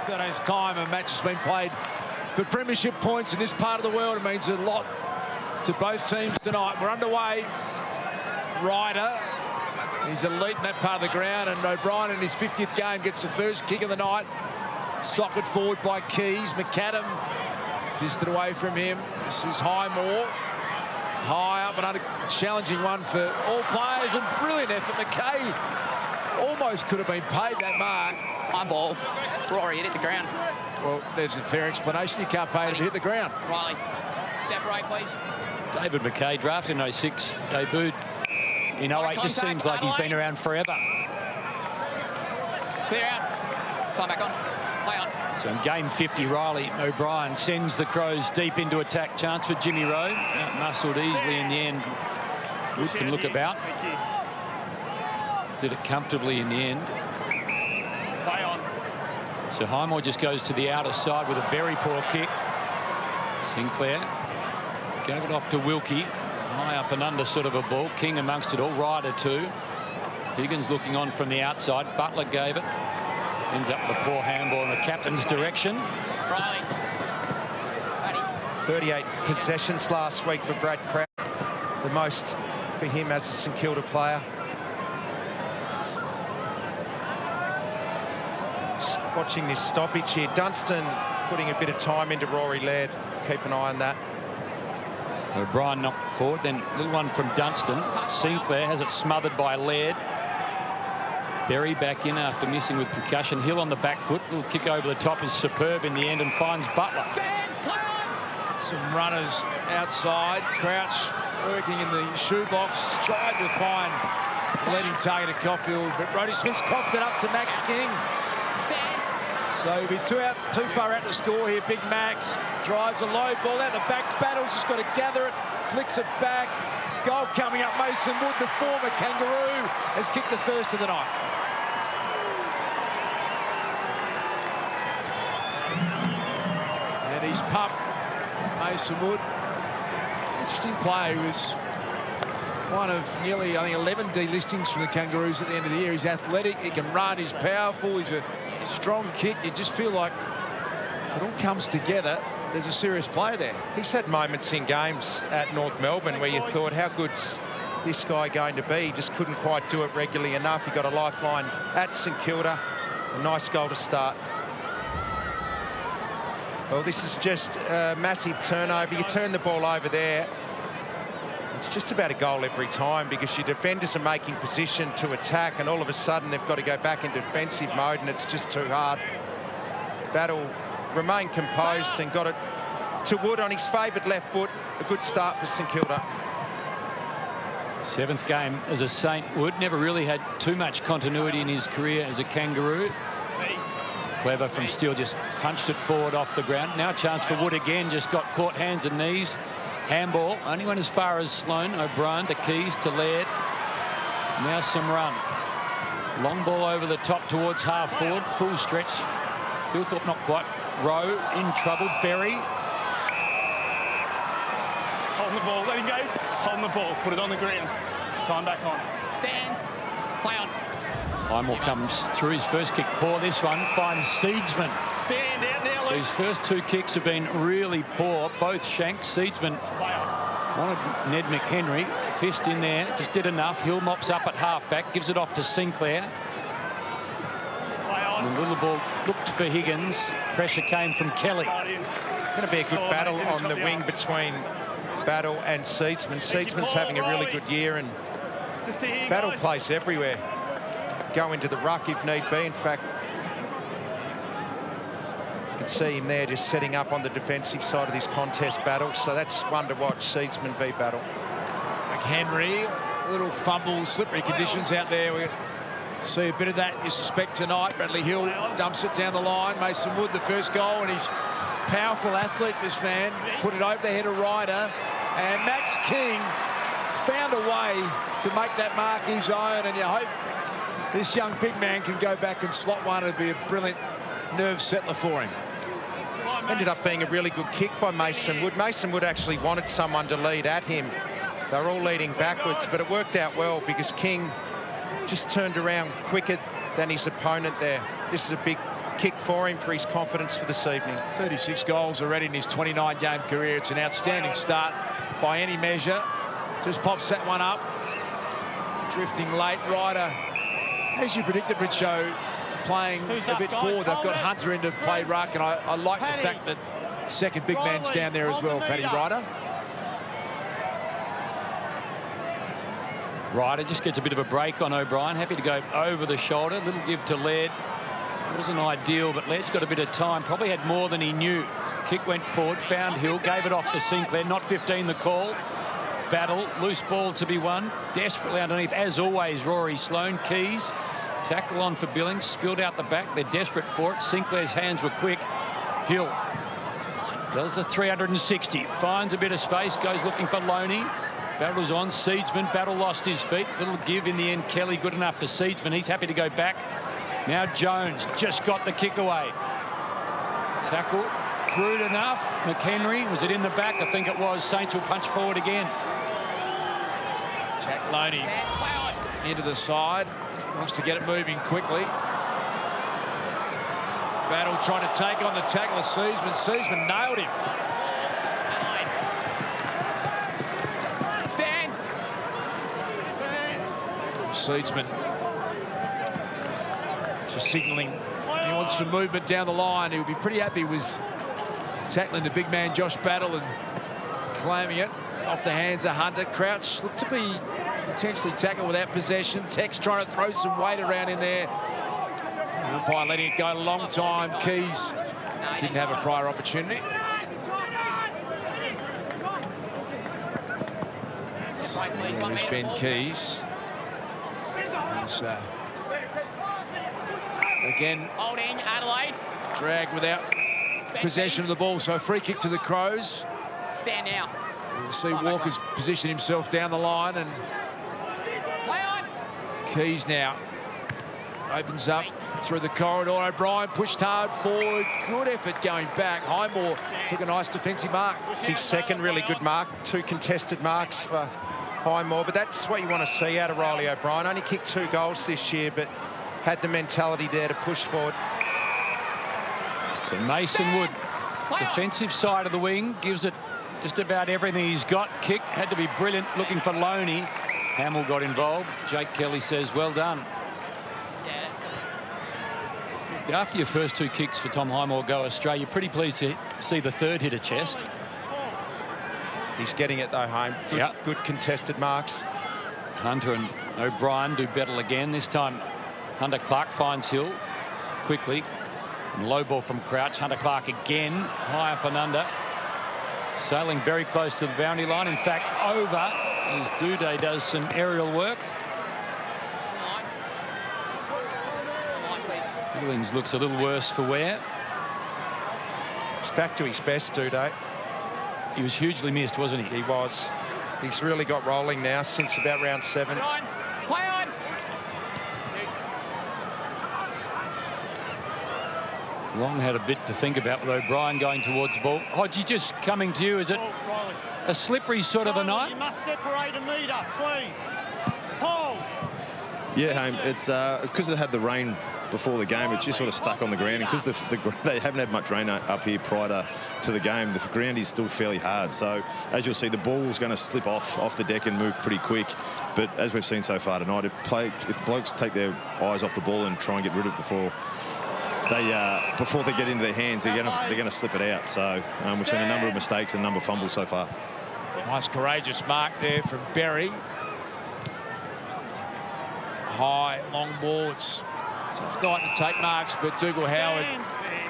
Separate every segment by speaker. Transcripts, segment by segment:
Speaker 1: 13th time a match has been played for premiership points in this part of the world. It means a lot to both teams tonight. We're underway. Ryder, he's elite in that part of the ground, and O'Brien in his 50th game gets the first kick of the night. Socket forward by Keys. McAdam fisted away from him. This is Highmore. High up, another challenging one for all players, and brilliant effort. McKay almost could have been paid that mark.
Speaker 2: High ball. Rory, it hit the ground.
Speaker 1: Well, there's a fair explanation. You can't pay it to hit the ground.
Speaker 2: Riley, separate, please.
Speaker 3: David McKay, drafted in 06, debuted in 08. Just seems like he's been around forever.
Speaker 2: Clear out. Time back on. Play on.
Speaker 3: So in game 50, Riley O'Brien sends the Crows deep into attack. Chance for Jimmy Rowe. Muscled easily in the end. Wood can look about. Did it comfortably in the end.
Speaker 2: Play on.
Speaker 3: So Highmore just goes to the outer side with a very poor kick. Sinclair gave it off to Wilkie. High up and under sort of a ball. King amongst it all. Ryder too. Higgins looking on from the outside. Butler gave it. Ends up with a poor handball in the captain's direction.
Speaker 2: Riley.
Speaker 4: 38 possessions last week for Brad Crouch. The most for him as a St Kilda player. Just watching this stoppage here. Dunstan putting a bit of time into Rory Laird. Keep an eye on that.
Speaker 3: O'Brien knocked forward, then little one from Dunstan. Sinclair has it smothered by Laird. Berry back in after missing with concussion. Hill on the back foot. Little kick over the top is superb in the end and finds Butler.
Speaker 1: Some runners outside. Crouch working in the shoebox. Tried to find the leading target at Caulfield, but Brodie Smith's coughed it up to Max King. So he'll be too far out to score here. Big Max drives a low ball out the back. Battle's just got to gather it, flicks it back. Goal coming up. Mason Wood, the former Kangaroo, has kicked the first of the night. And he's pumped. Mason Wood, interesting play. He was one of nearly, I think, 11 delistings from the Kangaroos at the end of the year. He's athletic, he can run, he's powerful, he's a strong kick. You just feel like if it all comes together, there's a serious player there.
Speaker 4: He's had moments in games at North Melbourne where you thought, how good's this guy going to be? He just couldn't quite do it regularly enough. He got a lifeline at St Kilda. A nice goal to start. Well, this is just a massive turnover. You turn the ball over there, it's just about a goal every time because your defenders are making position to attack, and all of a sudden they've got to go back into defensive mode, and it's just too hard. Battle remained composed and got it to Wood on his favoured left foot. A good start for St Kilda.
Speaker 3: 7th game as a Saint. Wood never really had too much continuity in his career as a Kangaroo. Clever from Steele, just punched it forward off the ground. Now a chance for Wood again, just got caught hands and knees. Handball, only went as far as Sloane. O'Brien to Keys to Laird. Now some run. Long ball over the top towards half forward, full stretch. Thilthorpe not quite. Rowe in trouble. Berry.
Speaker 5: Hold the ball, let him go. Hold the ball, put it on the green. Time back on.
Speaker 2: Stand. Play on.
Speaker 3: Highmore comes through his first kick. Poor this one. Finds Seedsman.
Speaker 5: Stand out now.
Speaker 3: So his first 2 kicks have been really poor. Both shanked. Seedsman wanted Ned McHenry. Fist in there. Just did enough. Hill mops up at halfback. Gives it off to Sinclair. And the little ball looked for Higgins. Pressure came from Kelly.
Speaker 4: Going to be a good battle on the wing between Battle and Seedsman. Seedsman's having a really good year, and Battle plays everywhere. Go into the ruck if need be. In fact, you can see him there just setting up on the defensive side of this contest, Battle. So that's one to watch, Seedsman v Battle.
Speaker 1: McHenry, little fumble, slippery conditions out there. We see a bit of that, you suspect, tonight. Bradley Hill dumps it down the line. Mason Wood, the first goal, and he's powerful athlete, this man. Put it over the head of Ryder. And Max King found a way to make that mark his own, and you hope this young big man can go back and slot one. It'd be a brilliant nerve settler for him.
Speaker 4: Ended up being a really good kick by Mason Wood. Mason Wood actually wanted someone to lead at him. They were all leading backwards, but it worked out well because King just turned around quicker than his opponent there. This is a big kick for him for his confidence for this evening.
Speaker 1: 36 goals already in his 29-game career. It's an outstanding start by any measure. Just pops that one up. Drifting late. Ryder, as you predicted, Richo, playing a bit forward. They've got Hunter in to play ruck, and I like the fact that second big man's down there as well, Paddy Ryder.
Speaker 3: Ryder just gets a bit of a break on O'Brien. Happy to go over the shoulder. Little give to Laird. Wasn't ideal, but Laird's got a bit of time. Probably had more than he knew. Kick went forward, found Hill, gave it off to Sinclair. Not 15 the call. Battle, loose ball to be won. Desperately underneath, as always, Rory Sloane. Keys, tackle on for Billings. Spilled out the back. They're desperate for it. Sinclair's hands were quick. Hill does the 360. Finds a bit of space. Goes looking for Loney. Battle's on. Seedsman. Battle lost his feet. Little give in the end. Kelly good enough to Seedsman. He's happy to go back. Now Jones just got the kick away. Tackle. Crude enough. McHenry. Was it in the back? I think it was. Saints will punch forward again.
Speaker 1: Jack Loney into the side. Wants to get it moving quickly. Battle trying to take on the tackle of Seedsman. Seedsman nailed him.
Speaker 2: Stand.
Speaker 1: Seedsman just signalling he wants some movement down the line. He'll be pretty happy with tackling the big man Josh Battle and claiming it off the hands of Hunter. Crouch looked to be potentially tackled without possession. Tex trying to throw some weight around in there. Umpire letting it go a long time. Keys didn't have a prior opportunity. There's Ben Keys. He's again
Speaker 2: Holding Adelaide.
Speaker 1: dragged without possession of the ball. So a free kick to the Crows.
Speaker 2: Stand now.
Speaker 1: You'll see Walker's positioned himself down the line, and
Speaker 2: Play on.
Speaker 1: Keys now opens up through the corridor. O'Brien pushed hard forward. Good effort going back. Highmore took a nice defensive mark.
Speaker 4: It's his second really good mark. 2 contested marks for Highmore, but that's what you want to see out of Riley O'Brien. Only kicked 2 goals this year, but had the mentality there to push forward.
Speaker 3: So Mason Wood, defensive side of the wing, gives it just about everything he's got. Kick had to be brilliant, looking for Loney. Hamill got involved. Jake Kelly says, well done. After your first 2 kicks for Tom Highmore go astray, you're pretty pleased to see the third hit a chest.
Speaker 4: He's getting it though home. Good contested marks.
Speaker 3: Hunter and O'Brien do battle again. This time Hunter Clark finds Hill quickly. And low ball from Crouch. Hunter Clark again, high up and under. Sailing very close to the boundary line. In fact, over as Duday does some aerial work. Billings looks a little worse for wear.
Speaker 4: He's back to his best, Duday.
Speaker 3: He was hugely missed, wasn't he?
Speaker 4: He was. He's really got rolling now since about round 7.
Speaker 2: Play on. Play on.
Speaker 3: Long had a bit to think about with O'Brien going towards the ball. Hodgie, just coming to you, is it a slippery sort of a night?
Speaker 6: You must separate a metre, please. Hold.
Speaker 7: Yeah, Haim, it's because they had the rain before the game, it's just sort of stuck on the ground, and because they haven't had much rain up here prior to the game, the ground is still fairly hard. So as you'll see, the ball's going to slip off the deck and move pretty quick. But as we've seen so far tonight, if the blokes take their eyes off the ball and try and get rid of it before they get into their hands, they're going to slip it out. So we've seen a number of mistakes and a number of fumbles so far.
Speaker 1: Nice courageous mark there from Berry. High, long ball. It's tough night to take marks, but Dougal Howard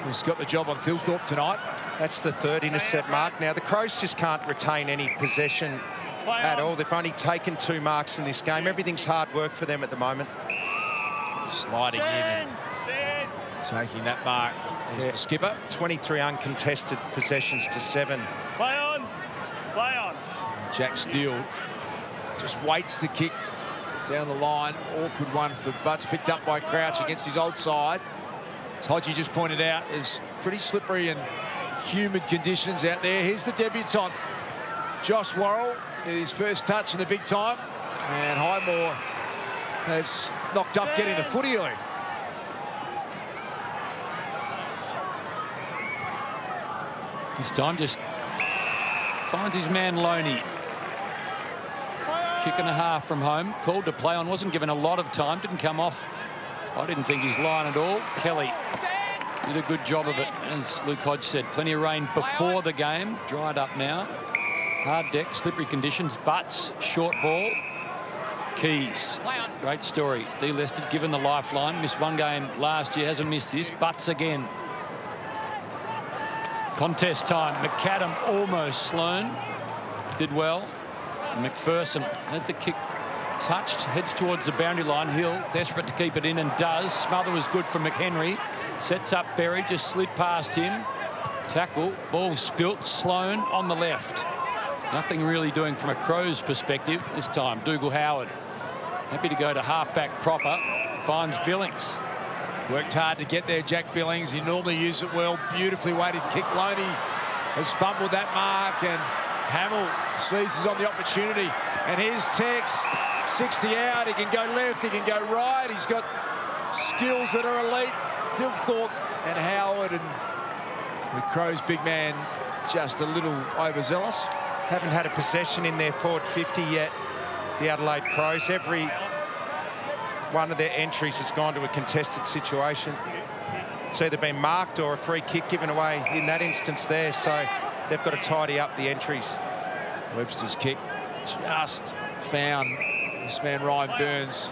Speaker 1: has got the job on Thilthorpe tonight.
Speaker 4: That's the 3rd intercept mark. Now, the Crows just can't retain any possession at all. They've only taken 2 marks in this game. Everything's hard work for them at the moment.
Speaker 1: Sliding in and taking that mark is the skipper.
Speaker 4: 23 uncontested possessions to 7.
Speaker 6: Play on. Play on.
Speaker 1: Jack Steele just waits the kick down the line. Awkward one for Butts, picked up by Crouch against his old side. As Hodgie just pointed out, there's pretty slippery and humid conditions out there. Here's the debutant, Josh Worrell, his first touch in the big time. And Highmore has knocked up getting the footy on.
Speaker 3: This time just finds his man Loney. Kick and a half from home. Called to play on. Wasn't given a lot of time. Didn't come off. I didn't think his line at all. Kelly did a good job of it. As Luke Hodge said, plenty of rain before the game. Dried up now. Hard deck, slippery conditions. Butts, short ball. Keys. Great story. Delisted, given the lifeline. Missed one game last year. Hasn't missed this. Butts again. Contest time. McAdam almost Sloan. Did well. McPherson had the kick touched. Heads towards the boundary line. Hill desperate to keep it in and does. Smother was good from McHenry. Sets up Berry. Just slid past him. Tackle. Ball spilt. Sloan on the left. Nothing really doing from a Crows perspective this time. Dougal Howard. Happy to go to halfback proper. Finds Billings.
Speaker 1: Worked hard to get there, Jack Billings. He normally used it well. Beautifully weighted kick. Loney has fumbled that mark, and Hamill seizes on the opportunity. And here's Tex, 60 out. He can go left, he can go right. He's got skills that are elite. Thilthorpe and Howard, and the Crows' big man just a little overzealous.
Speaker 4: Haven't had a possession in their forward 50 yet, the Adelaide Crows. Every one of their entries has gone to a contested situation. It's either been marked or a free kick given away in that instance there, so they've got to tidy up the entries.
Speaker 1: Webster's kick just found this man Ryan Burns.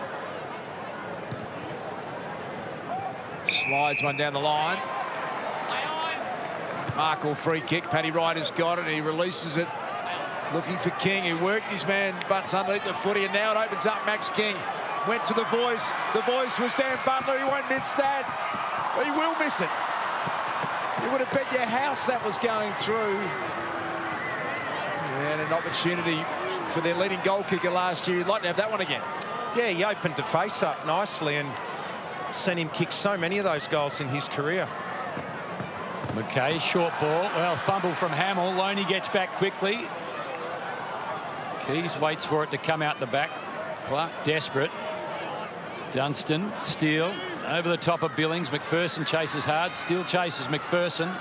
Speaker 1: Slides one down the line. Markle free kick. Paddy Ryder's got it. He releases it. Looking for King. He worked his man butts underneath the footy, and now it opens up. Max King went to the voice. The voice was Dan Butler. He won't miss that. He will miss it. You would have bet your house that was going through. And an opportunity for their leading goal kicker last year. You'd like to have that one again.
Speaker 4: Yeah, he opened the face up nicely and seen him kick so many of those goals in his career.
Speaker 3: McKay, short ball. Well, fumble from Hamill. Loney gets back quickly. Keys waits for it to come out the back. Clark desperate. Dunstan, Steele, over the top of Billings. McPherson chases hard. Steele chases McPherson.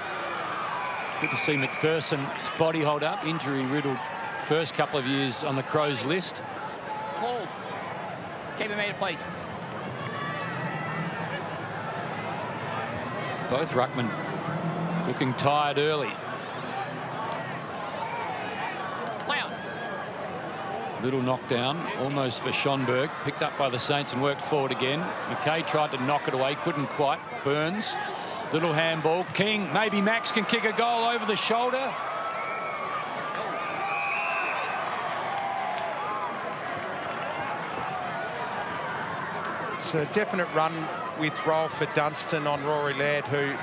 Speaker 3: Good to see McPherson's body hold up. Injury-riddled first couple of years on the Crows list.
Speaker 2: Hold. Keep him made, please.
Speaker 3: Both ruckmen looking tired early. Little knockdown, almost for Schonberg. Picked up by the Saints and worked forward again. McKay tried to knock it away, couldn't quite. Burns, little handball. King, maybe Max can kick a goal over the shoulder.
Speaker 4: It's a definite run with roll for Dunstan on Rory Laird, who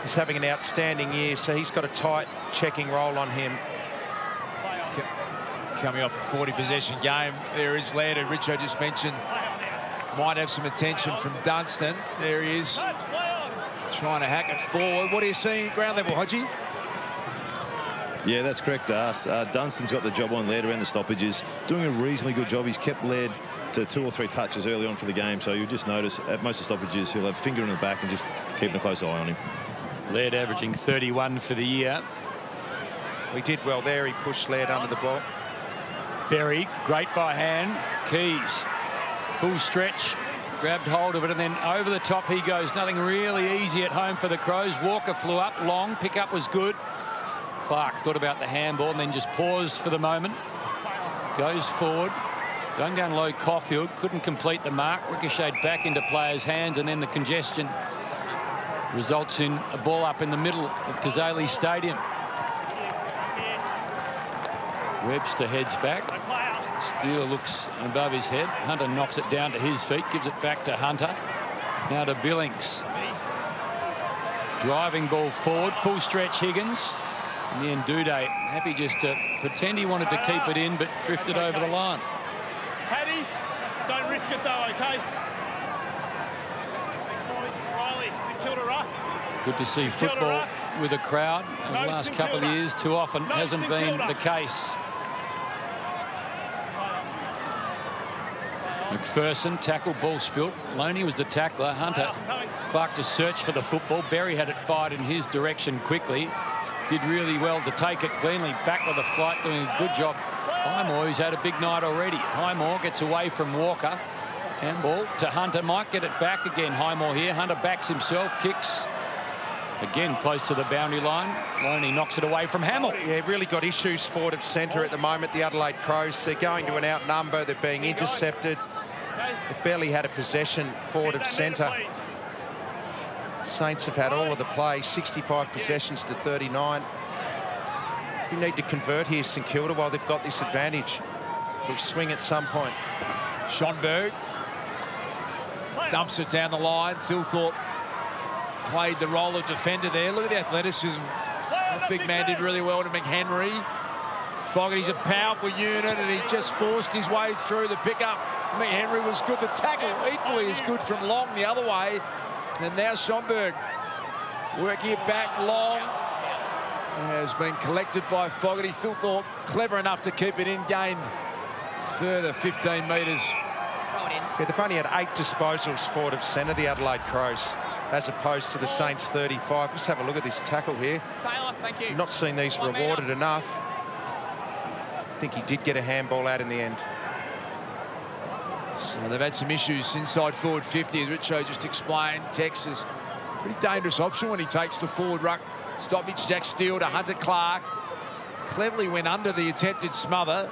Speaker 4: is having an outstanding year, so he's got a tight checking roll on him.
Speaker 1: Coming off a 40 possession game, there is Laird, who Richo just mentioned might have some attention from Dunstan. There he is, trying to hack it forward. What are you seeing at ground level, Hodgie?
Speaker 7: Yeah, that's correct, Darce. Dunstan's got the job on Laird around the stoppages, doing a reasonably good job. He's kept Laird to 2 or 3 touches early on for the game, so you'll just notice at most of the stoppages he'll have finger in the back and just keeping a close eye on him.
Speaker 3: Laird averaging 31 for the year.
Speaker 4: We did well there. He pushed Laird under the ball.
Speaker 3: Berry, great by hand. Keys, full stretch, grabbed hold of it, and then over the top he goes. Nothing really easy at home for the Crows. Walker flew up long, pick-up was good. Clark thought about the handball and then just paused for the moment. Goes forward, going down low. Caulfield couldn't complete the mark, ricocheted back into players' hands, and then the congestion results in a ball up in the middle of Kazali Stadium. Webster heads back. Steele looks above his head. Hunter knocks it down to his feet, gives it back to Hunter. Now to Billings. Driving ball forward, full stretch Higgins. In the end, Duday happy just to pretend he wanted to keep it in, but drifted over the line.
Speaker 5: Paddy, don't risk it though, okay? Riley, St Kilda ruck.
Speaker 3: Good to see football with a crowd in the last couple of years. Too often hasn't been the case. McPherson, tackle, ball spilt. Loney was the tackler. Hunter, Clark just searched for the football. Berry had it fired in his direction quickly. did really well to take it cleanly. Back with the flight, doing a good job. Highmore, who's had a big night already. Highmore gets away from Walker. Handball to Hunter. Might get it back again. Highmore here. Hunter backs himself. Kicks. Again, close to the boundary line. Loney knocks it away from Hamill.
Speaker 4: Yeah, really got issues forward of centre at the moment, the Adelaide Crows. They're going to an outnumber. They're being intercepted. They've barely had a possession forward of centre. Saints have had all of the play, 65 possessions to 39. You need to convert here, St Kilda, while they've got this advantage. They'll swing at some point.
Speaker 1: Schonberg dumps it down the line. Thilthorpe played the role of defender there. Look at the athleticism. That big man did really well to McHenry. Fogarty's a powerful unit, and he just forced his way through the pickup. McHenry was good. The tackle equally as good from Long the other way. And now Schonberg working it back. Long has been collected by Fogarty. Thilthorpe clever enough to keep it in, gained further 15 metres.
Speaker 4: Yeah, they've only had 8 disposals forward of centre, the Adelaide Crows, as opposed to the Saints 35. Just have a look at this tackle here.
Speaker 2: Thank you.
Speaker 4: Not seen these rewarded enough. I think he did get a handball out in the end.
Speaker 1: So they've had some issues inside forward 50, as Richo just explained. Texas, pretty dangerous option when he takes the forward ruck. Stoppage, Jack Steele to Hunter Clark. Cleverly went under the attempted smother.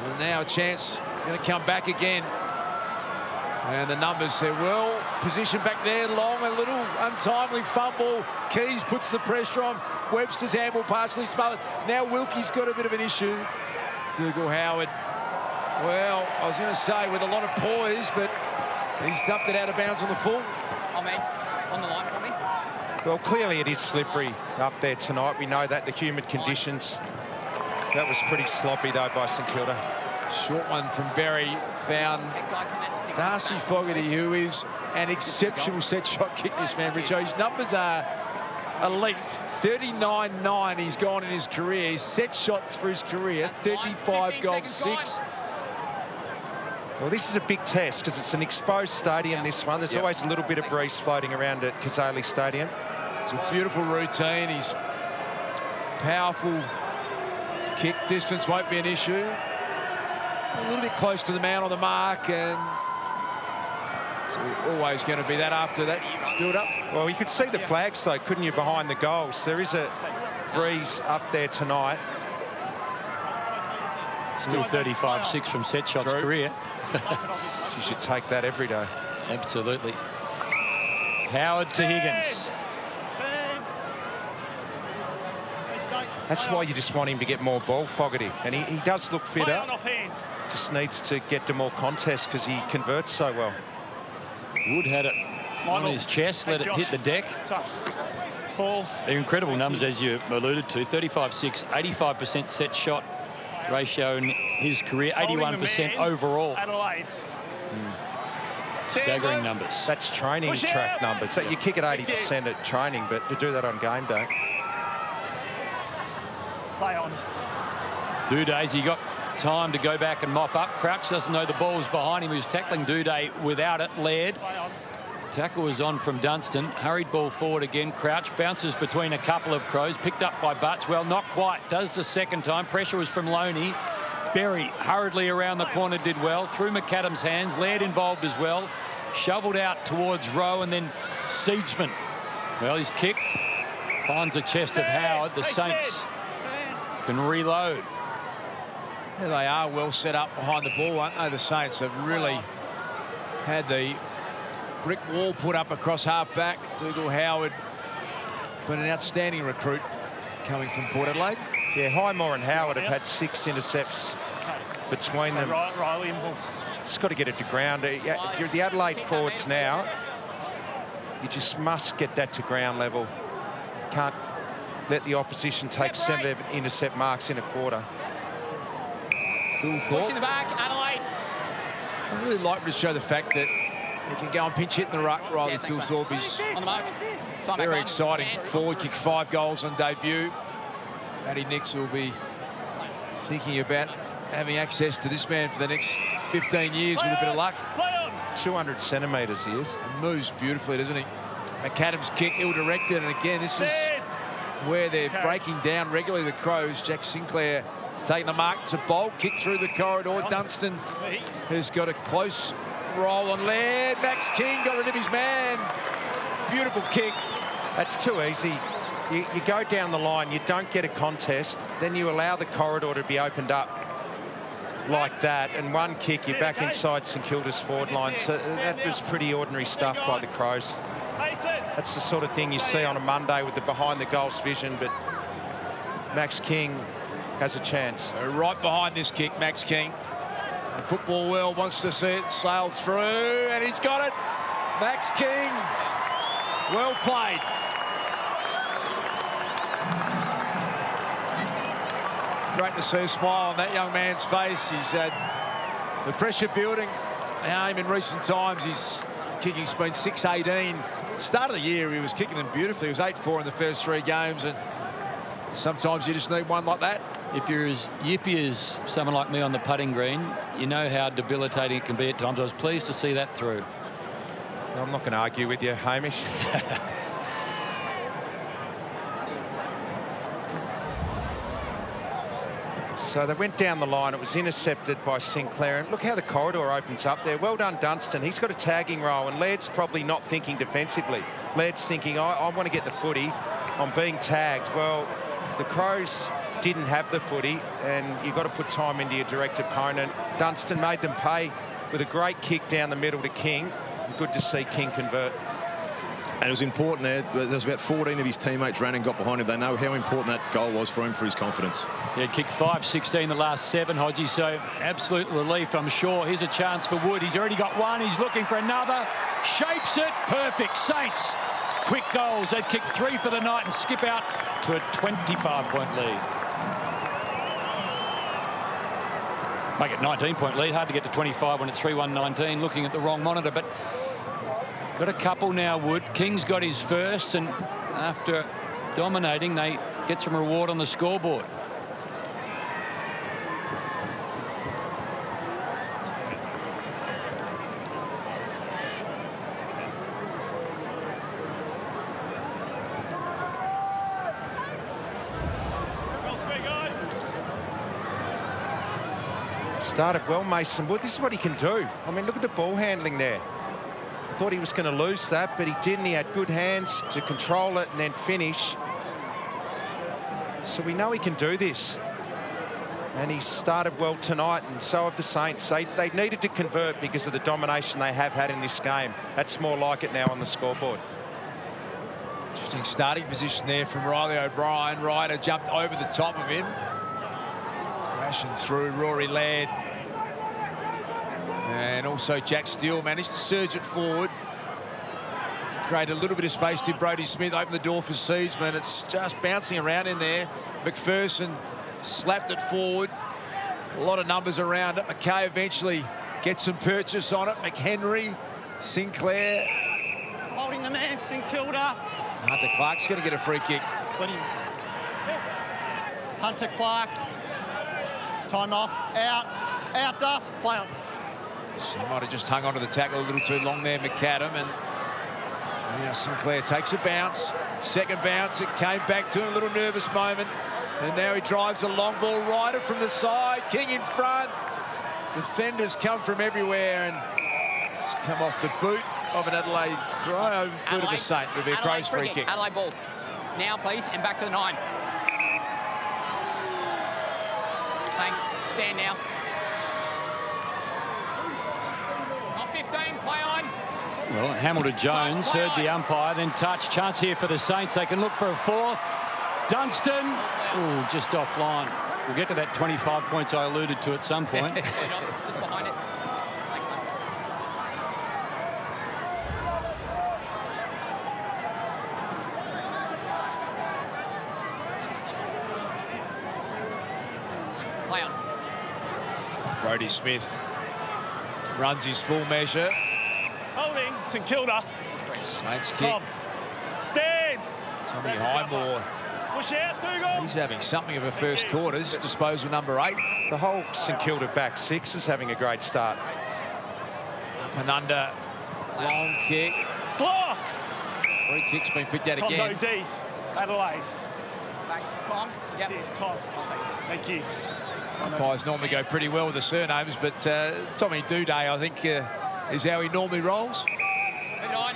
Speaker 1: And now a chance, going to come back again. And the numbers, they're well positioned back there. Long, a little untimely fumble. Keys puts the pressure on. Webster's handball partially smothered. Now Wilkie's got a bit of an issue. Dougal Howard, well, I was going to say with a lot of poise, but he's dumped it out of bounds on the full.
Speaker 2: On me. On the line for me.
Speaker 4: Well, clearly it is slippery up there tonight. We know that, the humid conditions. That was pretty sloppy, though, by St Kilda.
Speaker 1: Short one from Berry found Darcy Fogarty, who is an exceptional set shot kick, this man, Richo. His numbers are elite. 39-9 he's gone in his career. His set shots for his career, 35 goals, 6.
Speaker 4: Well, this is a big test because it's an exposed stadium, this one. There's always a little bit of breeze floating around at Kazali Stadium.
Speaker 1: It's a beautiful routine. He's powerful. Kick distance won't be an issue. A little bit close to the man on the mark, and it's always going to be that after that build-up.
Speaker 4: Well, you could see the flags, though, couldn't you, behind the goals? There is a breeze up there tonight.
Speaker 3: Still 35-6 from set shots career.
Speaker 4: You should take that every day.
Speaker 3: Absolutely. Howard to Higgins.
Speaker 4: That's why you just want him to get more ball, Fogarty. And he does look fitter. Just needs to get to more contests because he converts so well.
Speaker 3: Wood had it on his chest, let it hit the deck. They're incredible numbers, as you alluded to. 35-6, 85% set shot ratio in his career, 81% overall.
Speaker 5: Adelaide.
Speaker 3: Staggering numbers.
Speaker 4: That's training track numbers. So you kick at 80% at training, but to do that on game day.
Speaker 5: Play on.
Speaker 3: Dudays, he got time to go back and mop up. Crouch doesn't know the ball's behind him. He was tackling Duday without it. Laird. Tackle was on from Dunstan. Hurried ball forward again. Crouch bounces between a couple of Crows. Picked up by Butts. Well, not quite. Does the second time. Pressure was from Loney. Berry hurriedly around the corner, did well. Through McAdam's hands. Laird involved as well. Shoveled out towards Rowe, and then Seedsman. Well, his kick finds the chest of Howard. The Saints can reload.
Speaker 1: Yeah, they are well set up behind the ball, aren't they? The Saints have really had the brick wall put up across half-back. Dougal Howard, but an outstanding recruit coming from Port Adelaide.
Speaker 4: Yeah, Highmore and Howard have had 6 intercepts between them.
Speaker 5: Riley
Speaker 4: Just got to get it to ground. If you're the Adelaide forwards now, you just must get that to ground level. Can't let the opposition take 7 intercept marks in a quarter.
Speaker 2: Pushing the back, Adelaide.
Speaker 1: I really like to show the fact that he can go and pinch hit in the ruck. Riley Thilthorpe is
Speaker 2: on the mark.
Speaker 1: very exciting. Forward kick, 5 goals on debut. Matty Nix will be thinking about having access to this man for the next 15 years with a bit of luck.
Speaker 4: 200 centimetres he is.
Speaker 1: And moves beautifully, doesn't he? McAdam's kick, ill-directed, and again, this is where they're breaking down regularly, the Crows. Jack Sinclair has taken the mark. It's a bold kick through the corridor. Dunstan has got a close roll on Laird. Max King got rid of his man. Beautiful kick.
Speaker 4: That's too easy. You go down the line, you don't get a contest, then you allow the corridor to be opened up like that, and one kick, you're back inside St Kilda's forward line. So that was pretty ordinary stuff by the Crows. That's the sort of thing you see on a Monday with the behind the goals vision, but Max King has a chance.
Speaker 1: Right behind this kick, Max King. The football world wants to see it sail through, and he's got it. Max King, well played. Great to see a smile on that young man's face. He's had the pressure building. In recent times, his kicking's been 6-18. Start of the year, he was kicking them beautifully. He was 8-4 in the first 3 games, and sometimes you just need one like that.
Speaker 3: If you're as yippy as someone like me on the putting green, you know how debilitating it can be at times. I was pleased to see that through.
Speaker 4: I'm not going to argue with you, Hamish. So they went down the line. It was intercepted by Sinclair. And look how the corridor opens up there. Well done, Dunstan. He's got a tagging role, and Laird's probably not thinking defensively. Laird's thinking, I want to get the footy. I'm being tagged. Well, the Crows didn't have the footy, and you've got to put time into your direct opponent. Dunstan made them pay with a great kick down the middle to King. Good to see King convert.
Speaker 7: And it was important there. There was about 14 of his teammates ran and got behind him. They know how important that goal was for him, for his confidence.
Speaker 3: He had kicked 5-16 the last 7, Hodgie, so absolute relief, I'm sure. Here's a chance for Wood. He's already got one. He's looking for another. Shapes it. Perfect. Saints. Quick goals. They've kicked 3 for the night and skip out to a 25-point lead. Make it 19-point lead. Hard to get to 25 when it's 3-1-19. Looking at the wrong monitor, but got a couple now, Wood. King's got his first, and after dominating, they get some reward on the scoreboard.
Speaker 4: Started well, Mason Wood. This is what he can do. I mean, look at the ball handling there. I thought he was going to lose that, but he didn't. He had good hands to control it and then finish. So we know he can do this. And he started well tonight, and so have the Saints. They needed to convert because of the domination they have had in this game. That's more like it now on the scoreboard.
Speaker 1: Interesting starting position there from Riley O'Brien. Ryder jumped over the top of him. Crashing through Rory Laird. And also Jack Steele managed to surge it forward. Create a little bit of space to Brodie Smith, open the door for Seedsman. It's just bouncing around in there. McPherson slapped it forward. A lot of numbers around it. McKay eventually gets some purchase on it. McHenry, Sinclair.
Speaker 6: Holding the man, St Kilda.
Speaker 1: Hunter Clark's going to get a free kick.
Speaker 6: Let him. Hunter Clark. Time off. Out, Dust. Play on.
Speaker 1: So he might have just hung onto the tackle a little too long there, McAdam, and now Sinclair takes a bounce. Second bounce, it came back to him, a little nervous moment, and now he drives a long ball. Ryder from the side, King in front. Defenders come from everywhere, and it's come off the boot of an Adelaide Crow. Boot of a Saint. It'll be a Crows free kick.
Speaker 2: Adelaide ball. Now, please, and back to the 9. Thanks. Stand now. 15, play on.
Speaker 3: Well, Hamilton-Jones heard the umpire, then touch. Chance here for the Saints. They can look for a 4th. Dunstan. Ooh, just offline. We'll get to that 25 points I alluded to at some point.
Speaker 2: Just behind it. Thanks, mate. Play on.
Speaker 1: Brodie Smith runs his full measure.
Speaker 5: Holding, St Kilda.
Speaker 1: Saints kick.
Speaker 5: Tom. Stand.
Speaker 1: Tommy Highmore.
Speaker 5: Push out, 2 goals.
Speaker 1: He's having something of a first quarter. This is disposal number 8.
Speaker 4: The whole St Kilda back 6 is having a great start.
Speaker 1: Up and under. Long kick.
Speaker 5: Block.
Speaker 1: Free kick's been picked out
Speaker 5: Tom,
Speaker 1: again.
Speaker 5: no D. Adelaide.
Speaker 2: Back. Tom. Yep.
Speaker 5: Tom. Thank you.
Speaker 1: Umpires normally go pretty well with the surnames, but Tommy Duday, I think, is how he normally rolls.
Speaker 2: Move it on.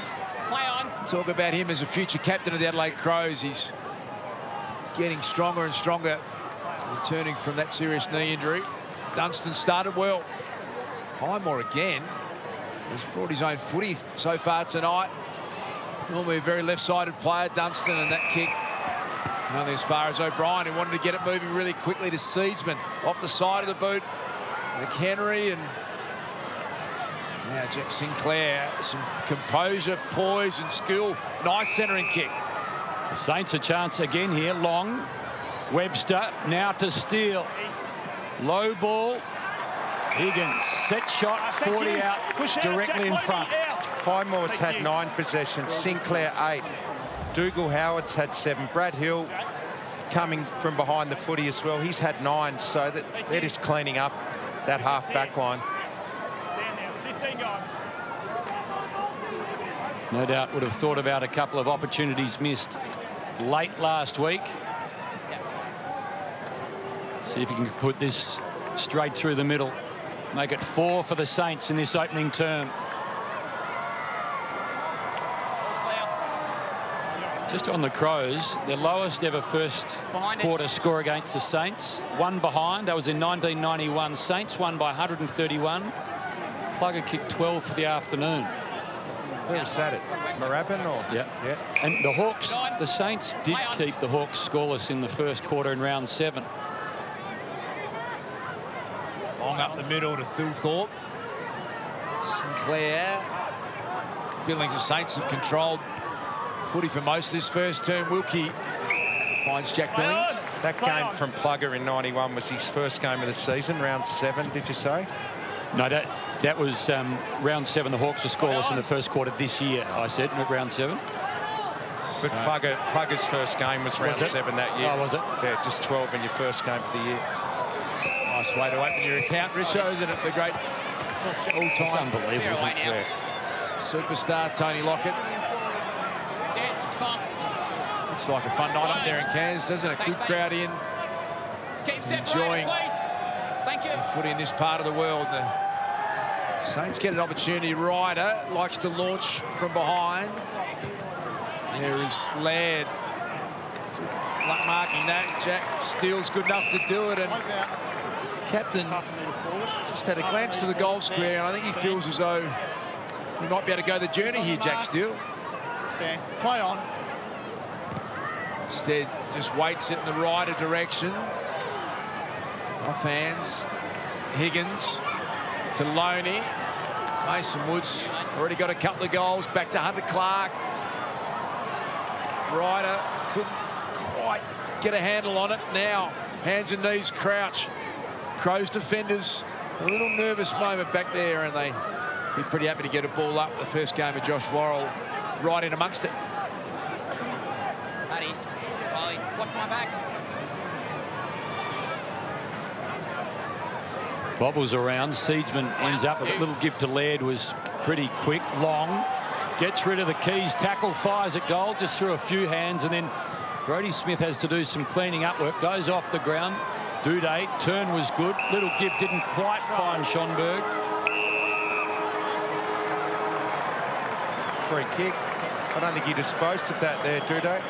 Speaker 2: Play on.
Speaker 1: Talk about him as a future captain of the Adelaide Crows. He's getting stronger and stronger, returning from that serious knee injury. Dunstan started well. Highmore again has brought his own footy so far tonight. Normally a very left-sided player, Dunstan, and that kick only as far as O'Brien, who wanted to get it moving really quickly to Seedsman off the side of the boot. McHenry, and now Jack Sinclair. Some composure, poise and skill. Nice centering kick.
Speaker 3: The Saints a chance again here. Long. Webster now to Steele. Low ball. Higgins, set shot, 40 out, directly in front.
Speaker 4: Highmore's had 9 possessions, Sinclair 8. Dougal Howard's had 7. Brad Hill coming from behind the footy as well. He's had 9, so that they're just cleaning up that half back line.
Speaker 3: No doubt would have thought about a couple of opportunities missed late last week. See if he can put this straight through the middle. Make it 4 for the Saints in this opening term. Just on the Crows, their lowest ever first quarter score against the Saints. 1 behind. That was in 1991. Saints won by 131. Plugger kicked 12 for the afternoon.
Speaker 4: Where was that at? Moorabbin or?
Speaker 3: Yeah. And the Hawks, the Saints did keep the Hawks scoreless in the first quarter in round 7.
Speaker 1: Long up the middle to Thilthorpe. Sinclair. Billings, the Saints have controlled footy for most of this first term. Wilkie finds Jack Billings.
Speaker 4: That game from Plugger in 91 was his first game of the season, round 7, did you say?
Speaker 3: No, that was round 7. The Hawks were scoreless in the first quarter this year, I said, at round 7.
Speaker 4: But Plugger's first game was round 7 that year.
Speaker 3: Oh, was it?
Speaker 4: Yeah, just 12 in your first game for the year.
Speaker 1: Nice way to open your account, Richo, isn't it? The great all-time
Speaker 3: unbelievable, isn't it?
Speaker 2: Yeah.
Speaker 1: Superstar Tony Lockett. Looks like a fun night up there in Cairns, doesn't it? Good crowd in. Enjoying the footy in this part of the world. The Saints get an opportunity. Ryder likes to launch from behind. There is Laird. Good luck marking that. Jack Steele's good enough to do it. And Captain just had a glance to the goal square, and I think he feels as though he might be able to go the journey here, Jack Steele.
Speaker 6: Stand. Play on.
Speaker 1: Instead, just waits it in the Ryder direction. Off hands. Higgins to Loney. Mason Woods already got a couple of goals. Back to Hunter Clark. Ryder couldn't quite get a handle on it. Now, hands and knees crouch. Crows defenders, a little nervous moment back there, and they be pretty happy to get a ball up. The first game of Josh Worrell right in amongst it.
Speaker 2: Paddy, Riley, watch my back.
Speaker 3: Bobbles around. Seedsman ends up with a little give to Laird, was pretty quick. Long gets rid of the keys. Tackle, fires at goal just through a few hands, and then Brodie Smith has to do some cleaning up work. Goes off the ground. Duday, turn was good. Little give didn't quite find Schonberg.
Speaker 4: Free kick. I don't think he disposed of that there, Duday.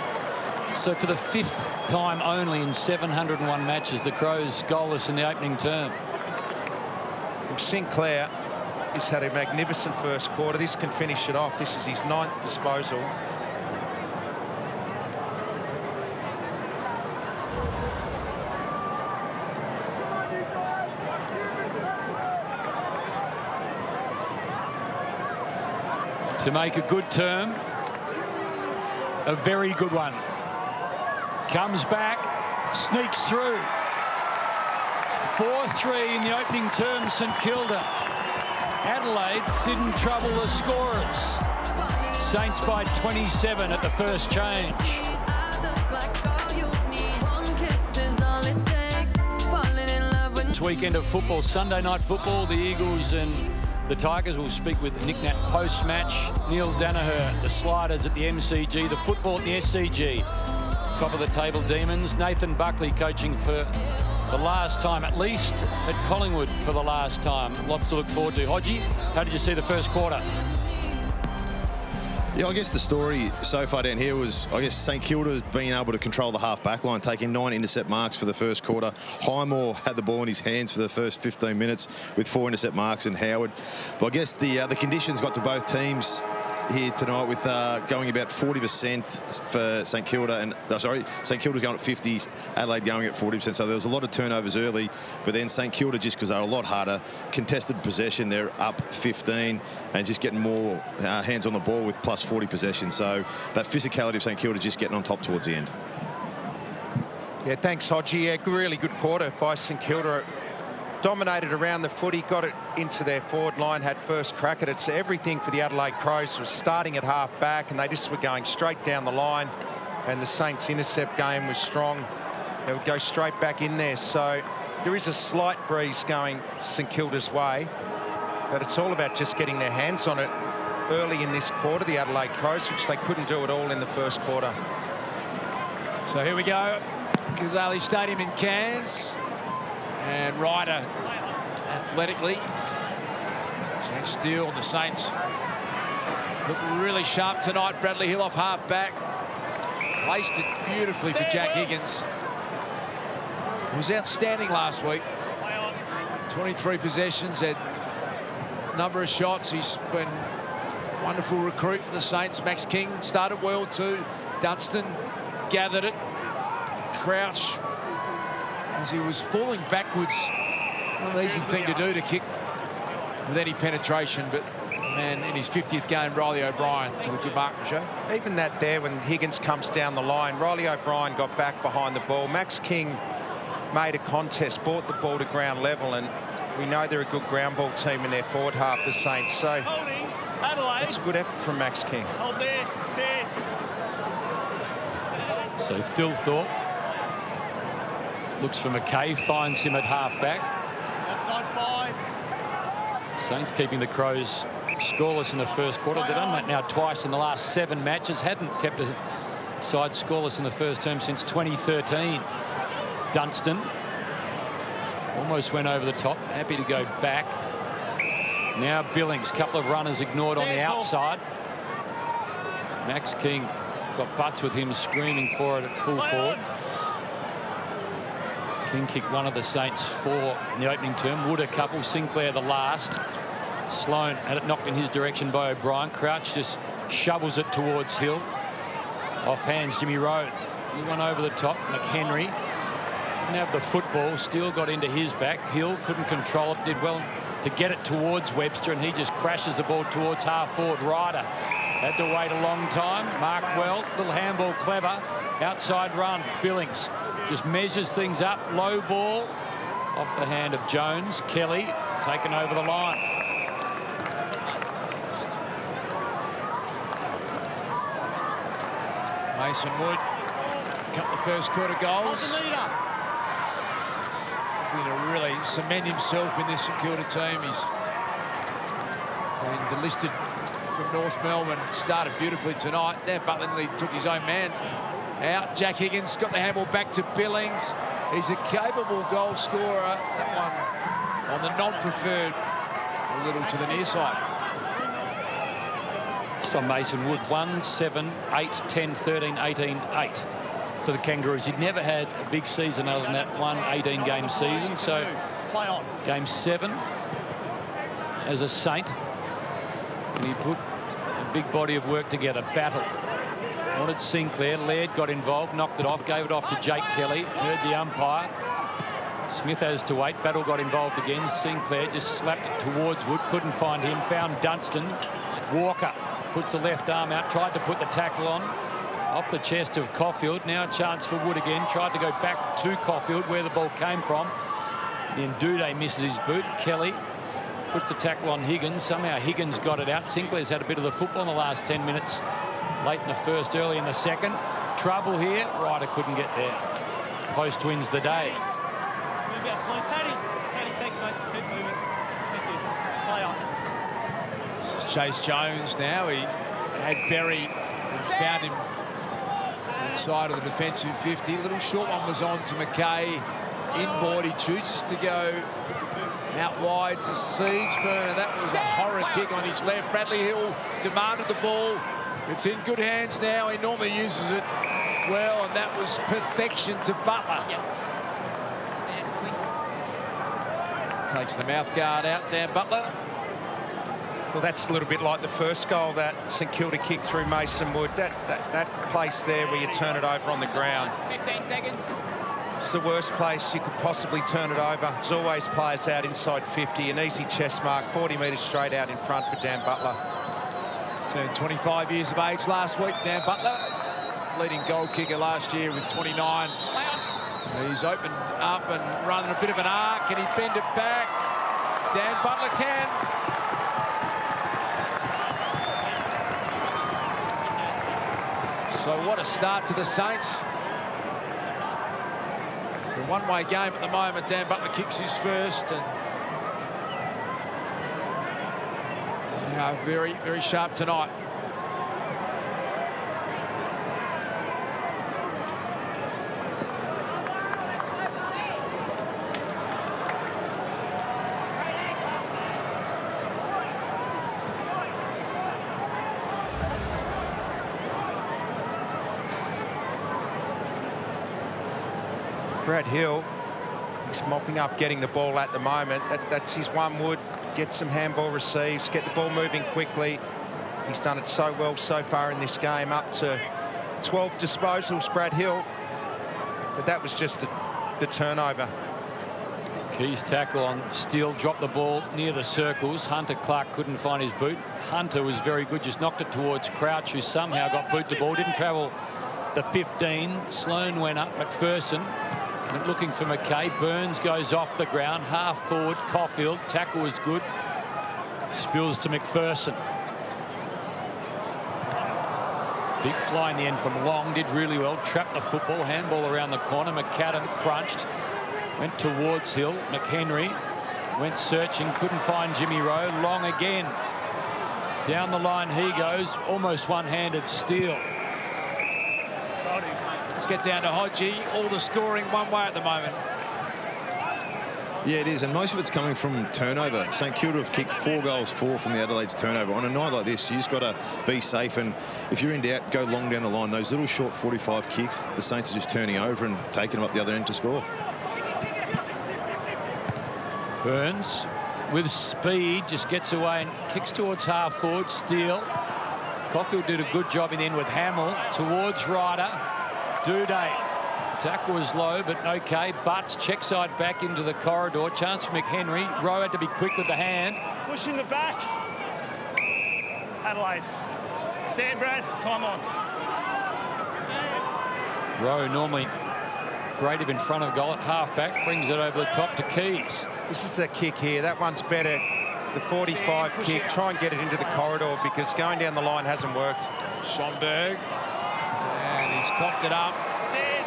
Speaker 3: So for the 5th time only in 701 matches, the Crows goalless in the opening term.
Speaker 4: Sinclair has had a magnificent first quarter. This can finish it off. This is his 9th disposal.
Speaker 3: To make a good term, a very good one. Comes back, sneaks through. 4-3 in the opening term, St Kilda. Adelaide didn't trouble the scorers. Saints by 27 at the first change. This weekend of football, Sunday night football, the Eagles and the Tigers will speak with Nick Nat post-match. Neil Danaher, the Sliders at the MCG, the football at the SCG. top of the table Demons. Nathan Buckley coaching for the last time, at least at Collingwood for the last time. Lots to look forward to. Hodgie, how did you see the first quarter?
Speaker 7: Yeah, I guess the story so far down here was, I guess, St Kilda being able to control the half-back line, taking 9 intercept marks for the first quarter. Highmore had the ball in his hands for the first 15 minutes with 4 intercept marks, and Howard. But I guess the conditions got to both teams here tonight with going about 40% for St Kilda, and St Kilda's going at 50, Adelaide going at 40%. So there was a lot of turnovers early, but then St Kilda, just because they're a lot harder, contested possession, they're up 15 and just getting more hands on the ball with plus 40 possession. So that physicality of St Kilda just getting on top towards the end.
Speaker 4: Yeah, thanks, Hodgie. Yeah, really good quarter by St Kilda. Dominated around the footy, got it into their forward line, had first crack at it. So everything for the Adelaide Crows was starting at half back, and they just were going straight down the line. And the Saints' intercept game was strong. They would go straight back in there. So there is a slight breeze going St Kilda's way, but it's all about just getting their hands on it early in this quarter, the Adelaide Crows, which they couldn't do at all in the first quarter.
Speaker 1: So here we go, Kazali Stadium in Cairns. And Ryder, athletically, Jack Steele and the Saints look really sharp tonight. Bradley Hill off half-back. Placed it beautifully for Jack Higgins. He was outstanding last week. 23 possessions, had a number of shots. He's been a wonderful recruit for the Saints. Max King started well too. Dunstan gathered it. Crouch, as he was falling backwards, not an easy thing to do to kick with any penetration, but man, in his 50th game, Riley O'Brien to a good mark, Michelle.
Speaker 4: Even that there, when Higgins comes down the line, Riley O'Brien got back behind the ball. Max King made a contest, brought the ball to ground level, and we know they're a good ground ball team in their forward half, the Saints. So that's a good effort from Max King.
Speaker 5: Hold there, stay.
Speaker 3: So Thilthorpe looks for McKay, finds him at half-back.
Speaker 6: Outside 5.
Speaker 3: Saints keeping the Crows scoreless in the first quarter. They've done that now twice in the last 7 matches. Hadn't kept a side scoreless in the first term since 2013. Dunstan almost went over the top. Happy to go back. Now Billings, couple of runners ignored on the outside. Max King got butts with him screaming for it at full forward. King kicked one of the Saints 4 in the opening term. Wood a couple, Sinclair the last. Sloan had it knocked in his direction by O'Brien. Crouch just shovels it towards Hill. Off hands, Jimmy Rowe. He went over the top. McHenry didn't have the football. Steele got into his back. Hill couldn't control it. Did well to get it towards Webster, and he just crashes the ball towards half forward. Ryder had to wait a long time. Marked well. Little handball, clever. Outside run. Billings just measures things up. Low ball off the hand of Jones. Kelly taken over the line.
Speaker 1: Mason Wood, a couple of first quarter goals. Going to really cement himself in this St Kilda team. He's been delisted from North Melbourne. Started beautifully tonight. Dan Butlingley took his own man out. Jack Higgins got the handball back to Billings. He's a capable goal scorer. That one on the non-preferred, a little to the near side.
Speaker 3: Just on Mason Wood, 1, 7, 8, 10, 13, 18, 8 for the Kangaroos. He'd never had a big season other than that one 18-game season. So game 7 as a Saint. And he put a big body of work together. Battle. Wanted Sinclair. Laird got involved, knocked it off, gave it off to Jake Kelly. Heard the umpire. Smith has to wait. Battle got involved again. Sinclair just slapped it towards Wood. Couldn't find him. Found Dunstan. Walker puts the left arm out. Tried to put the tackle on. Off the chest of Caulfield. Now a chance for Wood again. Tried to go back to Caulfield where the ball came from. Then Duday misses his boot. Kelly puts the tackle on Higgins. Somehow Higgins got it out. Sinclair's had a bit of the football in the last 10 minutes. Late in the first, early in the second. Trouble here. Ryder couldn't get there. Post wins the day. This
Speaker 1: is Chase Jones now. He had Berry and found him Side of the defensive 50. Little short one was on to McKay. Inboard, he chooses to go out wide to Siegeburn, and that was a horrid kick on his left. Bradley Hill demanded the ball. It's in good hands now. He normally uses it well, and that was perfection to Butler. Takes the mouth guard out, Dan Butler.
Speaker 4: Well, that's a little bit like the first goal that St Kilda kicked through Mason Wood. That place there where you turn it over on the ground.
Speaker 2: 15 seconds.
Speaker 4: It's the worst place you could possibly turn it over. There's always players out inside 50. An easy chest mark, 40 metres straight out in front for Dan Butler.
Speaker 1: Turned 25 years of age last week, Dan Butler. Leading goal kicker last year with 29. He's opened up and running a bit of an arc. Can he bend it back? Dan Butler can. So what a start to the Saints. It's a one-way game at the moment. Dan Butler kicks his first, and they are very, very sharp tonight.
Speaker 4: Brad Hill, he's mopping up, getting the ball at the moment. That's his one wood. Get some handball receives, get the ball moving quickly. He's done it so well so far in this game, up to 12 disposals, Brad Hill. But that was just the turnover.
Speaker 3: Key's tackle on Steele dropped the ball near the circles. Hunter Clark couldn't find his boot. Hunter was very good, just knocked it towards Crouch, who somehow got boot to ball. Didn't travel the 15. Sloan went up. McPherson looking for McKay. Burns goes off the ground. Half forward. Caulfield. Tackle was good. Spills to McPherson. Big fly in the end from Long. Did really well. Trapped the football. Handball around the corner. McAdam crunched. Went towards Hill. McHenry went searching. Couldn't find Jimmy Rowe. Long again. Down the line he goes. Almost one-handed steal.
Speaker 1: Let's get down to Hodgie. All the scoring one way at the moment.
Speaker 7: Yeah, it is, and most of it's coming from turnover. St Kilda have kicked 4 goals, 4 from the Adelaide's turnover. On a night like this, you just got to be safe, and if you're in doubt, go long down the line. Those little short 45 kicks, the Saints are just turning over and taking them up the other end to score. Burns
Speaker 3: with speed just gets away and kicks towards half forward. Steele. Caulfield did a good job in the end with Hamill towards Ryder. Duday. Tackle was low, but okay. Butts check side back into the corridor. Chance for McHenry. Rowe had to be quick with the hand.
Speaker 5: Push in the back. Adelaide. Stand, Brad. Time on.
Speaker 3: Rowe normally creative in front of goal at halfback. Brings it over the top to Keys.
Speaker 4: This is the kick here. That one's better. The 45 kick. Try and get it into the corridor because going down the line hasn't worked.
Speaker 1: Schomburg. And he's coughed it up.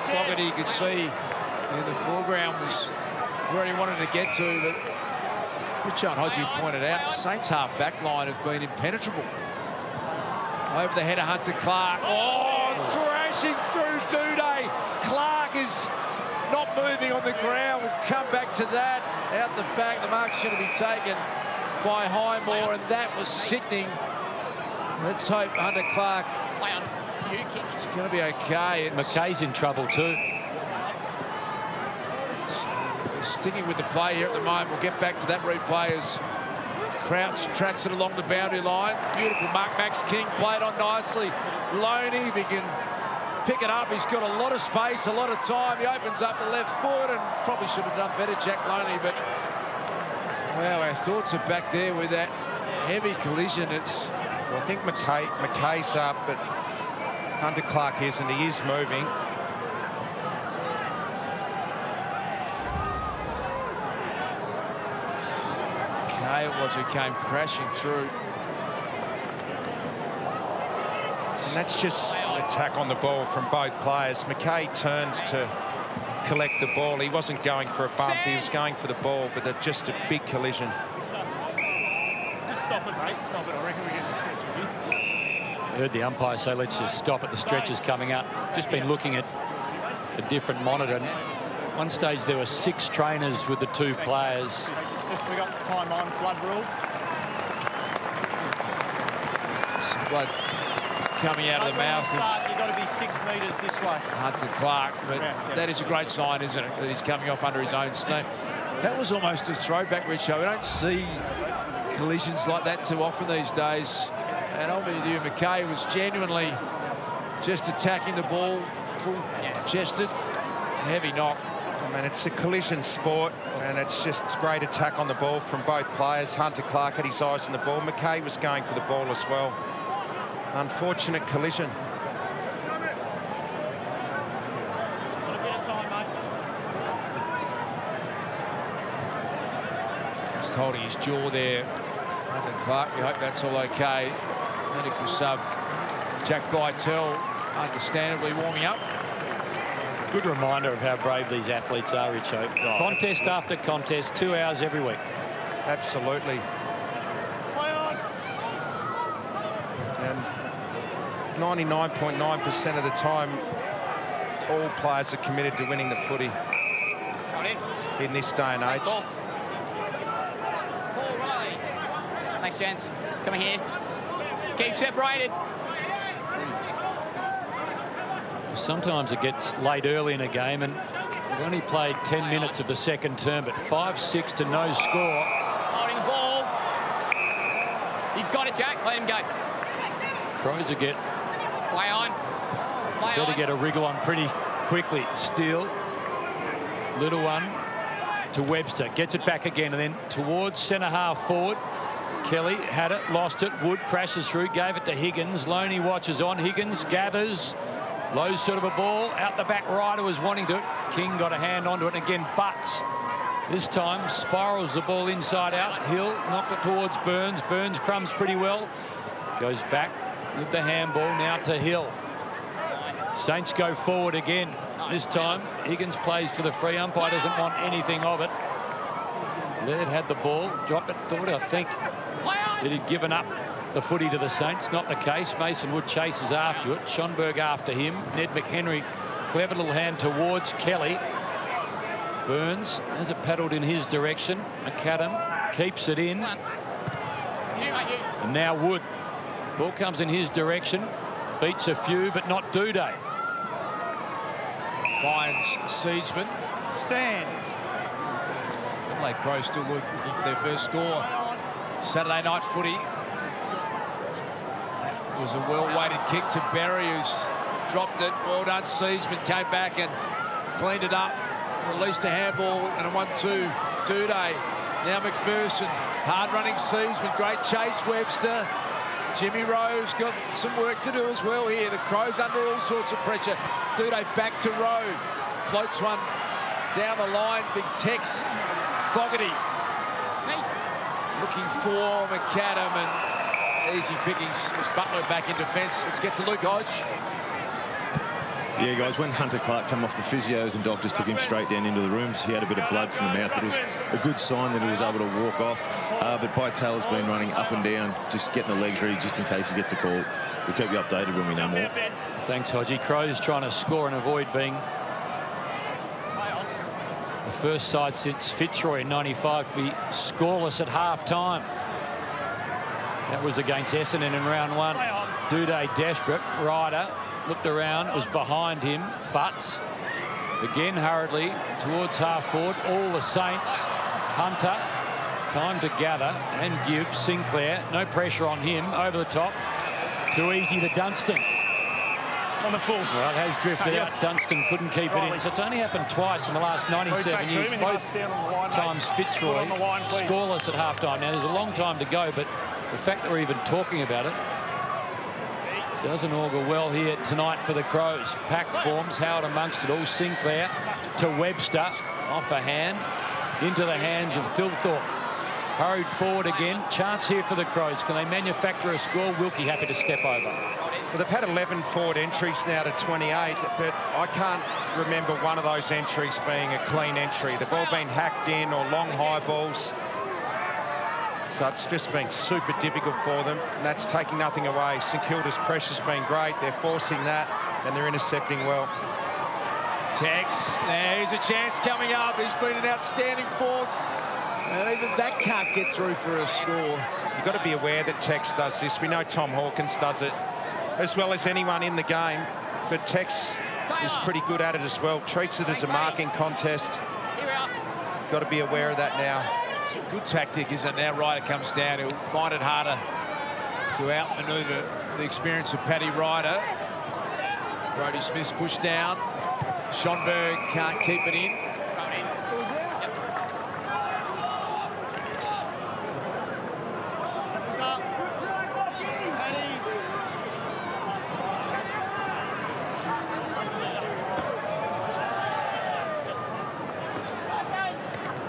Speaker 1: Fogarty could see in the foreground was where he wanted to get to, but Richard Hodgie pointed out the Saints half back line have been impenetrable. Over the header, Hunter Clark. Oh, crashing through Duday. Clark is not moving on the ground. We'll come back to that. Out the back, the mark's going to be taken by Highmore, and that was sickening. Let's hope Hunter Clark it's going to be okay.
Speaker 3: McKay's in trouble too.
Speaker 1: Sticking with the play here at the moment. We'll get back to that replay as Crouch tracks it along the boundary line. Beautiful mark. Max King played on nicely. Loney, if he can pick it up, he's got a lot of space, a lot of time. He opens up the left foot and probably should have done better, Jack Loney. But, well, our thoughts are back there with that heavy collision. It's...
Speaker 4: Well, I think McKay's up, but Hunter Clark isn't. He is moving.
Speaker 1: Okay, it was who came crashing through.
Speaker 4: And that's just an attack on the ball from both players. McKay turned to collect the ball. He wasn't going for a bump. He was going for the ball, but they're just a big collision.
Speaker 5: Just stop it, mate. Stop it. I reckon we're getting a stretch of you.
Speaker 3: heard the umpire say, let's just stop at the stretchers coming up. Just been looking at a different monitor. And at one stage, there were 6 trainers with the 2 players.
Speaker 6: Just we got time on, blood rule.
Speaker 1: Some blood coming out of the mouth.
Speaker 6: You've got to be 6 metres this way.
Speaker 1: Hunter Clark, but that is a great sign, isn't it, that he's coming off under his own steam. That was almost a throwback, Richo. We don't see collisions like that too often these days. And I'll be with you, McKay was genuinely just attacking the ball, full-chested, heavy knock.
Speaker 4: I mean, it's a collision sport, and it's just great attack on the ball from both players. Hunter Clark had his eyes on the ball. McKay was going for the ball as well. Unfortunate collision.
Speaker 6: Got a bit of time, mate.
Speaker 1: Just holding his jaw there. Hunter Clark, we hope that's all okay. Medical sub Jack Bytel, understandably warming up.
Speaker 3: Good reminder of how brave these athletes are, Richo. Contest after contest, 2 hours every week.
Speaker 4: Absolutely.
Speaker 6: Play on.
Speaker 4: And 99.9% of the time, all players are committed to winning the footy in this day and age.
Speaker 2: Ball. Ball, Riley. Thanks, gents. Come here. Keep separated.
Speaker 3: Sometimes it gets late early in a game, and we've only played 10 minutes of the second term, but 5-6 to no score.
Speaker 2: Holding the ball. He's got it, Jack. Let him go.
Speaker 3: Crows will get
Speaker 2: Play on. Play
Speaker 3: better
Speaker 2: on.
Speaker 3: get a wriggle on pretty quickly. Steele, little one to Webster, gets it back again, and then towards centre half forward. Kelly had it, lost it. Wood crashes through, gave it to Higgins. Loney watches on. Higgins gathers. Low sort of a ball. Out the back, Ryder was wanting to. King got a hand onto it, and again butts. This time spirals the ball inside out. Hill knocked it towards Burns. Burns crumbs pretty well. Goes back with the handball now to Hill. Saints go forward again. This time Higgins plays for the free. Umpire doesn't want anything of it. Laird had the ball, dropped it forward. I think that he'd given up the footy to the Saints. Not the case. Mason Wood chases after it. Schonberg after him. Ned McHenry, clever little hand towards Kelly. Burns has it paddled in his direction. McAdam keeps it in. And now Wood. Ball comes in his direction. Beats a few, but not Duday.
Speaker 1: Finds Seedsman.
Speaker 6: Stand.
Speaker 1: Adelaide Crows still looking for their first score. Saturday night footy. That was a well-weighted kick to Berry, who's dropped it. Well done. Seedsman came back and cleaned it up. Released a handball and a 1-2. Duday. Now McPherson. Hard-running Seedsman. Great chase. Webster. Jimmy Rowe's got some work to do as well here. The Crows under all sorts of pressure. Duday back to Rowe. Floats one down the line. Big Tex. Fogarty. Looking for McAdam, and easy pickings. Was Butler back in defence. Let's get to Luke Hodge.
Speaker 7: Yeah, guys, when Hunter Clark came off, the physios and doctors took him straight down into the rooms. He had a bit of blood from the mouth, but it was a good sign that he was able to walk off. But Bytel's been running up and down, just getting the legs ready just in case he gets a call. We'll keep you updated when we know more.
Speaker 3: Thanks, Hodgie. Crows trying to score and avoid being the first side since Fitzroy in '95 to be scoreless at half-time. That was against Essendon in round one. Duday desperate. Ryder looked around, was behind him. Butts again hurriedly towards half forward. All the Saints. Hunter, time to gather and give. Sinclair, no pressure on him. Over the top. Too easy to Dunstan.
Speaker 5: On the full.
Speaker 3: Well, it has drifted out. Dunstan couldn't keep it in. So it's only happened twice in the last 97 years. Both times Fitzroy scoreless at halftime. Now, there's a long time to go, but the fact that we're even talking about it doesn't augur well here tonight for the Crows. Pack forms, Howard amongst it all. Sinclair to Webster. Off a hand. Into the hands of Thilthorpe. Hurried forward again. Chance here for the Crows. Can they manufacture a score? Wilkie happy to step over.
Speaker 4: Well, they've had 11 forward entries now to 28, but I can't remember one of those entries being a clean entry. They've all been hacked in or long high balls. So it's just been super difficult for them, and that's taking nothing away. St Kilda's pressure's been great. They're forcing that, and they're intercepting well.
Speaker 1: Tex, there's a chance coming up. He's been an outstanding forward. And even that can't get through for a score.
Speaker 4: You've got to be aware that Tex does this. We know Tom Hawkins does it as well as anyone in the game, but Tex is pretty good at it as well. Treats it as a marking contest. You've got to be aware of that now.
Speaker 1: It's a good tactic, isn't it? Now Ryder comes down. He'll find it harder to outmaneuver the experience of Paddy Ryder. Brodie Smith's pushed down. Schonberg can't keep it in.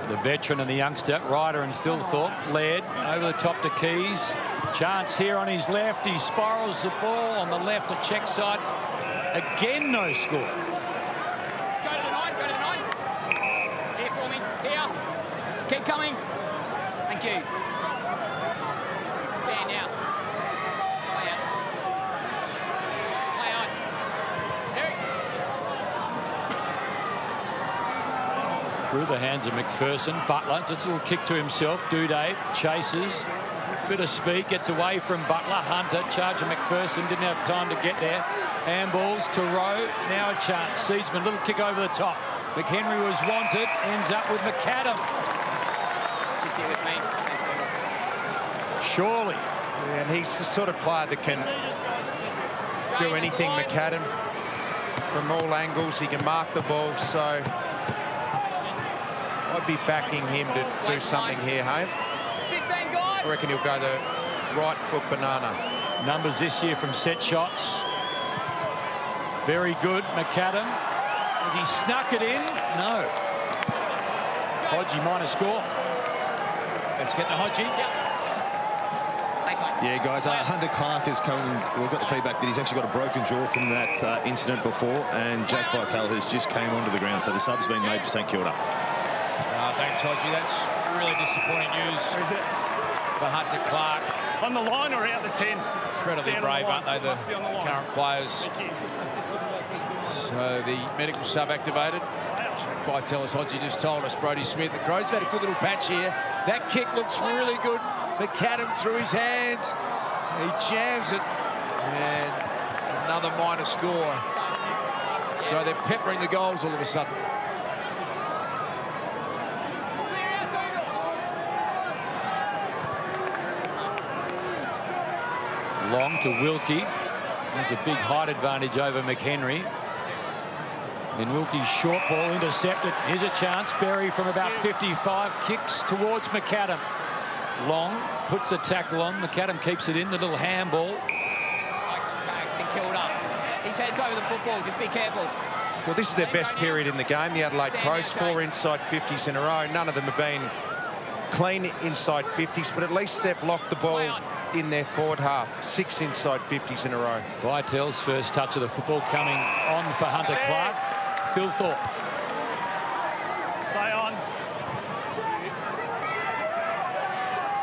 Speaker 3: The veteran and the youngster, Ryder and Thilthorpe, led over the top to Keys. Chance here on his left. He spirals the ball on the left, a check side. Again, no score.
Speaker 2: Go to the 9, go to the 9. Here for me, here. Keep coming. Thank you. Stand now. Play out. Play out. Eric.
Speaker 3: Through the hands of McPherson. Butler, just a little kick to himself. Duday chases. Bit of speed, gets away from Butler. Hunter, charge of McPherson, didn't have time to get there. Handballs to Rowe, now a chance. Seedsman, little kick over the top. McHenry was wanted, ends up with McAdam.
Speaker 2: Just here with me.
Speaker 3: Surely.
Speaker 4: Yeah, and he's the sort of player that can do anything, McAdam. From all angles, he can mark the ball, so I'd be backing him to do something here, Hame. I reckon he'll go the right foot banana.
Speaker 3: Numbers this year from set shots. Very good, McAdam. Has he snuck it in? No. Hodgie minor score.
Speaker 1: Let's get to Hodgie.
Speaker 7: Yeah, guys, Hunter Clark has come. We've got the feedback that he's actually got a broken jaw from that incident before, and Jack Vitale has just came onto the ground, so the sub's been made for St Kilda.
Speaker 1: Thanks, Hodgie. That's really disappointing news for Hunter Clark.
Speaker 5: On the line or out the 10?
Speaker 1: Incredibly brave, aren't they, the current players? So the medical sub activated. Jack Vitale, as Hodgie just told us, Brodie Smith. The Crows have had a good little patch here. That kick looks really good. McAdam through his hands. He jams it. And another minor score. So they're peppering the goals all of a sudden.
Speaker 3: Long to Wilkie. There's a big height advantage over McHenry. Then Wilkie's short ball intercepted. Here's a chance. Berry from about 55 kicks towards McAdam. Long puts the tackle on. McAdam keeps it in. The little handball.
Speaker 2: St Kilda. His head's over the football. Just be careful.
Speaker 4: Well, this is their best period in the game. The Adelaide Crows, 4 inside 50s in a row. None of them have been clean inside 50s, but at least they've locked the ball in their forward half. 6 inside 50s in a row.
Speaker 3: Vitale's first touch of the football coming on for Hunter Clark. Thilthorpe.
Speaker 5: Play on.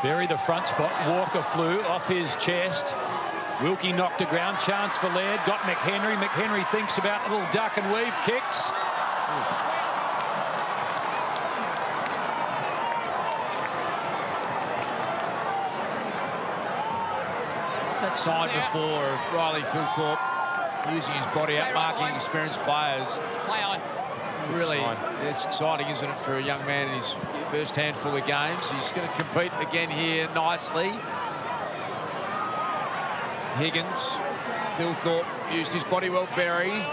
Speaker 3: Berry the front spot. Walker flew off his chest. Wilkie knocked to ground. Chance for Laird. Got McHenry. McHenry thinks about a little duck and weave. Kicks.
Speaker 1: That sign before of Riley Thilthorpe using his body out, marking experienced players.
Speaker 2: Play on.
Speaker 1: Really, it's exciting, isn't it, for a young man in his first handful of games. He's going to compete again here nicely. Higgins. Thilthorpe used his body well. Berry.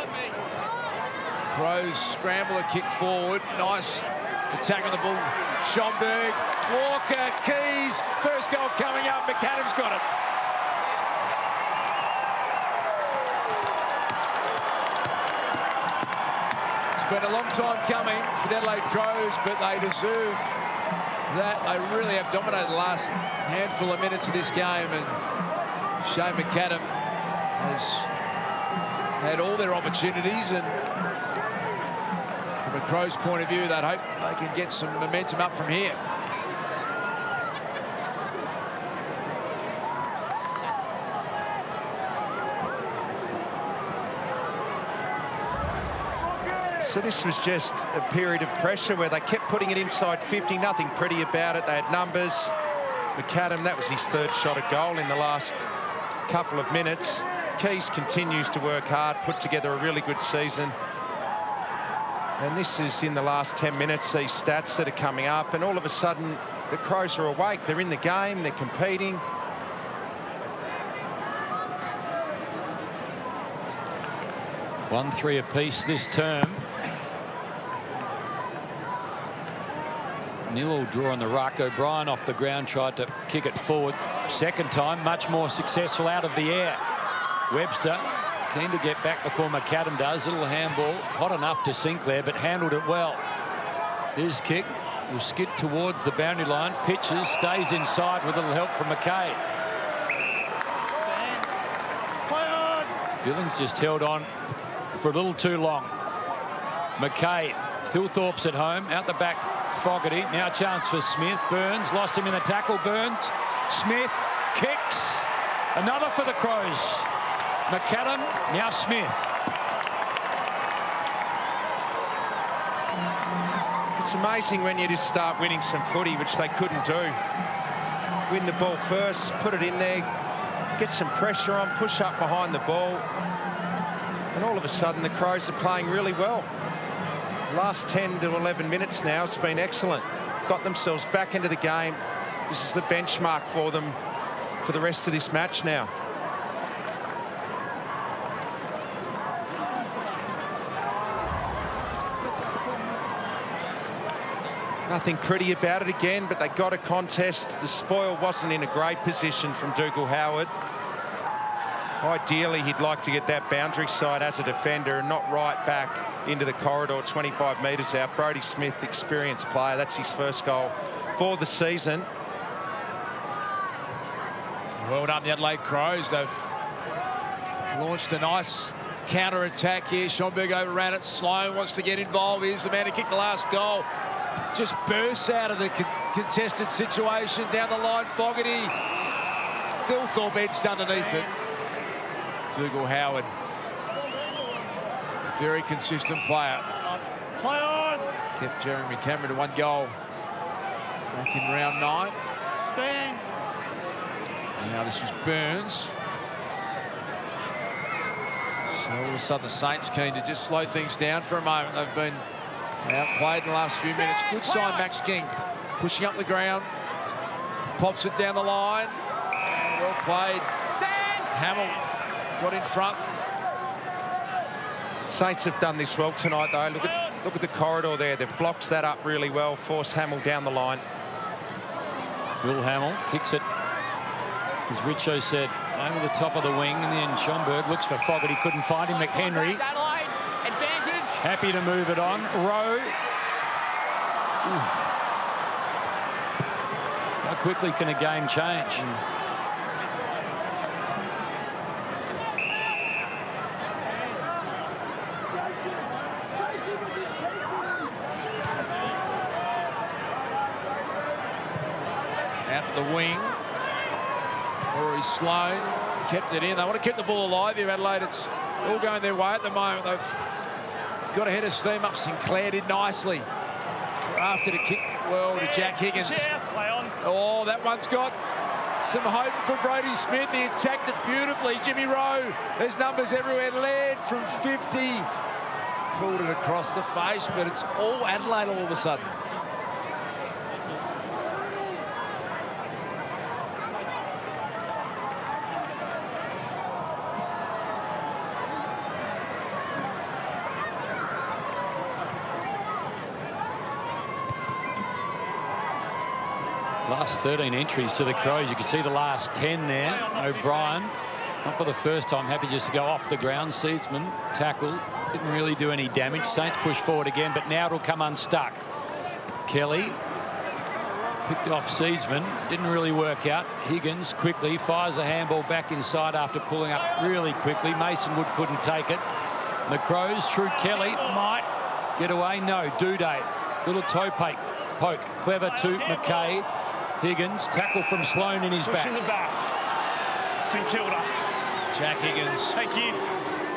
Speaker 1: Crows scramble a kick forward. Nice attack on the ball. Schonberg. Walker. Keys. First goal coming up. McAdam's got it. Been a long time coming for the Adelaide Crows, but they deserve that. They really have dominated the last handful of minutes of this game, and Shane McAdam has had all their opportunities, and from a Crows point of view, they'd hope they can get some momentum up from here.
Speaker 4: So this was just a period of pressure where they kept putting it inside 50, nothing pretty about it. They had numbers. McAdam, that was his third shot at goal in the last couple of minutes. Keys continues to work hard, put together a really good season. And this is in the last 10 minutes, these stats that are coming up, and all of a sudden the Crows are awake. They're in the game, they're competing.
Speaker 3: One 3 apiece this term. Nil draw on the ruck. O'Brien off the ground, tried to kick it forward. Second time, much more successful out of the air. Webster keen to get back before McAdam does. Little handball, hot enough to Sinclair, but handled it well. His kick will skid towards the boundary line. Pitches, stays inside with a little help from McKay. Billings just held on for a little too long. McKay, Thilthorpe's at home, out the back, Fogarty. Now a chance for Smith. Burns lost him in the tackle. Burns. Smith kicks. Another for the Crows. McAdam, now Smith.
Speaker 4: It's amazing when you just start winning some footy, which they couldn't do. Win the ball first, put it in there, get some pressure on, push up behind the ball. And all of a sudden, the Crows are playing really well. Last 10 to 11 minutes now, it's been excellent. Got themselves back into the game. This is the benchmark for them for the rest of this match now. Nothing pretty about it again, but they got a contest. The spoil wasn't in a great position from Dougal Howard. Ideally, he'd like to get that boundary side as a defender and not right back into the corridor 25 metres out. Brodie Smith, experienced player. That's his first goal for the season.
Speaker 1: Well done, the Adelaide Crows. They've launched a nice counter-attack here. Schomburg overran it. Sloan wants to get involved. Here's the man who kicked the last goal. Just bursts out of the contested situation. Down the line, Fogarty. Thilthorpe edged underneath it. Dougal Howard. Very consistent player.
Speaker 6: Play on.
Speaker 1: Kept Jeremy Cameron to 1 goal back in round 9.
Speaker 6: Stand.
Speaker 1: Now this is Burns. So all of a sudden the Saints keen to just slow things down for a moment. They've been outplayed in the last few minutes. Good sign, Max King. Pushing up the ground. Pops it down the line. And well played. Hamill got in front.
Speaker 4: Saints have done this well tonight, though. Look at the corridor there. They've blocked that up really well. Force Hamill down the line.
Speaker 3: Will Hamill kicks it, as Richo said, over the top of the wing, and then Schomburg looks for Fogarty, couldn't find him. McHenry happy to move it on. Rowe. How quickly can a game change?
Speaker 1: Out the wing. Rory Sloan kept it in. They want to keep the ball alive here, Adelaide. It's all going their way at the moment. They've got a head of steam up. Sinclair did nicely. After the kick well to Jack Higgins. Oh, that one's got some hope for Brodie Smith. He attacked it beautifully. Jimmy Rowe, there's numbers everywhere. Led from 50. Pulled it across the face, but it's all Adelaide all of a sudden.
Speaker 3: Last 13 entries to the Crows. You can see the last 10 there. O'Brien, not for the first time, happy just to go off the ground. Seedsman, tackle, didn't really do any damage. Saints push forward again, but now it'll come unstuck. Kelly picked off Seedsman, didn't really work out. Higgins quickly fires a handball back inside after pulling up really quickly. Mason Wood couldn't take it. The Crows through Kelly, might get away. No, Duday, little toe poke, clever to McKay. Higgins, tackle from Sloan in his back.
Speaker 5: In the back. St Kilda.
Speaker 1: Jack Higgins.
Speaker 5: Thank you.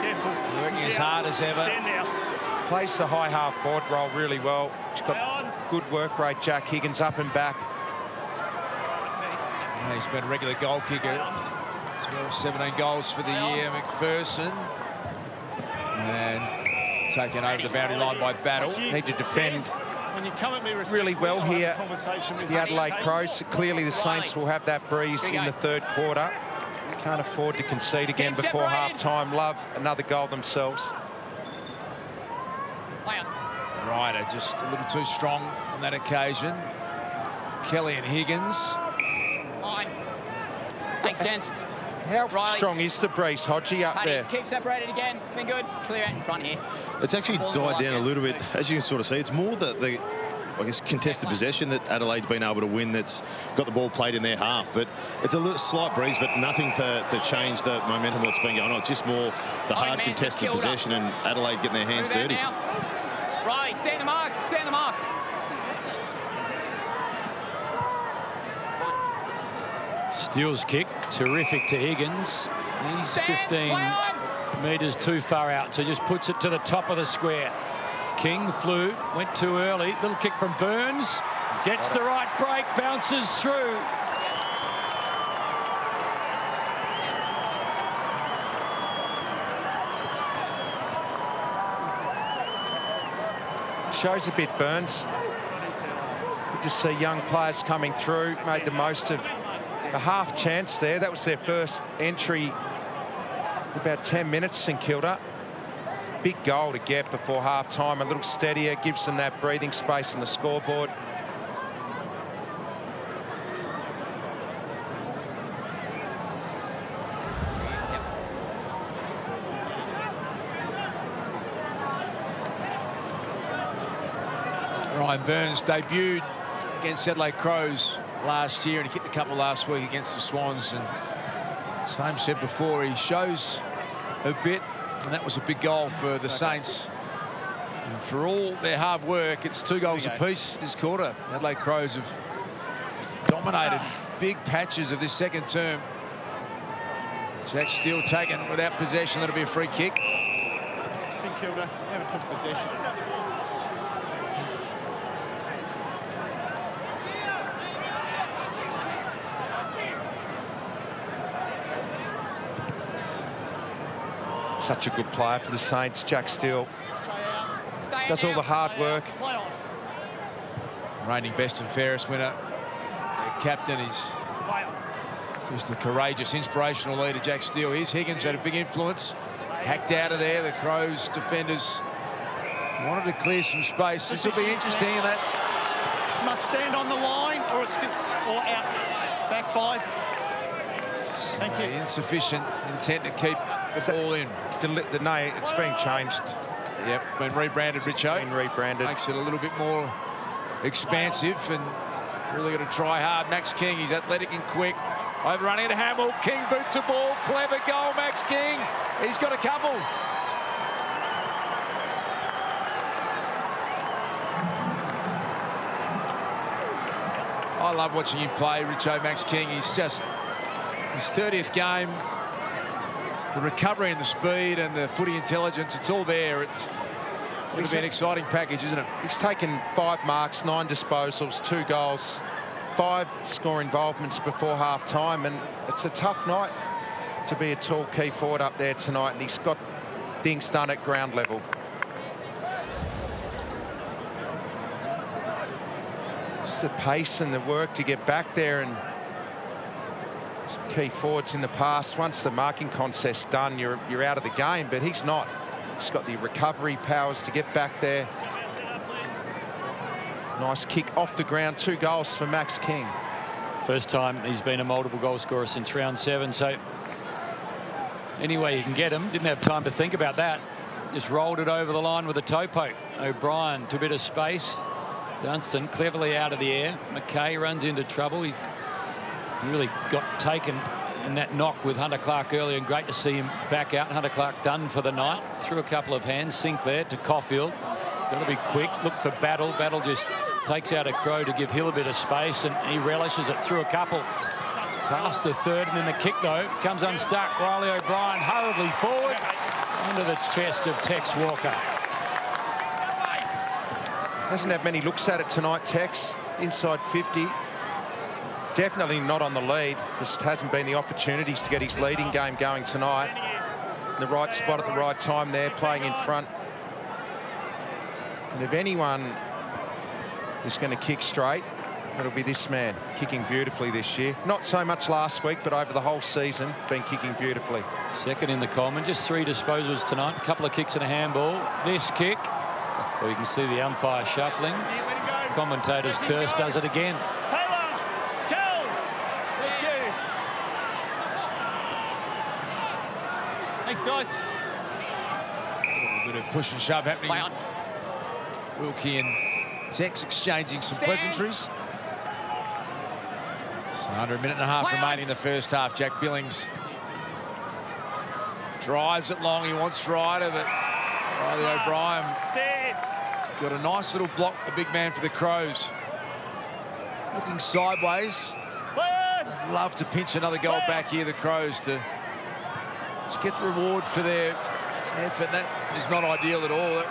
Speaker 5: Careful.
Speaker 1: Working as hard as ever.
Speaker 5: Stand now.
Speaker 4: Plays the high half forward role really well. He's got good work rate, Jack Higgins, up and back.
Speaker 1: He's been a regular goal kicker as well. 17 goals for the year, McPherson. And taken over the boundary line by Battle.
Speaker 4: Need to defend
Speaker 5: When you come at me
Speaker 4: really well here.
Speaker 5: With
Speaker 4: The Adelaide Crows. Clearly the Saints will have that breeze in the third quarter. Can't afford to concede again before half-time. Love another goal themselves.
Speaker 1: Ryder just a little too strong on that occasion. Kelly and Higgins.
Speaker 2: Fine. Makes sense.
Speaker 4: How
Speaker 2: Riley.
Speaker 4: strong is the breeze, Hodgie, up there?
Speaker 2: Kick separated again. It's been good. Clear out in front here.
Speaker 7: It's actually died down a little bit, as you can sort of see. It's more the I guess, contested possession that Adelaide's been able to win that's got the ball played in their half. But it's a little slight breeze, but nothing to change the momentum of what's been going on. It's just more the hard contested possession and Adelaide getting their hands dirty.
Speaker 2: Right, stay in the mark. Stay in the mark.
Speaker 3: Steele's kick, terrific to Higgins. He's 15 metres too far out, so just puts it to the top of the square. King flew, went too early. Little kick from Burns. Gets the right break, bounces through.
Speaker 4: Shows a bit, Burns. Good to see young players coming through. Made the most of a half chance there. That was their first entry in about 10 minutes, St Kilda. Big goal to get before half-time. A little steadier, gives them that breathing space on the scoreboard.
Speaker 1: Ryan Burns debuted against Adelaide Crows last year, and he kicked a couple last week against the Swans. And as Holmes said before, he shows a bit, and that was a big goal for the Saints. And for all their hard work, it's 2 goals apiece this quarter. Adelaide Crows have dominated big patches of this second term. Jack Steele taken without possession. That'll be a free kick.
Speaker 6: St Kilda never took possession.
Speaker 4: Such a good player for the Saints, Jack Steele. Does all the hard work.
Speaker 1: Reigning best and fairest winner. Their captain is just a courageous, inspirational leader, Jack Steele. Here's Higgins, had a big influence. Hacked out of there. The Crows defenders wanted to clear some space. This will be interesting. And that
Speaker 6: must stand on the line, or it's or out. Back 5. Thank you.
Speaker 1: Insufficient intent to keep the ball in.
Speaker 4: The name, it's been changed.
Speaker 1: Yep, been rebranded, Richo.
Speaker 4: Been rebranded.
Speaker 1: Makes it a little bit more expansive and really got to try hard. Max King, he's athletic and quick. Overrunning into Hamill. King boots a ball. Clever goal, Max King. He's got a couple. I love watching him play, Richo. Max King. He's just his 30th game. The recovery and the speed and the footy intelligence, it's all there. It would have been an exciting package, isn't it?
Speaker 4: He's taken 5 marks, 9 disposals, 2 goals, 5 score involvements before half-time, and it's a tough night to be a tall key forward up there tonight, and he's got things done at ground level. Just the pace and the work to get back there, and some key forwards in the past. Once the marking contest's done, you're out of the game, but he's not. He's got the recovery powers to get back there. Nice kick off the ground. 2 goals for Max King.
Speaker 3: First time he's been a multiple goal scorer since round 7, so any way you can get him. Didn't have time to think about that. Just rolled it over the line with a toe poke. O'Brien to a bit of space. Dunstan cleverly out of the air. McKay runs into trouble. He really got taken in that knock with Hunter Clark earlier, and great to see him back out. Hunter Clark done for the night. Through a couple of hands. Sinclair to Caulfield. Got to be quick. Look for Battle. Battle just takes out a Crow to give Hill a bit of space, and he relishes it through a couple. Past the third, and then the kick, though, comes unstuck. Riley O'Brien hurriedly forward under the chest of Tex Walker.
Speaker 4: Hasn't had many looks at it tonight, Tex. Inside 50. Definitely not on the lead. Just hasn't been the opportunities to get his leading game going tonight. In the right spot at the right time there, playing in front. And if anyone is going to kick straight, it'll be this man, kicking beautifully this year. Not so much last week, but over the whole season, been kicking beautifully.
Speaker 3: Second in the Coleman, just 3 disposals tonight. A couple of kicks and a handball. This kick, well, you can see the umpire shuffling. Commentators curse, does it again.
Speaker 5: Taylor, go! Thank you. Thanks, guys.
Speaker 1: A bit of push and shove happening.
Speaker 2: Play on.
Speaker 1: Wilkie and Tex exchanging some pleasantries. So under a minute and a half remaining in the first half. Jack Billings drives it long. He wants Ryder, but Riley O'Brien got a nice little block, the big man for the Crows. Looking sideways. I'd love to pinch another goal back here, the Crows, to get the reward for their effort. That is not ideal at all.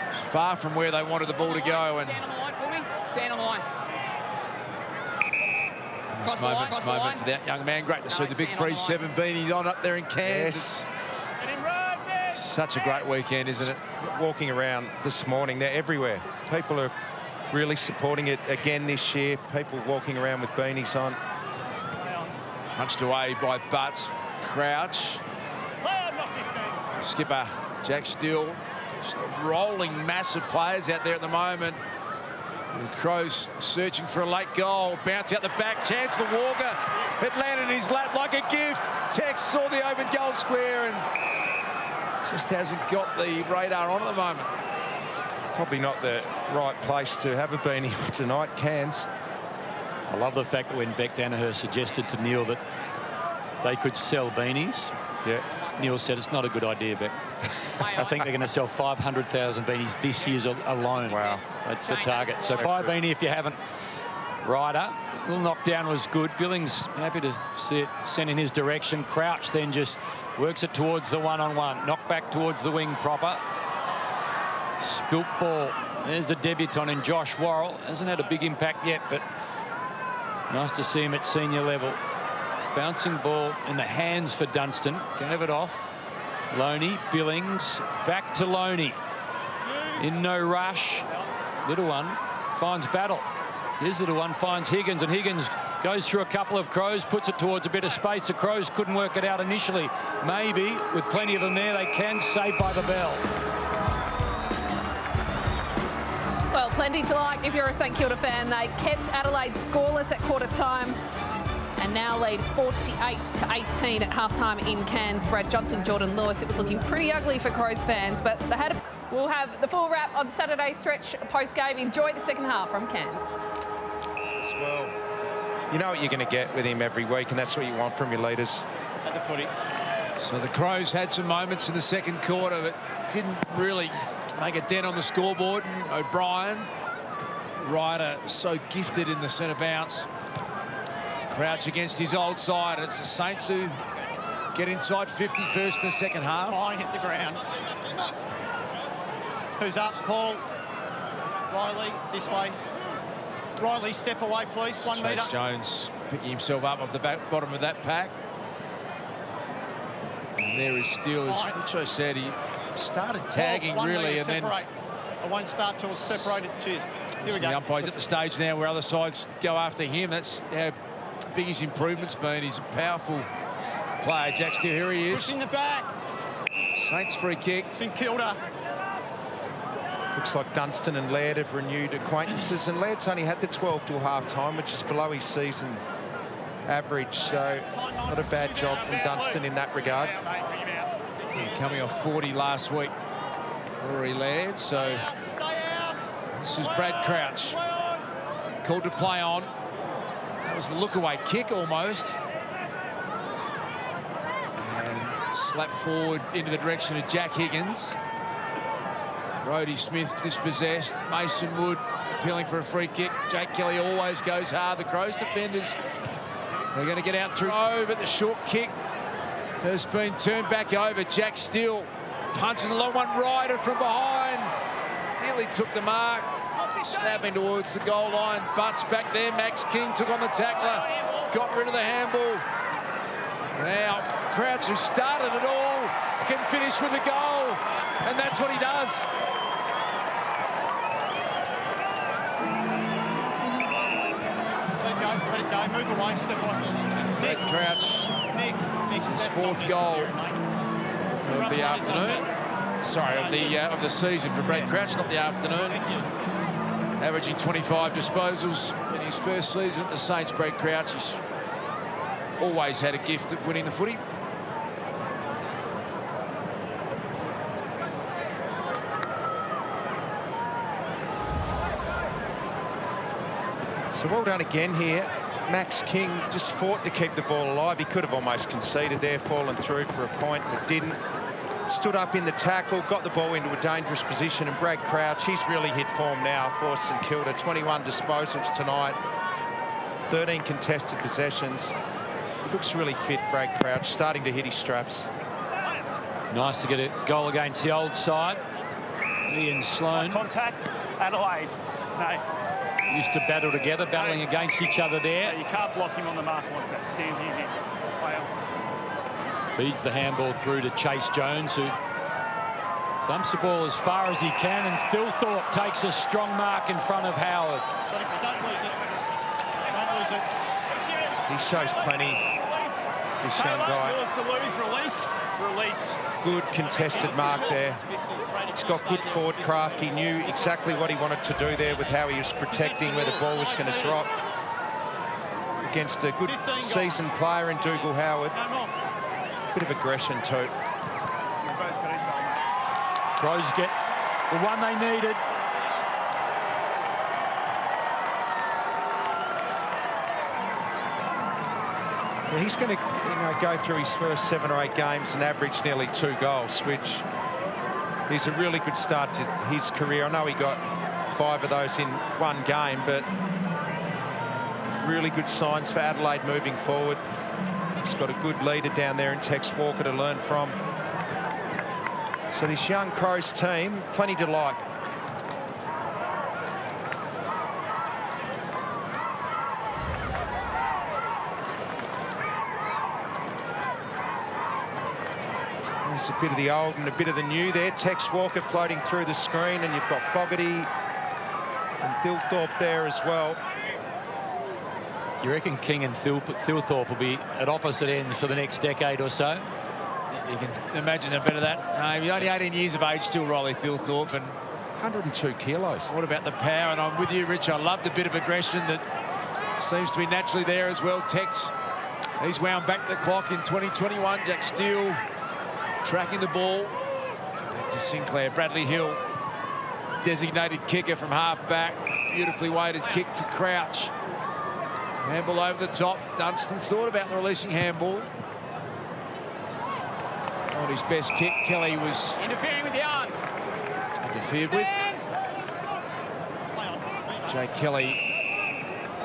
Speaker 1: It's far from where they wanted the ball to go. And
Speaker 2: Stand on the line for me. Stand on the line.
Speaker 1: this moment for that young man. Great to see the big 3-7 beanies on up there in Cairns. Such a great weekend, isn't it?
Speaker 4: Walking around this morning, they're everywhere. People are really supporting it again this year. People walking around with beanies on.
Speaker 1: Punched away by Butts. Crouch. Skipper Jack Steele. Just a rolling mass of players out there at the moment. The Crows searching for a late goal. Bounce out the back. Chance for Walker. It landed in his lap like a gift. Tex saw the open goal square and just hasn't got the radar on at the moment.
Speaker 4: Probably not the right place to have a beanie tonight, Cairns.
Speaker 3: I love the fact that when Beck Danaher suggested to Neil that they could sell beanies,
Speaker 4: yeah,
Speaker 3: Neil said it's not a good idea, Beck. I think they're going to sell 500,000 beanies this year alone.
Speaker 4: Wow.
Speaker 3: That's the target. So buy a beanie if you haven't. Ryder, little knockdown was good. Billings happy to see it sent in his direction. Crouch then just works it towards the one-on-one. Knock back towards the wing proper. Spilt ball. There's the debutant in Josh Worrell. Hasn't had a big impact yet, but nice to see him at senior level. Bouncing ball in the hands for Dunstan. Gave it off. Loney, Billings, back to Loney. In no rush. Little one finds Battle. Here's Little one, finds Higgins, and Higgins goes through a couple of Crows, puts it towards a bit of space. The Crows couldn't work it out initially. Maybe, with plenty of them there, they can, saved by the bell.
Speaker 8: Well, plenty to like if you're a St Kilda fan. They kept Adelaide scoreless at quarter time and now lead 48-18 at half-time in Cairns. Brad Johnson, Jordan Lewis. It was looking pretty ugly for Crows fans, but they had a... We'll have the full wrap on Saturday stretch post-game. Enjoy the second half from Cairns.
Speaker 4: Well, you know what you're going to get with him every week, and that's what you want from your leaders.
Speaker 6: At the footy.
Speaker 1: So the Crows had some moments in the second quarter, but didn't really make a dent on the scoreboard. O'Brien, Ryder, so gifted in the centre bounce. Crouch against his old side. It's the Saints who get inside 50 first in the second half.
Speaker 6: Fine, hit the ground. Who's up? Paul. Riley, this way. Riley, step away, please. 1 metre.
Speaker 1: Chase Jones picking himself up off the bottom of that pack. And there is Steele, which I said, he started tagging
Speaker 6: Paul,
Speaker 1: really, and
Speaker 6: separate. I won't start till it's separated. Cheers. Here we go.
Speaker 1: The umpire's at the stage now where other sides go after him. That's how big his improvement's been. He's a powerful player. Jack Steele, here he is.
Speaker 6: Push in the back.
Speaker 1: Saints free kick.
Speaker 6: St Kilda.
Speaker 4: Looks like Dunstan and Laird have renewed acquaintances, and Laird's only had the 12 till half-time, which is below his season average, so not a bad job from Dunstan in that regard.
Speaker 1: Coming off 40 last week, Rory Laird, so this is Brad Crouch. Called to play on. That was the look-away kick almost. And slapped forward into the direction of Jack Higgins. Brodie Smith dispossessed. Mason Wood appealing for a free kick. Jake Kelly always goes hard. The Crows defenders are going to get out through. Oh, but the short kick has been turned back over. Jack Steele punches a long one. Ryder from behind. nearly took the mark. Snapping towards the goal line. Butts back there. Max King took on the tackler. Got rid of the handball. Now, Crouch, who started it all, can finish with a goal. And that's what he does.
Speaker 6: Let it go. Move away. Step away.
Speaker 1: Nick Crouch.
Speaker 6: Nick.
Speaker 1: It's his fourth goal of the afternoon. Sorry, of the season for Brad Crouch, not the afternoon. Averaging 25 disposals in his first season at the Saints. Brad Crouch has always had a gift of winning the footy.
Speaker 4: So well done again here. Max King just fought to keep the ball alive. He could have almost conceded there, fallen through for a point, but didn't. Stood up in the tackle, got the ball into a dangerous position, and Brad Crouch, he's really hit form now for St Kilda. 21 disposals tonight, 13 contested possessions. He looks really fit, Brad Crouch, starting to hit his straps.
Speaker 3: Nice to get a goal against the old side. Ian Sloan.
Speaker 5: Contact, Adelaide. No.
Speaker 3: Used to battle together, battling against each other there.
Speaker 5: Yeah, you can't block him on the mark like that. Stand here again.
Speaker 3: Feeds the handball through to Chase Jones, who thumps the ball as far as he can, and Thilthorpe takes a strong mark in front of Howard.
Speaker 6: Don't lose it. Don't lose it.
Speaker 4: He shows plenty, this young guy.
Speaker 5: Yours to lose, release, release.
Speaker 4: Good contested mark there. He's got good forward craft. He knew exactly what he wanted to do there with how he was protecting where the ball was going to drop. Against a good seasoned player in Dougal Howard. Bit of aggression too.
Speaker 3: Crows get the one they needed.
Speaker 4: Well, he's going to go through his first 7 or 8 games and average nearly 2 goals, which is a really good start to his career. I know he got 5 of those in 1 game, but really good signs for Adelaide moving forward. He's got a good leader down there in Tex Walker to learn from. So this young Crows team, plenty to like. There's a bit of the old and a bit of the new there. Tex Walker floating through the screen, and you've got Fogarty and Thilthorpe there as well.
Speaker 3: You reckon King and Thilthorpe will be at opposite ends for the next decade or so?
Speaker 1: You can imagine a bit of that. He's only 18 years of age still, Riley Thilthorpe, and
Speaker 4: 102 kilos.
Speaker 1: What about the power? And I'm with you, Rich. I love the bit of aggression that seems to be naturally there as well. Tex, he's wound back the clock in 2021. Jack Steele tracking the ball. Back to Sinclair. Bradley Hill, designated kicker from half-back. Beautifully weighted kick to Crouch. Handball over the top. Dunstan thought about releasing handball. On his best kick, Kelly was
Speaker 2: interfering with the arms.
Speaker 1: Interfered with. Jay Kelly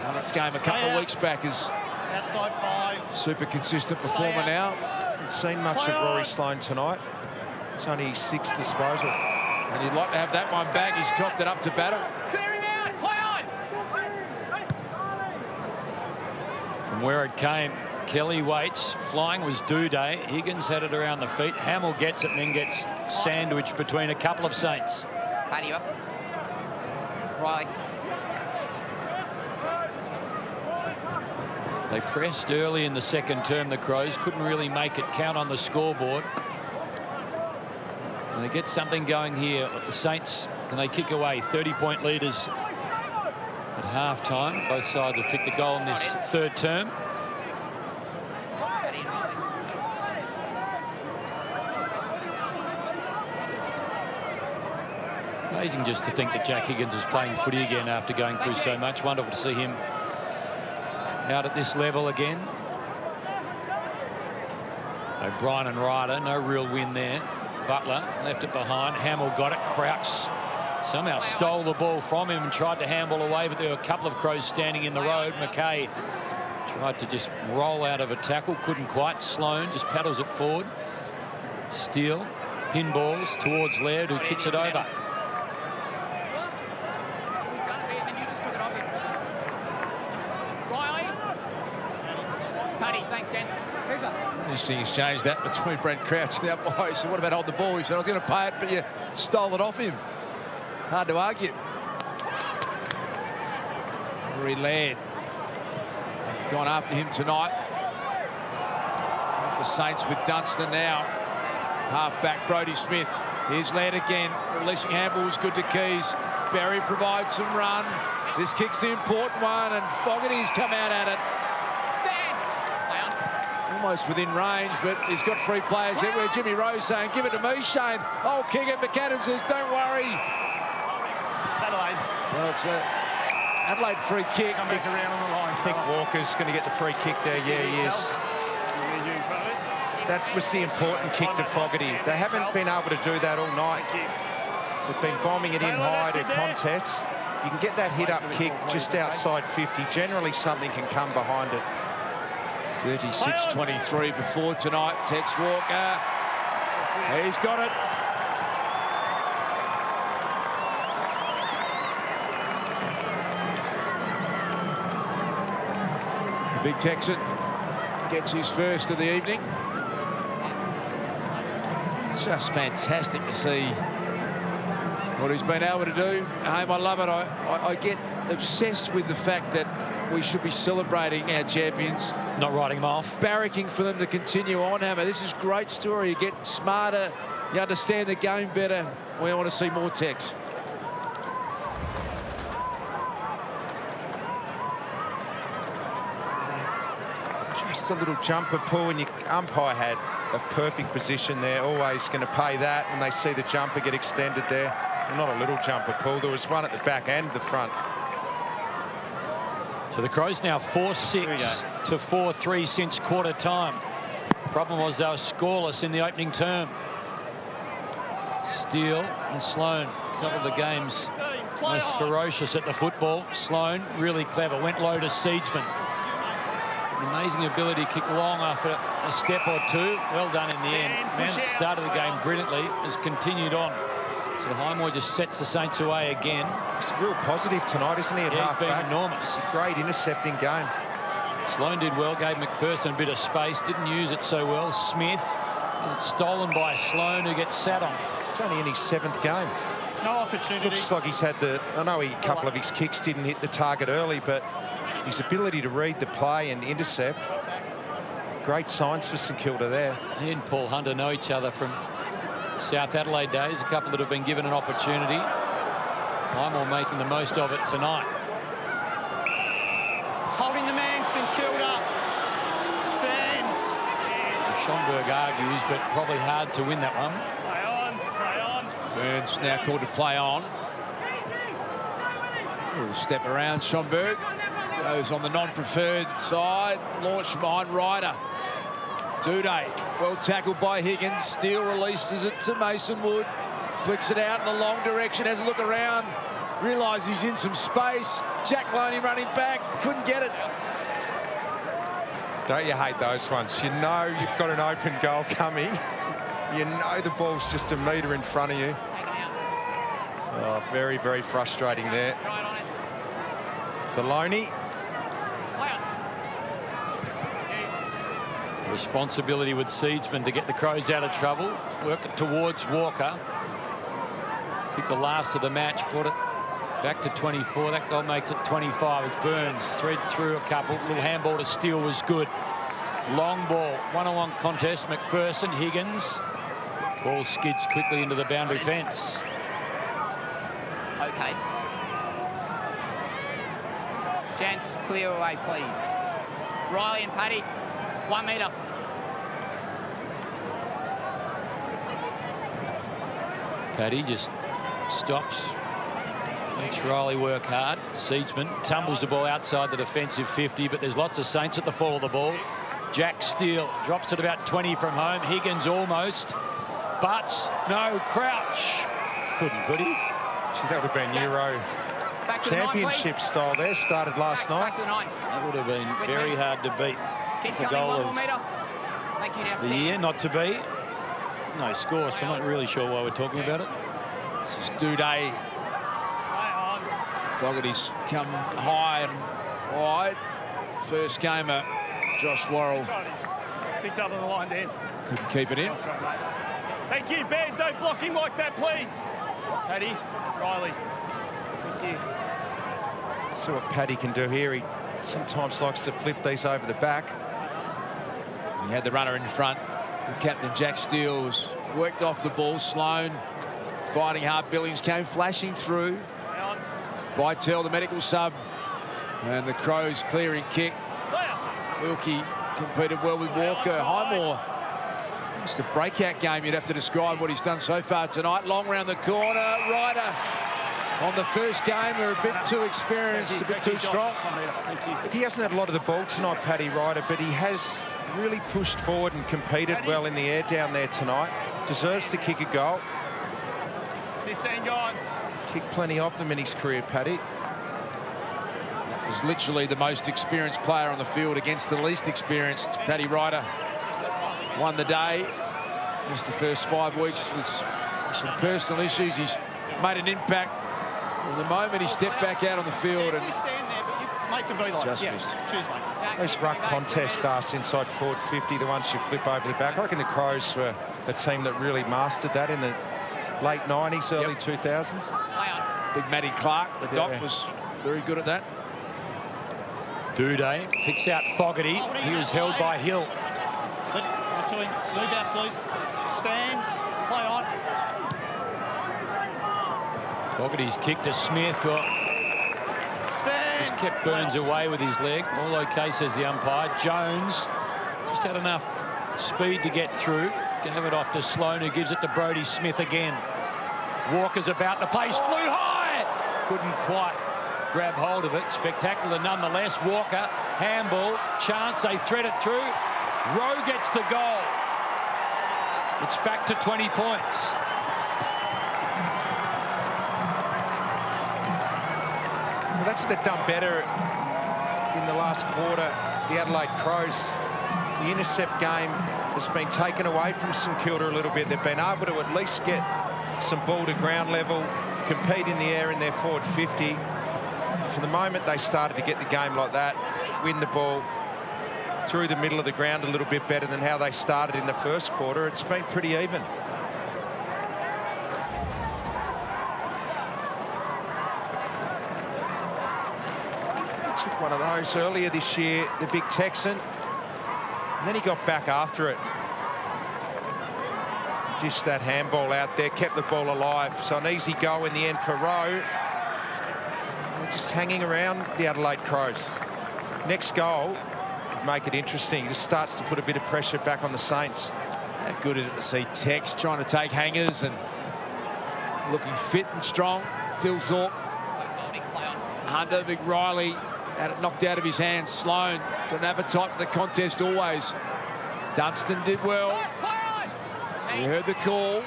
Speaker 1: won its game a couple of weeks back as
Speaker 6: outside 5.
Speaker 1: Super consistent performer now.
Speaker 4: Haven't seen much of Rory Sloane tonight. It's only his 6th disposal.
Speaker 1: And you'd like to have that one back. He's coughed it up to battle.
Speaker 2: Clearing out. Play on.
Speaker 3: From where it came, Kelly waits. Flying was Duday. Higgins had it around the feet. Hamill gets it and then gets sandwiched between a couple of Saints.
Speaker 2: Paddy up. Riley.
Speaker 3: They pressed early in the second term, the Crows. Couldn't really make it count on the scoreboard. Can they get something going here? The Saints, can they kick away? 30-point leaders at half-time. Both sides have kicked a goal in this third term. Amazing just to think that Jack Higgins is playing footy again after going through so much. Wonderful to see him out at this level again. O'Brien and Ryder, no real win there. Butler left it behind. Hamill got it. Crouch somehow stole the ball from him and tried to handball away, but there were a couple of Crows standing in the road. McKay tried to just roll out of a tackle, couldn't quite. Sloane just paddles it forward. Steele pinballs towards Laird, who kicks it over.
Speaker 1: Interesting exchange that between Brent Crouch and the umpire. He said, what about holding the ball? He said, I was going to pay it, but you stole it off him. Hard to argue. Laird. They've gone after him tonight. The Saints with Dunstan now. Half-back Brodie Smith. Here's Laird again. Releasing handball was good to Keys. Barry provides some run. This kick's the important one, and Fogarty's come out at it. Almost within range, but he's got free players everywhere. Jimmy Rose saying, give it to me, Shane. I'll kick it. McAdams says, don't worry.
Speaker 5: Adelaide.
Speaker 1: Well, it's Adelaide free kick.
Speaker 5: Come back around on the line.
Speaker 4: I think Walker's going to get the free kick there. Yeah, he is. That was the important kick to Fogarty. They haven't been able to do that all night. They've been bombing it in high to contests. You can get that hit-up kick just outside 50. Generally, something can come behind it.
Speaker 1: 36-23 before tonight. Tex Walker. He's got it. The big Texan gets his first of the evening. Just fantastic to see what he's been able to do. Haim, I love it. I get obsessed with the fact that we should be celebrating our champions.
Speaker 3: Not writing them off.
Speaker 1: Barracking for them to continue on, Hammer. This is a great story. You get smarter, you understand the game better. We want to see more Tex.
Speaker 4: Just a little jumper pull, and your umpire had a perfect position there. Always going to pay that when they see the jumper get extended there. Not a little jumper pull. There was one at the back and the front.
Speaker 3: So the Crows now 4-6 to 4-3 since quarter time. Problem was they were scoreless in the opening term. Steele and Sloan, a couple of the game's most ferocious at the football. Sloan, really clever, went low to Seedsman. An amazing ability to kick long after a step or two. Well done in the end. Man that started the game brilliantly has continued on. So Highmore just sets the Saints away again.
Speaker 4: It's real positive tonight, isn't he? At
Speaker 3: Yeah, he's been
Speaker 4: half-back.
Speaker 3: enormous.
Speaker 4: Great intercepting game.
Speaker 3: Sloan did well, gave McPherson a bit of space, didn't use it so well. Smith has it stolen by Sloan, who gets sat on.
Speaker 4: It's only in his 7th game.
Speaker 6: No opportunity.
Speaker 4: Looks like he's had the... I know a couple of his kicks didn't hit the target early, but his ability to read the play and intercept, great signs for St Kilda there.
Speaker 3: He and Paul Hunter know each other from South Adelaide days, a couple that have been given an opportunity. Highmore making the most of it tonight.
Speaker 6: Holding the man, St Kilda. Stand.
Speaker 3: Schonberg argues, but probably hard to win that one.
Speaker 5: Play on.
Speaker 1: Burns now called to play on. Little step around. Schonberg goes on the non-preferred side. Launched behind Ryder. Duday, well tackled by Higgins. Steele releases it to Mason Wood. Flicks it out in the long direction. Has a look around. Realises he's in some space. Jack Loney running back. Couldn't get it.
Speaker 4: Don't you hate those ones? You know you've got an open goal coming. You know the ball's just a metre in front of you. Oh, very, very frustrating there. Filoni.
Speaker 3: Responsibility with Seedsman to get the Crows out of trouble. Work it towards Walker. Kick the last of the match. Brought it back to 24. That goal makes it 25 as Burns threads through a couple. Little handball to Steele was good. Long ball. One-on-one contest. McPherson, Higgins. Ball skids quickly into the boundary fence.
Speaker 2: Okay. Gents, clear away, please. Riley and Paddy, 1 metre.
Speaker 3: Paddy just stops. Makes Riley work hard. Seedsman tumbles the ball outside the defensive 50, but there's lots of Saints at the fall of the ball. Jack Steele drops it about 20 from home. Higgins almost. Butts, no, Crouch. Couldn't, could he?
Speaker 4: Gee, that would have been Euro
Speaker 2: Back to the 9,
Speaker 4: Championship style there. Started last
Speaker 2: Back
Speaker 4: night.
Speaker 2: to the 9.
Speaker 3: That would have been very hard to beat.
Speaker 2: Keep
Speaker 3: The
Speaker 2: coming,
Speaker 3: goal
Speaker 2: 1
Speaker 3: of
Speaker 2: more metre. Thank you, now
Speaker 3: the
Speaker 2: stand.
Speaker 3: year, not to be. No score, so I'm not really sure why we're talking about it.
Speaker 1: This is Duday. Fogarty's come high and wide. First gamer, Josh Worrell,
Speaker 5: Picked up on the line, Dan.
Speaker 1: Couldn't keep it in.
Speaker 5: That's right, mate. Thank you, Ben. Don't block him like that, please. Paddy, Riley. Thank you.
Speaker 4: See what Paddy can do here. He sometimes likes to flip these over the back.
Speaker 1: He had the runner in front. The captain, Jack Steele, worked off the ball. Sloan fighting hard. Billings came flashing through. Bytel, the medical sub. And the Crows clearing kick. Wilkie competed well with Walker. Highmore. It's a breakout game. You'd have to describe what he's done so far tonight. Long round the corner. Ryder on the first game are a bit too experienced, a bit too strong.
Speaker 4: Look, he hasn't had a lot of the ball tonight, Paddy Ryder, but he has really pushed forward and competed well in the air down there tonight. Deserves to kick a goal.
Speaker 5: 15 gone.
Speaker 4: Kicked plenty of them in his career, Paddy.
Speaker 1: That was literally the most experienced player on the field against the least experienced. Paddy Ryder won the day. Missed the first 5 weeks with some personal issues. He's made an impact from the moment he stepped back out on the field. And
Speaker 6: you stand there, but you make the V line.
Speaker 1: Just missed.
Speaker 6: Cheers, mate.
Speaker 4: Those ruck contests starts inside forward 50, the ones you flip over the back. I reckon the Crows were a team that really mastered that in the late 90s, early 2000s.
Speaker 1: Big Matty Clark, the doc, was very good at that.
Speaker 3: Duday picks out Fogarty. He was held by Hill.
Speaker 6: Between, move out, please. Stand, play on.
Speaker 3: Fogarty's kick to Smith. Well,
Speaker 6: Stand.
Speaker 3: just kept Burns away with his leg. All okay, says the umpire. Jones just had enough speed to get through. Gave it off to Sloan, who gives it to Brodie Smith again. Walker's about the place, flew high. Couldn't quite grab hold of it. Spectacular nonetheless. Walker, handball, chance, they thread it through. Rowe gets the goal. It's back to 20 points.
Speaker 4: Well, that's what they've done better in the last quarter. The Adelaide Crows, the intercept game has been taken away from St Kilda a little bit. They've been able to at least get some ball to ground level, compete in the air in their forward 50. From the moment they started to get the game like that, win the ball through the middle of the ground a little bit better than how they started in the first quarter, it's been pretty even. Took one of those earlier this year, the big Texan, and then he got back after it. Dished that handball out there, kept the ball alive. So an easy goal in the end for Rowe. They're just hanging around the Adelaide Crows. Next goal would make it interesting. It just starts to put a bit of pressure back on the Saints.
Speaker 1: How good is it to see Tex trying to take hangers and looking fit and strong. Thilthorpe, Hunter, big Riley had it knocked out of his hands. Sloan got an appetite for the contest always. Dunstan did well. We heard the call.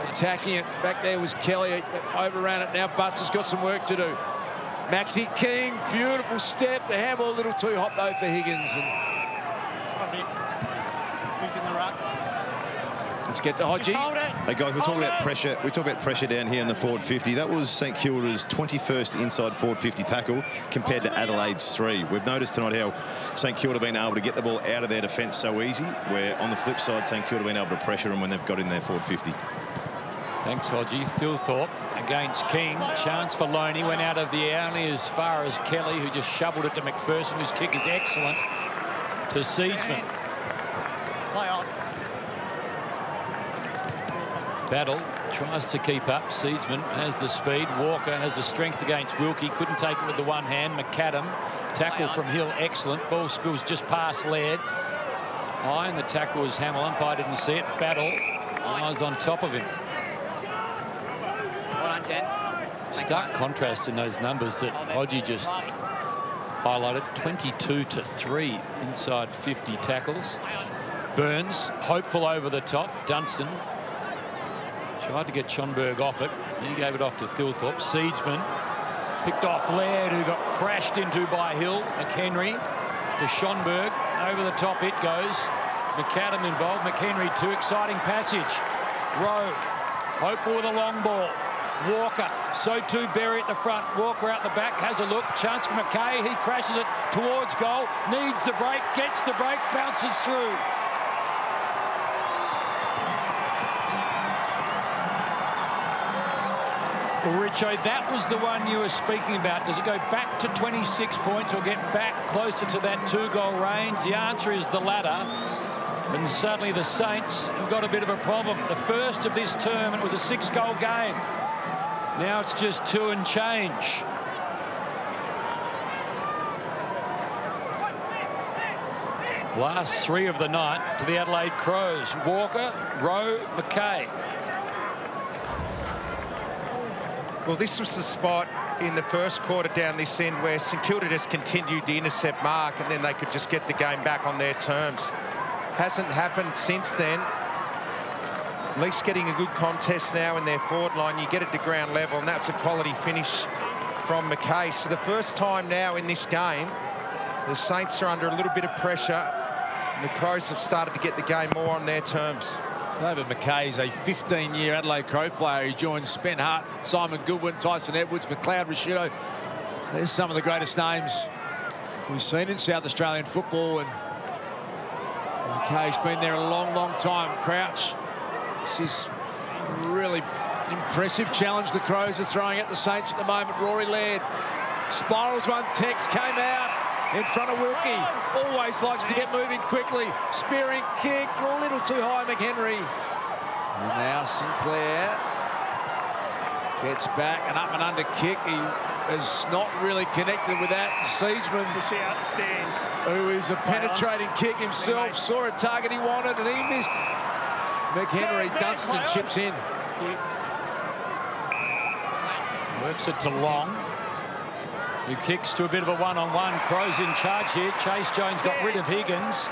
Speaker 1: Attacking it. Back there was Kelly. Overran it. Now Butts has got some work to do. Maxi King, beautiful step. The handball a little too hot though for Higgins.
Speaker 6: Who's in the ruck?
Speaker 1: Let's get to Hodgie.
Speaker 7: Hey guys, we're talking about pressure. We talk about pressure down here in the forward 50. That was St Kilda's 21st inside forward 50 tackle compared to Adelaide's 3. We've noticed tonight how St Kilda been able to get the ball out of their defence so easy, where on the flip side, St Kilda been able to pressure them when they've got in their forward 50.
Speaker 3: Thanks, Hodgie. Thilthorpe against King. Chance for Loney. Went out of the air only as far as Kelly, who just shoveled it to McPherson, whose kick is excellent, to Seedsman.
Speaker 6: Play on.
Speaker 3: Battle tries to keep up. Seedsman has the speed. Walker has the strength against Wilkie. Couldn't take it with the one hand. McAdam, tackle from Hill, excellent. Ball spills just past Laird. High, and the tackle was Hamill. Umpire didn't see it. Battle was on top of him. Stark contrast in those numbers that Hodgie just highlighted. 22-3 inside 50 tackles. Burns, hopeful over the top. Dunstan tried to get Schonberg off it. He gave it off to Thilthorpe. Seedsman picked off Laird, who got crashed into by Hill. McHenry to Schonberg. Over the top it goes. McAdam involved. McHenry, too exciting passage. Rowe, hopeful with a long ball. Walker So too Berry at the front. Walker out the back, has a look. Chance for McKay. He crashes it towards goal. Needs the break, gets the break, bounces through. Well, Richo, that was the one you were speaking about. Does it go back to 26 points or get back closer to that 2-goal range? The answer is the latter. And suddenly the Saints have got a bit of a problem. The first of this term, it was a 6-goal game. Now it's just 2 and change. Last 3 of the night to the Adelaide Crows. Walker, Rowe, McKay.
Speaker 4: Well, this was the spot in the first quarter down this end where St Kilda just continued to intercept mark, and then they could just get the game back on their terms. Hasn't happened since then. At least getting a good contest now in their forward line. You get it to ground level, and that's a quality finish from McKay. So the first time now in this game, the Saints are under a little bit of pressure, and the Crows have started to get the game more on their terms.
Speaker 1: David McKay is a 15-year Adelaide Crow player. He joins Ben Hart, Simon Goodwin, Tyson Edwards, McLeod Rashido. There's some of the greatest names we've seen in South Australian football, and McKay's been there a long, long time. Crouch, this is a really impressive challenge the Crows are throwing at the Saints at the moment. Rory Laird spirals one. Tex came out in front of Wilkie. Always likes to get moving quickly. Spearing kick, a little too high, McHenry. And now Sinclair gets back, an up and under kick. He is not really connected with that. Siegeman,
Speaker 5: Push out, stand.
Speaker 1: who is a penetrating kick himself, saw a target he wanted and he missed. McHenry, Dunstan chips in.
Speaker 3: Works it to Long, who kicks to a bit of a one-on-one. Crows in charge here. Chase Jones got rid of Higgins.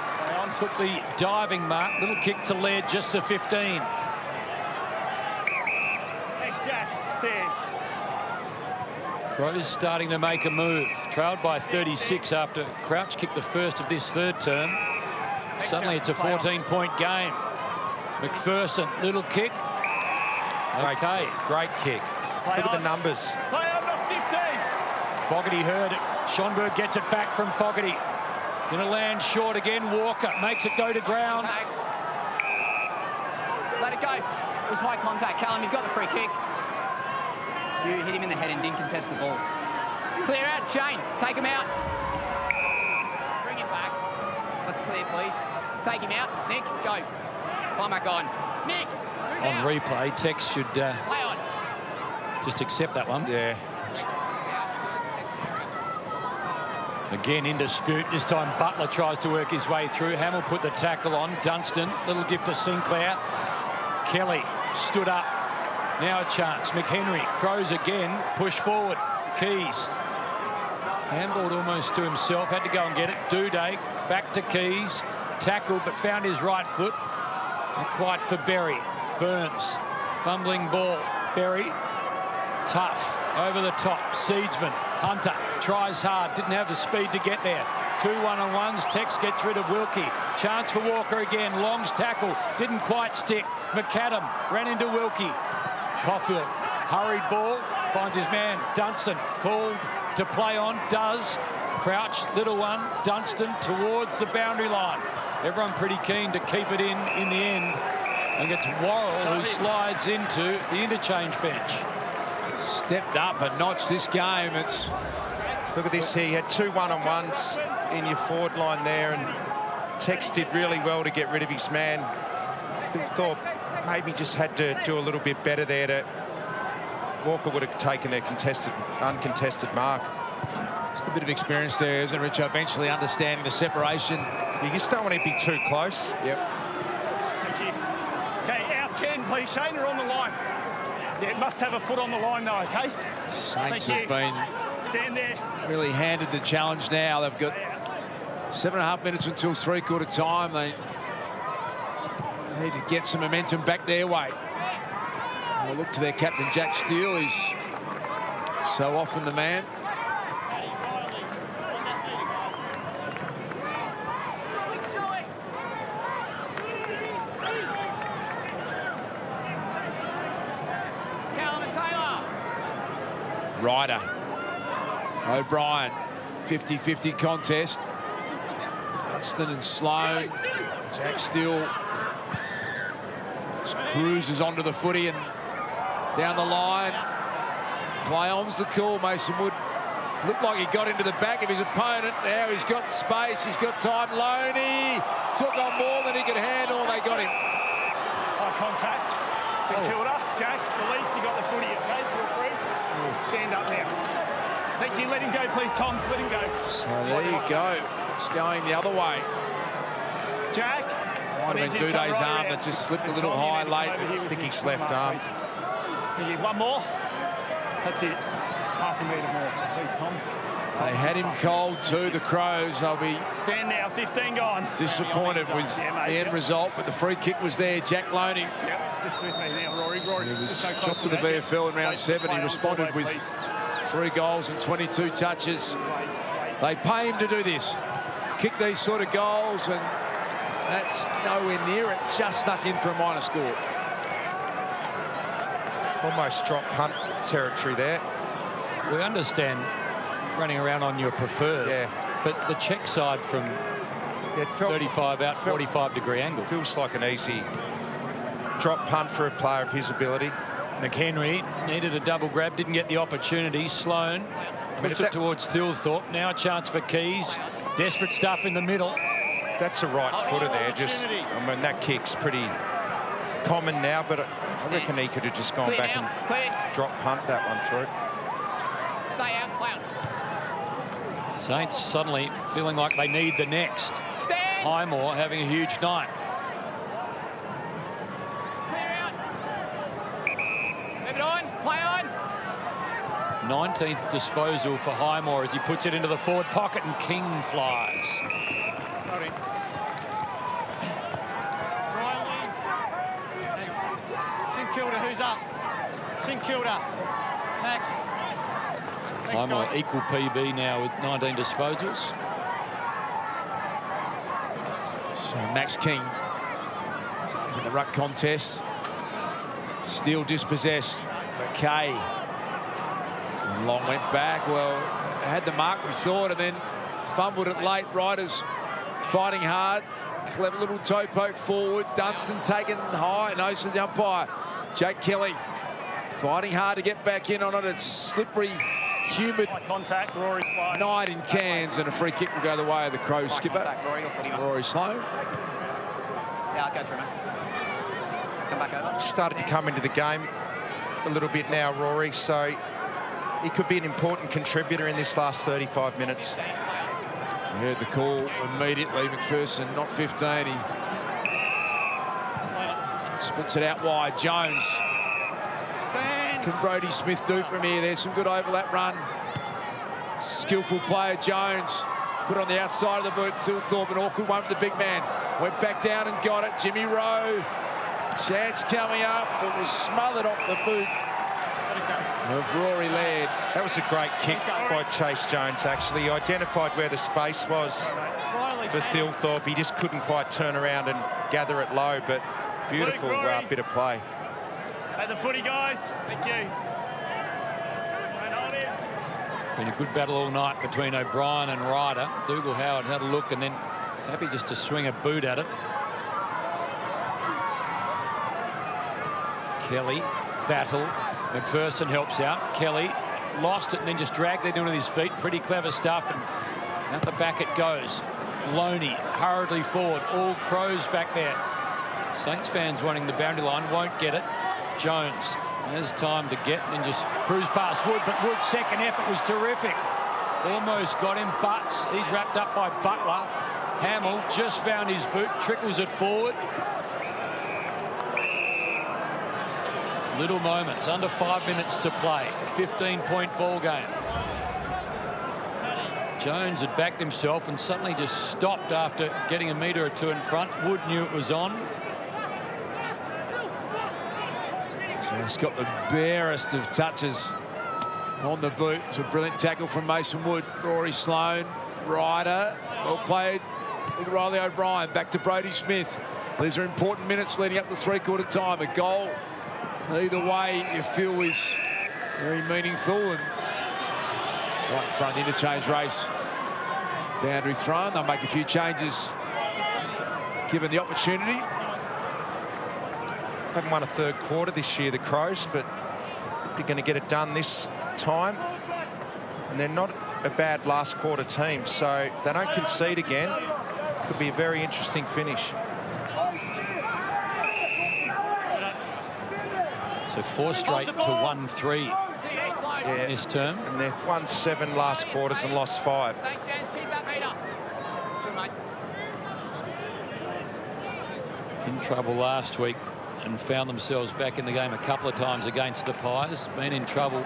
Speaker 3: Took the diving mark. Little kick to Laird, just to 15.
Speaker 5: Thanks, Jack. Stand.
Speaker 3: Crows starting to make a move. Trailed by 36 after Crouch kicked the first of this third term. Suddenly it's a 14-point game. McPherson, little kick. Okay.
Speaker 4: Great kick. Look at the numbers.
Speaker 5: Play on, not 15.
Speaker 3: Fogarty heard it. Schonberg gets it back from Fogarty. Going to land short again. Walker makes it go to ground.
Speaker 2: Contact. Let it go. It was high contact. Callum, you've got the free kick. You hit him in the head and didn't contest the ball. Clear out, Shane. Take him out. Bring him back. Let's clear, please. Take him out. Nick, go. Climb back on. Nick, move
Speaker 3: On
Speaker 2: out.
Speaker 3: replay, Tex should
Speaker 2: Play on.
Speaker 3: just accept that one.
Speaker 4: Yeah.
Speaker 3: Again in dispute. This time Butler tries to work his way through. Hamill put the tackle on. Dunstan, little gift to Sinclair. Kelly stood up. Now a chance. McHenry, Crows again. Push forward. Keys. Handballed almost to himself. Had to go and get it. Duday back to Keys. Tackled but found his right foot. Not quite for Berry. Burns. Fumbling ball. Berry. Tough. Over the top. Seedsman. Hunter tries hard. Didn't have the speed to get there. 2 one-on-ones. Tex gets rid of Wilkie. Chance for Walker again. Long's tackle. Didn't quite stick. McAdam ran into Wilkie. Caulfield. Hurried ball. Finds his man. Dunstan called to play on. Does. Crouch. Little one. Dunstan towards the boundary line. Everyone pretty keen to keep it in the end. And it's Worrell who slides into the interchange bench.
Speaker 1: Stepped up a notch this game. It's
Speaker 4: Look at this here. You had 2 one-on-ones in your forward line there, and Tex did really well to get rid of his man. Thilthorpe maybe just had to do a little bit better there. Walker would have taken a uncontested mark.
Speaker 1: just a bit of experience there, isn't it, Rich? Eventually understanding the separation.
Speaker 4: You just don't want to be too close.
Speaker 1: Yep.
Speaker 5: Thank you. Okay, out 10, please. Shane, are on the line. Yeah, must have a foot on the line, though, okay?
Speaker 1: Saints
Speaker 5: Thank
Speaker 1: have
Speaker 5: you.
Speaker 1: been
Speaker 5: Stand there.
Speaker 1: really handed the challenge now. They've got 7.5 minutes until three-quarter time. They need to get some momentum back their way. They'll look to their captain, Jack Steele. He's so often the man. Ryder. O'Brien. 50-50 contest. Dunstan and Sloane. Jack Steele cruises onto the footy and down the line. Play on's the call. Mason Wood looked like he got into the back of his opponent. Now he's got space, he's got time. Loney took on more than he could handle. They got him.
Speaker 5: High contact. St Kilda. Jack, Shalise, you got the footy. Okay, feel free. Stand up now. Thank you. Let him go, please, Tom. Let him go.
Speaker 1: So there you go. It's going the other way.
Speaker 5: Jack.
Speaker 1: Might have been Duday's arm that just slipped a little high late.
Speaker 4: I think he's left arm.
Speaker 5: One more. That's it. Half a metre more, please, Tom.
Speaker 1: They had him cold too, the Crows. They'll be
Speaker 5: stand now, 15 gone.
Speaker 1: Disappointed with the end result, but the free kick was there. Jack Loney.
Speaker 5: Yep, just with me now, Rory. He
Speaker 1: was dropped to the VFL in round 7. He responded with 3 goals and 22 touches. They pay him to do this. Kick these sort of goals, and that's nowhere near it. Just snuck in for a minor score.
Speaker 4: Almost drop punt territory there.
Speaker 3: We understand running around on your preferred, but the check side from 35 out, 45-degree angle.
Speaker 4: Feels like an easy drop punt for a player of his ability.
Speaker 3: McHenry needed a double grab, didn't get the opportunity. Sloane pushed it towards Thilthorpe. Now a chance for Keys. Desperate stuff in the middle.
Speaker 4: That's a right footer there. Just, I mean, that kick's pretty common now, but I reckon he could have just gone back and drop punt that one through.
Speaker 2: Stay out, play out.
Speaker 3: Saints suddenly feeling like they need the next.
Speaker 2: Stand.
Speaker 3: Highmore having a huge night.
Speaker 2: Clear out. Move it on, play on.
Speaker 3: 19th disposal for Highmore as he puts it into the forward pocket and King flies.
Speaker 6: Riley. St Kilda, who's up? St Kilda. Max. Thanks,
Speaker 3: Highmore
Speaker 6: guys.
Speaker 3: equal PB now with 19 disposals.
Speaker 1: So Max King taking the ruck contest. Steele dispossessed. McKay. And Long went back. Well, had the mark, we thought, and then fumbled it late. Riders fighting hard. Clever little toe poke forward. Dunstan taken high. Knows the umpire. Jake Kelly fighting hard to get back in on it. It's a slippery, humid
Speaker 5: contact. Rory Sloane.
Speaker 1: night in Cairns, and a free kick will go the way of the Crows skipper. Rory Sloane.
Speaker 2: Yeah, I'll go through, mate. Come back over.
Speaker 4: Started to come into the game a little bit now, Rory, so he could be an important contributor in this last 35 minutes.
Speaker 1: He heard the call immediately. McPherson, not 15. He splits it out wide. Jones.
Speaker 6: Stand.
Speaker 1: Can Brodie Smith do from here? There's some good overlap run. Skillful player, Jones. Put on the outside of the boot. Thilthorpe, an awkward one for the big man. Went back down and got it. Jimmy Rowe. Chance coming up. It was smothered off the boot of Rory Laird.
Speaker 4: That was a great kick by Chase Jones, actually. He identified where the space was for Thilthorpe. He just couldn't quite turn around and gather it low, but beautiful bit of play.
Speaker 5: At the footy, guys. Thank you.
Speaker 3: Been a good battle all night between O'Brien and Ryder. Dougal Howard had a look and then happy just to swing a boot at it. Kelly, battle. McPherson helps out. Kelly lost it and then just dragged it into his feet. Pretty clever stuff, and out the back it goes. Loney hurriedly forward. All Crows back there. Saints fans wanting the boundary line, won't get it. Jones has time to get and then just cruise past Wood, but Wood's second effort was terrific. Almost got him, Butts. He's wrapped up by Butler. Hamill just found his boot, trickles it forward. Little moments, under 5 minutes to play. 15-point ball game. Jones had backed himself and suddenly just stopped after getting a metre or two in front. Wood knew it was on.
Speaker 1: Just got the barest of touches on the boot. It's a brilliant tackle from Mason Wood. Rory Sloane, Ryder, well played with Riley O'Brien. Back to Brodie Smith. These are important minutes leading up to three-quarter time. A goal either way you feel is very meaningful, and Right in front of the interchange race. Boundary thrown. They'll make a few changes given the opportunity.
Speaker 4: Haven't won a third quarter this year, the Crows, but they're going to get it done this time. And they're not a bad last quarter team, so if they don't concede again, could be a very interesting finish.
Speaker 3: So 4 straight to 1-3 in this term.
Speaker 4: And they've won 7 last quarters and lost 5.
Speaker 2: Thanks, James. Keep that meter. Good, mate.
Speaker 3: In trouble last week and found themselves back in the game a couple of times against the Pies. Been in trouble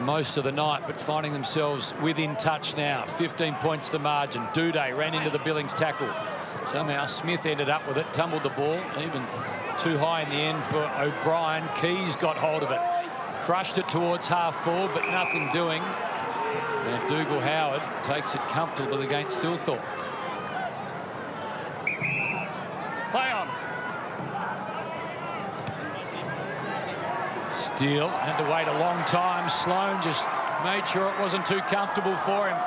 Speaker 3: most of the night, but finding themselves within touch now. 15 points the margin. Duday ran into the Billings tackle. Somehow Smith ended up with it, tumbled the ball, even too high in the end for O'Brien. Keys got hold of it, crushed it towards half forward, but nothing doing. Now Dougal Howard takes it comfortable against Thilthorpe.
Speaker 5: Play on.
Speaker 3: Steele had to wait a long time. Sloan just made sure it wasn't too comfortable for him.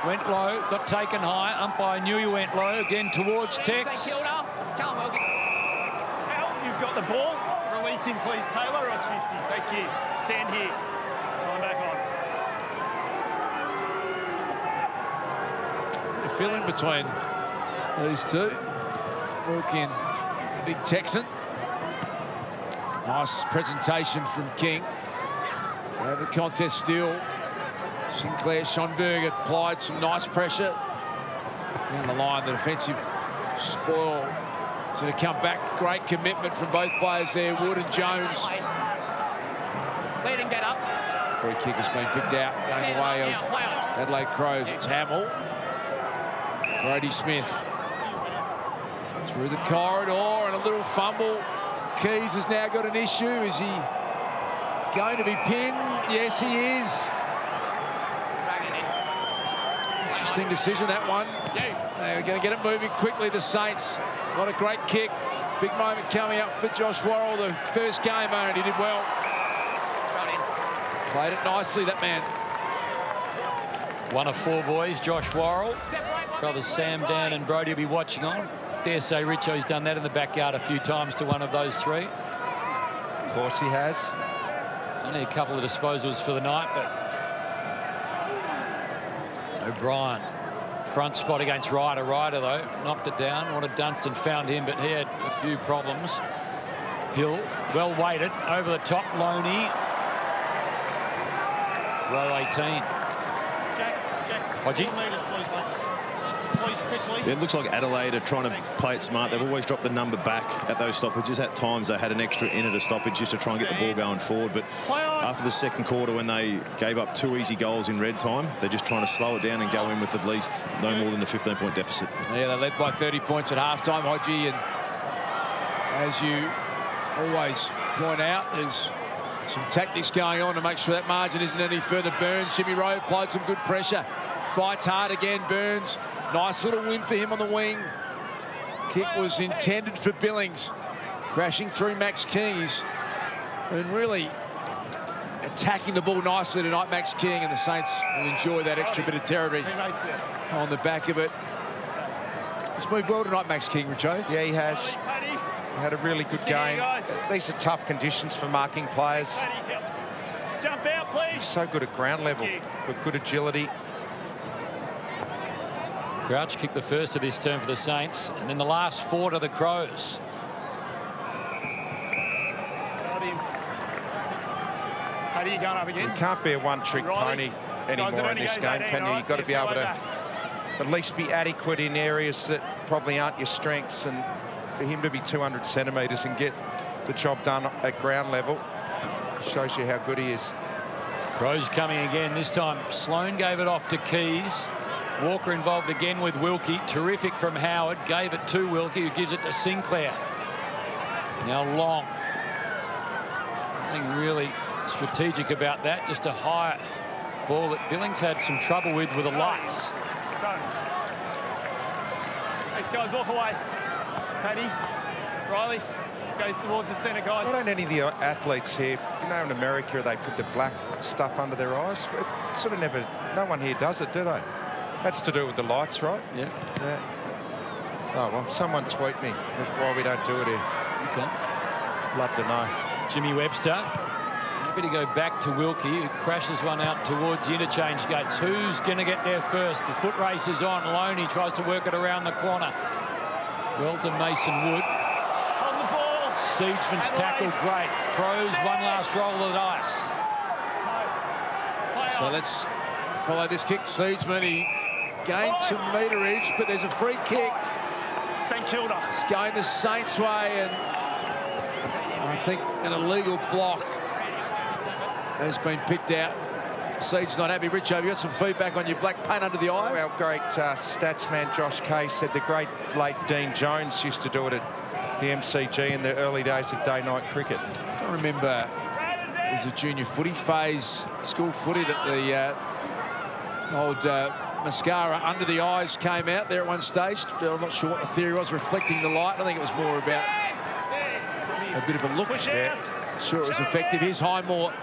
Speaker 3: Went low, got taken high. Umpire knew he went low. Again towards Tex.
Speaker 2: St Kilda. Callum Wilkie.
Speaker 5: Al, you've got the ball. Release him, please, Taylor, or it's 50. Thank you. Stand here. Time back on.
Speaker 1: A feeling between these two. Wilkie, the big Texan. Nice presentation from King. Over the contest still. Sinclair Schonberg applied some nice pressure. Down the line, the defensive spoil is going to come back. Great commitment from both players there, Wood and Jones.
Speaker 2: Lead him, get up.
Speaker 1: Free kick has been picked out, going the way of Adelaide Crows. It's Hamill. Brody Smith. Through the corridor and a little fumble. Keys has now got an issue. Is he going to be pinned? Yes, he is. Interesting decision, that one. They're going to get it moving quickly, the Saints. Not a great kick. Big moment coming up for Josh Worrell, the first game owner. He did well. Played it nicely, that man.
Speaker 3: One of 4 boys, Josh Worrell. Brothers Sam, Dan and Brody will be watching on. Dare say Richo's done that in the backyard a few times to one of those 3.
Speaker 4: Of course he has.
Speaker 3: Only a couple of disposals for the night, but O'Brien, front spot against Ryder. Ryder, though, knocked it down. Wanted Dunstan, found him, but he had a few problems. Hill, well weighted, over the top, Loney. Row 18.
Speaker 6: Jack,
Speaker 3: Hodgie.
Speaker 6: 4 metres, please, mate. Please, quickly.
Speaker 7: Yeah, it looks like Adelaide are trying to play it smart. They've always dropped the number back at those stoppages. At times they had an extra in at a stoppage just to try and get the ball going forward. But after the second quarter, when they gave up 2 easy goals in red time, they're just trying to slow it down and go in with at least no more than a 15-point deficit.
Speaker 1: Yeah, they led by 30 points at halftime, Hodgie, and as you always point out, there's some tactics going on to make sure that margin isn't any further. Burns, Jimmy Rowe applied some good pressure. Fights hard again, Burns. Nice little win for him on the wing. Kick was intended for Billings. Crashing through Max King. He's been really attacking the ball nicely tonight, Max King, and the Saints will enjoy that extra bit of territory on the back of it. He's moved well tonight, Max King, Richo.
Speaker 4: Yeah, he has. He had a really good game. These are tough conditions for marking players.
Speaker 5: Jump out, please.
Speaker 4: So good at ground level, with good agility.
Speaker 3: Crouch kicked the first of this term for the Saints, and then the last 4 to the Crows.
Speaker 5: Got him. How do you going up again?
Speaker 4: You can't be a one-trick pony anymore in this game, can you? You've got to be able to at least be adequate in areas that probably aren't your strengths, and for him to be 200 centimetres and get the job done at ground level shows you how good he is.
Speaker 3: Crows coming again. This time Sloan gave it off to Keys. Walker involved again with Wilkie. Terrific from Howard. Gave it to Wilkie, who gives it to Sinclair. Now Long. Nothing really strategic about that. Just a high ball that Billings had some trouble with the lights.
Speaker 5: Thanks, guys. Walk away. Paddy, Riley. Goes towards the centre, guys.
Speaker 4: Why don't any of the athletes here, you know, in America, they put the black stuff under their eyes? It sort of never, no one here does it, do they? That's to do with the lights, right?
Speaker 3: Yeah.
Speaker 4: Oh, well, someone tweet me why we don't do it here.
Speaker 3: Okay.
Speaker 4: Love to know.
Speaker 3: Jimmy Webster. Happy to go back to Wilkie, who crashes one out towards the interchange gates. Who's going to get there first? The foot race is on. Loney tries to work it around the corner. Well to Mason Wood.
Speaker 5: On the ball.
Speaker 3: Siegsman's tackle, great. Crows, one last roll of the dice.
Speaker 1: So let's follow this kick. Siegsman, he gained some meterage, but there's a free kick.
Speaker 5: St Kilda.
Speaker 1: It's going the Saints' way, and I think an illegal block has been picked out. Siege not happy. Richo, you got some feedback on your black paint under the eye?
Speaker 4: Our great stats man Josh Kay said the great late Dean Jones used to do it at the MCG in the early days of day-night cricket.
Speaker 1: I can remember there's a junior footy phase, school footy, that the old mascara under the eyes came out there at one stage. I'm not sure what the theory was, reflecting the light. I think it was more about a bit of a look. Sure it was effective. Here's Highmore.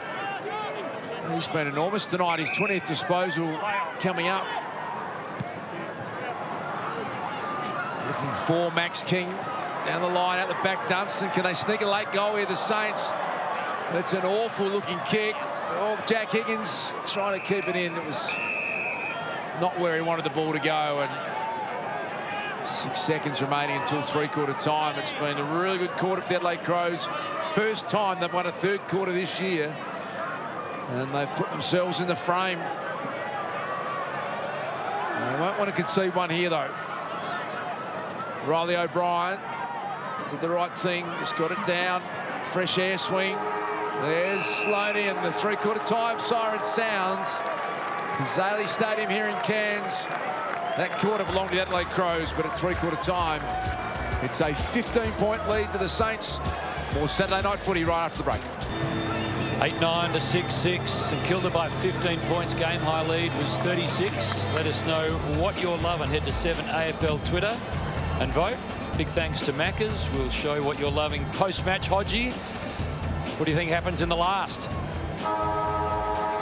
Speaker 1: He's been enormous tonight. His 20th disposal coming up. Looking for Max King. Down the line, out the back, Dunstan. Can they sneak a late goal here, the Saints? That's an awful looking kick. Oh, Jack Higgins trying to keep it in. It was not where he wanted the ball to go, and 6 seconds remaining until three-quarter time. It's been a really good quarter for the Adelaide Crows. First time they've won a third quarter this year, and they've put themselves in the frame. They won't want to concede one here, though. Riley O'Brien did the right thing, just got it down. Fresh air swing. There's Sloaney, and the three-quarter time siren sounds. Kazali Stadium here in Cairns. That quarter belonged to the Adelaide Crows, but at three-quarter time, it's a 15-point lead to the Saints. More Saturday night footy right after the break.
Speaker 3: 8-9 to 6-6. St Kilda by 15 points. Game high lead was 36. Let us know what you're loving. Head to 7AFL Twitter and vote. Big thanks to Maccas. We'll show what you're loving post-match. Hodgie, what do you think happens in the last?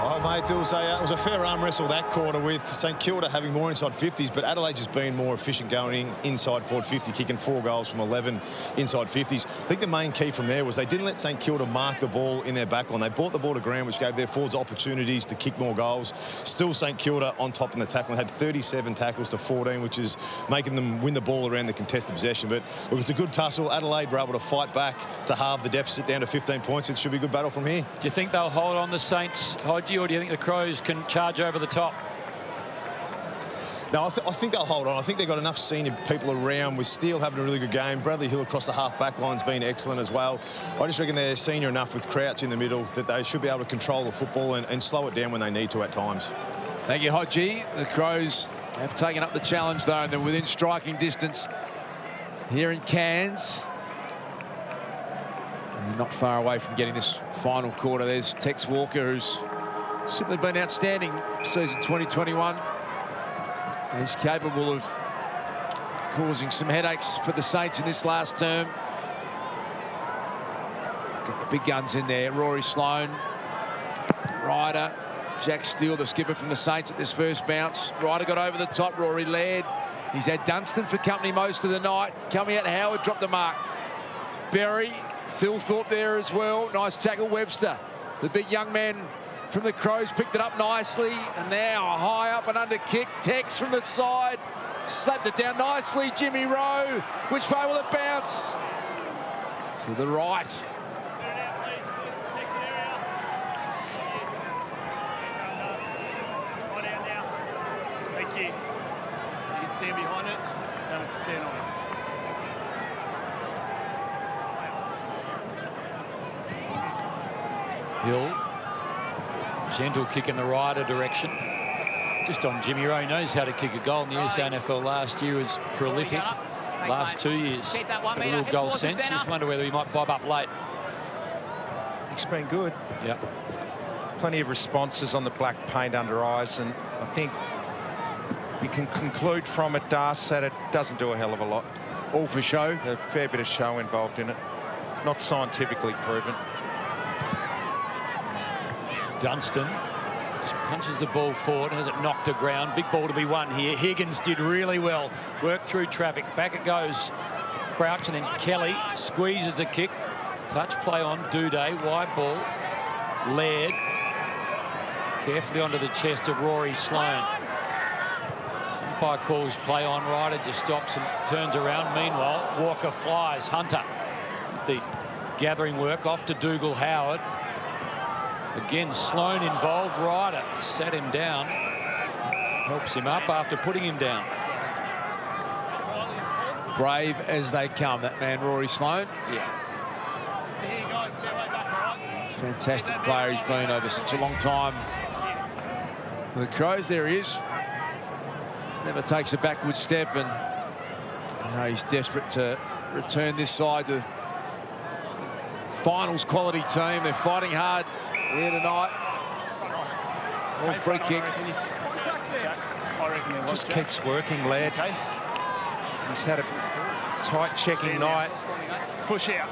Speaker 7: Oh, mate, it was a fair arm wrestle that quarter, with St Kilda having more inside 50s, but Adelaide just being more efficient going inside forward 50, kicking 4 goals from 11 inside 50s. I think the main key from there was they didn't let St Kilda mark the ball in their backline. They brought the ball to ground, which gave their forwards opportunities to kick more goals. Still St Kilda on top in the tackling, had 37 tackles to 14, which is making them win the ball around the contested possession. But look, it's a good tussle. Adelaide were able to fight back to halve the deficit down to 15 points. It should be a good battle from here.
Speaker 3: Do you think they'll hold on the Saints, Hodgie, or do you think the Crows can charge over the top?
Speaker 7: No, I think they'll hold on. I think they've got enough senior people around, with Steele having a really good game. Bradley Hill across the half-back line's been excellent as well. I just reckon they're senior enough with Crouch in the middle that they should be able to control the football and slow it down when they need to at times.
Speaker 1: Thank you, Hodgie. The Crows have taken up the challenge, though, and they're within striking distance here in Cairns. And not far away from getting this final quarter. There's Tex Walker, who's simply been outstanding season 2021. He's capable of causing some headaches for the Saints in this last term. Got the big guns in there. Rory Sloane, Ryder, Jack Steele, the skipper from the Saints at this first bounce. Ryder got over the top. Rory Laird. He's had Dunstan for company most of the night. Coming out, Howard dropped the mark. Berry, Thilthorpe there as well. Nice tackle, Webster. The big young man from the Crows picked it up nicely, and now a high up and under kick. Tex from the side, slapped it down nicely. Jimmy Rowe, which way will it bounce? To the right.
Speaker 5: Thank you. You can stand behind it. Don't have to stand on it.
Speaker 3: Hill. Gentle kick in the Ryder direction. Just on Jimmy Rowe. He knows how to kick a goal in the SANFL last year. Was prolific. Last 2 years. A real goal sense. Just wonder whether he might bob up late.
Speaker 4: He's been good.
Speaker 3: Yeah.
Speaker 4: Plenty of responses on the black paint under eyes, and I think you can conclude from it, Das, that it doesn't do a hell of a lot.
Speaker 1: All for show.
Speaker 4: A fair bit of show involved in it. not scientifically proven.
Speaker 3: Dunstan just punches the ball forward, has it knocked to ground. Big ball to be won here. Higgins did really well. Worked through traffic. Back it goes. Crouch, and then Kelly squeezes the kick. Touch play on Duday. Wide ball. Laird. Carefully onto the chest of Rory Sloane. Umpire calls play on. Ryder just stops and turns around. Meanwhile, Walker flies. Hunter, the gathering work off to Dougal Howard. Again, Sloane involved. Ryder sat him down. Helps him up after putting him down.
Speaker 1: Brave as they come, that man, Rory Sloane.
Speaker 3: Yeah.
Speaker 1: Fantastic player he's been over such a long time. The Crows, there he is. Never takes a backward step, and you know, he's desperate to return this side to finals quality team. They're fighting hard here tonight. All free kick.
Speaker 4: Just keeps working, Laird. He's had a tight checking night.
Speaker 5: Push out.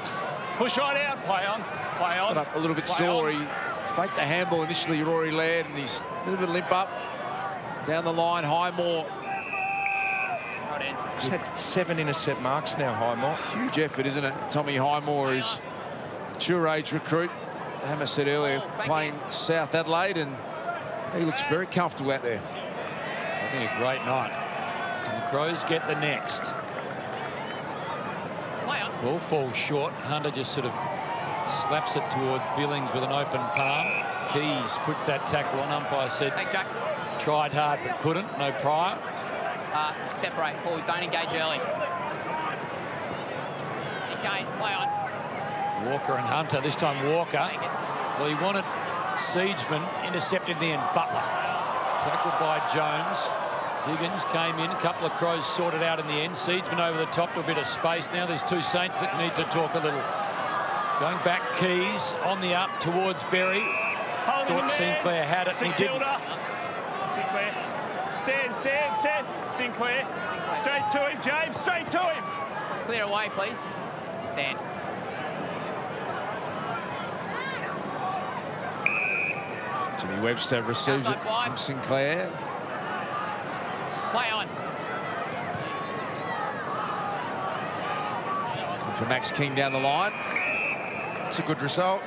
Speaker 5: Push right out. Play on. Play on.
Speaker 1: Got up a little bit sore. He faked the handball initially, Rory Laird, and he's a little bit limp up. Down the line, Highmore.
Speaker 4: He's had 7 intercept marks now, Highmore.
Speaker 1: Huge effort, isn't it? Tommy Highmore is mature age recruit. Hammer said earlier, playing South Adelaide, and he looks very comfortable out there.
Speaker 3: Having a great night. And the Crows get the next. Ball falls short. Hunter just sort of slaps it toward Billings with an open palm. Keys puts that tackle on. Umpire said tried hard but couldn't. No prior.
Speaker 2: Separate, Paul. Don't engage early. Engage, play on.
Speaker 3: Walker and Hunter. This time Walker. Well, he wanted Siegeman, intercepted the end. Butler. Tackled by Jones. Higgins came in. A couple of Crows sorted out in the end. Siegeman over the top to a bit of space. Now there's two Saints that need to talk a little. Going back, Keys on the up towards Berry. Thought Sinclair had it, and he didn't.
Speaker 5: Sinclair. Stand, Sam. Sinclair. Straight to him, James. Straight to him.
Speaker 2: Clear away, please. Stand.
Speaker 1: Jimmy Webster receives it from Sinclair.
Speaker 2: Play on.
Speaker 1: Looking for Max King down the line.
Speaker 4: It's a good result.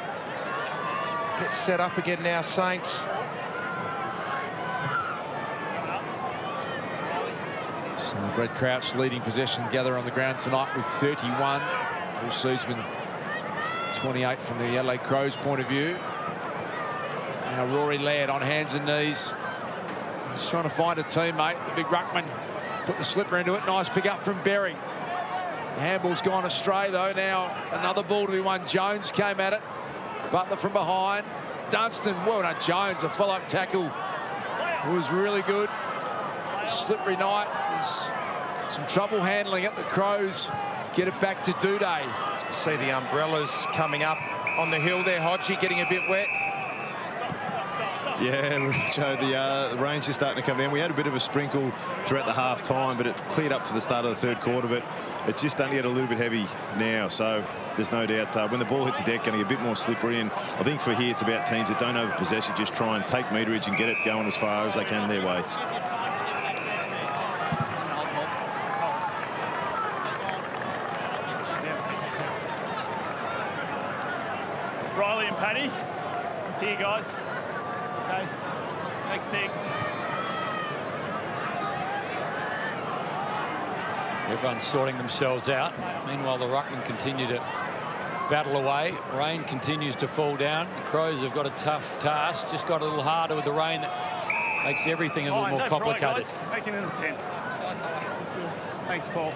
Speaker 4: Gets set up again now, Saints.
Speaker 1: So Brett Crouch leading possession gather on the ground tonight with 31. Paul Siegeman 28 from the Adelaide Crows point of view. Now Rory Laird on hands and knees. He's trying to find a teammate. The big ruckman put the slipper into it. Nice pick up from Berry. The handball's gone astray though. Now another ball to be won. Jones came at it. Butler from behind. Dunstan, well done Jones. A follow-up tackle was really good. Slippery night. There's some trouble handling it. The Crows get it back to Duday.
Speaker 4: See the umbrellas coming up on the hill there. Hodgie getting a bit wet.
Speaker 7: Yeah, Joe, the rain's just starting to come down. We had a bit of a sprinkle throughout the half time, but it cleared up for the start of the third quarter, but it's just starting to get a little bit heavy now. So there's no doubt when the ball hits the deck, going to get a bit more slippery. And I think for here, it's about teams that don't over possession, just try and take meterage and get it going as far as they can their way.
Speaker 5: Riley and Paddy. Here, guys. Okay. Thanks, Nick.
Speaker 3: Everyone's sorting themselves out. Meanwhile, the ruckmen continue to battle away. Rain continues to fall down. The Crows have got a tough task. Just got a little harder with the rain. That makes everything a little more complicated.
Speaker 5: Making an attempt. Thanks, Paul.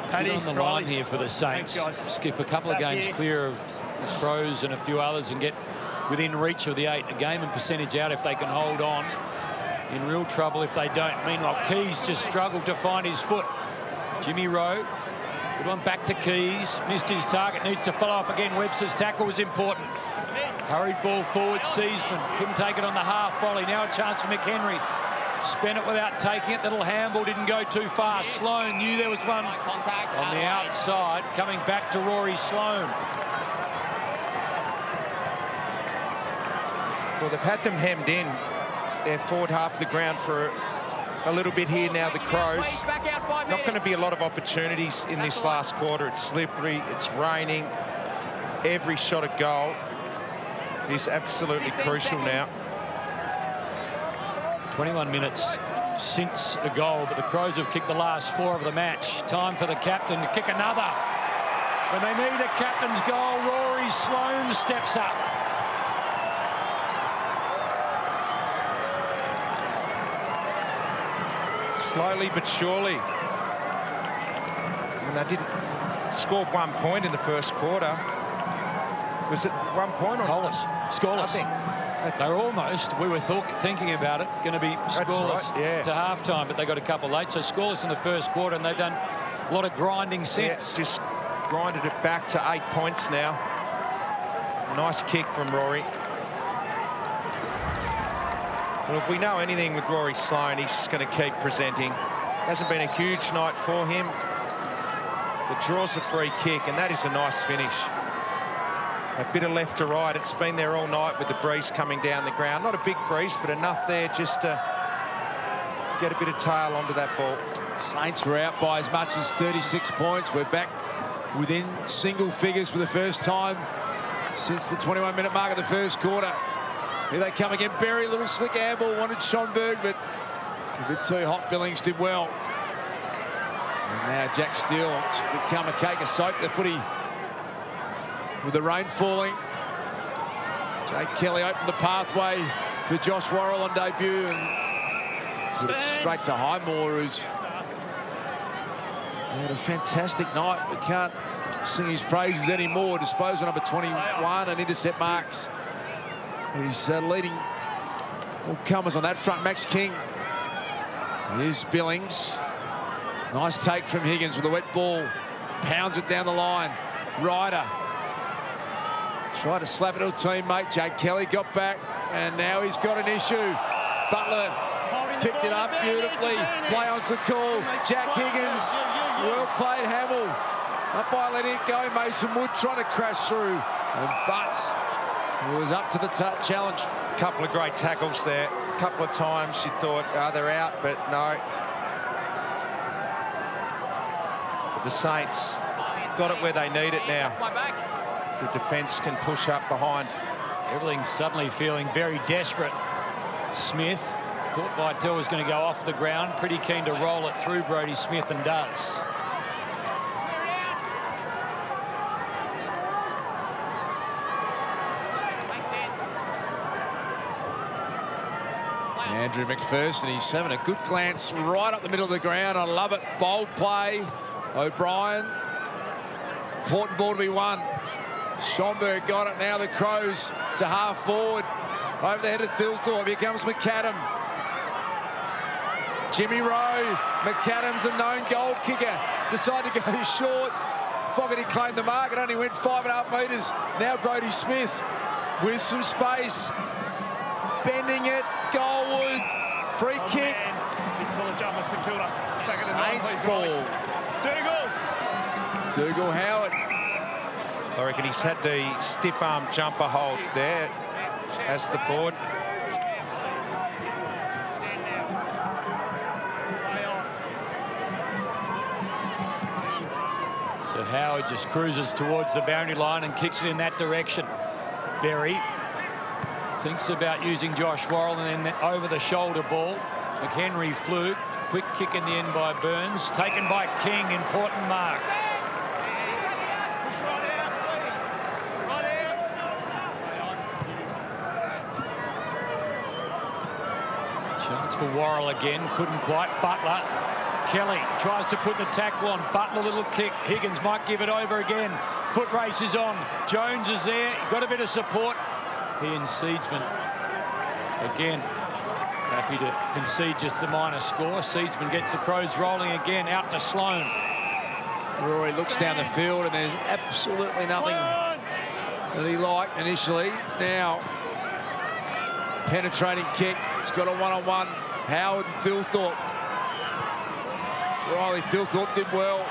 Speaker 5: Paddy,
Speaker 3: on the line here for the Saints.
Speaker 5: Thanks,
Speaker 3: skip a couple of games clear of the Crows and a few others and get within reach of the 8. A game and percentage out if they can hold on. In real trouble if they don't. Meanwhile, Keys just struggled to find his foot. Jimmy Rowe. Good one back to Keys. Missed his target. Needs to follow up again. Webster's tackle was important. Hurried ball forward. Seasman couldn't take it on the half volley. Now a chance for McHenry. Spent it without taking it. Little handball didn't go too far. Sloan knew there was one
Speaker 2: Contact.
Speaker 3: on the outside. Coming back to Rory Sloan.
Speaker 4: Well, they've had them hemmed in. They're forward half of the ground for a little bit here now, the Crows. Not going to be a lot of opportunities in this last quarter. It's slippery, it's raining. Every shot at goal is absolutely crucial now.
Speaker 3: 21 minutes since a goal, but the Crows have kicked the last 4 of the match. Time for the captain to kick another. When they need a captain's goal, Rory Sloan steps up.
Speaker 4: Slowly but surely. I mean, they didn't score 1 point in the first quarter. Was it 1 point or
Speaker 3: Scoreless.
Speaker 4: Nothing.
Speaker 3: They're almost, we were thinking about it, going to be scoreless to half-time, but they got a couple late. So scoreless in the first quarter, and they've done a lot of grinding since.
Speaker 4: Just grinded it back to 8 points now. Nice kick from Rory. Well, if we know anything with Rory Sloan, he's just going to keep presenting. Hasn't been a huge night for him. But draws a free kick, and that is a nice finish. A bit of left to right. It's been there all night with the breeze coming down the ground. Not a big breeze, but enough there just to get a bit of tail onto that ball.
Speaker 1: Saints were out by as much as 36 points. We're back within single figures for the first time since the 21-minute mark of the first quarter. Here they come again. Berry, little slick handball, wanted Schonberg, but a bit too hot. Billings did well. And now Jack Steele, it's become a cake of soap, the footy. With the rain falling, Jake Kelly opened the pathway for Josh Worrell on debut and put it straight to Highmore, who's had a fantastic night. We can't sing his praises anymore. Disposal number 21 and intercept marks. He's leading all comers on that front. Max King. Here's Billings. Nice take from Higgins with a wet ball. Pounds it down the line. Ryder. Tried to slap it to a teammate. Jake Kelly got back, and now he's got an issue. Butler picked it up beautifully. Play on's the call. Jack Higgins, well played. Hamill up by letting it go. Mason Wood trying to crash through, and Butts was up to the challenge.
Speaker 4: A couple of great tackles there. A couple of times you thought, oh, they're out, but no. The Saints got it where they need it now. The defence can push up behind.
Speaker 3: Everything's suddenly feeling very desperate. Smith thought Vitell was going to go off the ground. Pretty keen to roll it through Brodie Smith, and does.
Speaker 1: Andrew McPherson, he's having a good glance right up the middle of the ground. I love it. Bold play. O'Brien. Important ball to be won. Schonberg got it. Now the Crows to half forward. Over the head of Thilthorpe. Here comes McAdam. Jimmy Rowe. McAdam's a known goal kicker. Decided to go short. Fogarty claimed the mark. It only went 5.5 metres. Now Brodie Smith with some space. Bending it. Goalwood. Free kick.
Speaker 5: It's full of jumper, St Kilda.
Speaker 1: Saints ball. Dougal Howard.
Speaker 4: I reckon he's had the stiff arm jumper hold there as the board.
Speaker 3: So Howard just cruises towards the boundary line and kicks it in that direction. Berry thinks about using Josh Worrell, and then over the shoulder ball. McHenry flew. Quick kick in the end by Burns. Taken by King. Important mark. Chance for Worrell again. Couldn't quite. Butler. Kelly tries to put the tackle on. Butler, little kick. Higgins might give it over again. Foot race is on. Jones is there. Got a bit of support. He and Seedsman again happy to concede just the minor score. Seedsman gets the Crows rolling again. Out to Sloan.
Speaker 1: Rory looks down the field, and there's absolutely nothing that he liked initially. Now, penetrating kick. He's got a one-on-one Howard and Thilthorpe. Riley Thilthorpe did well.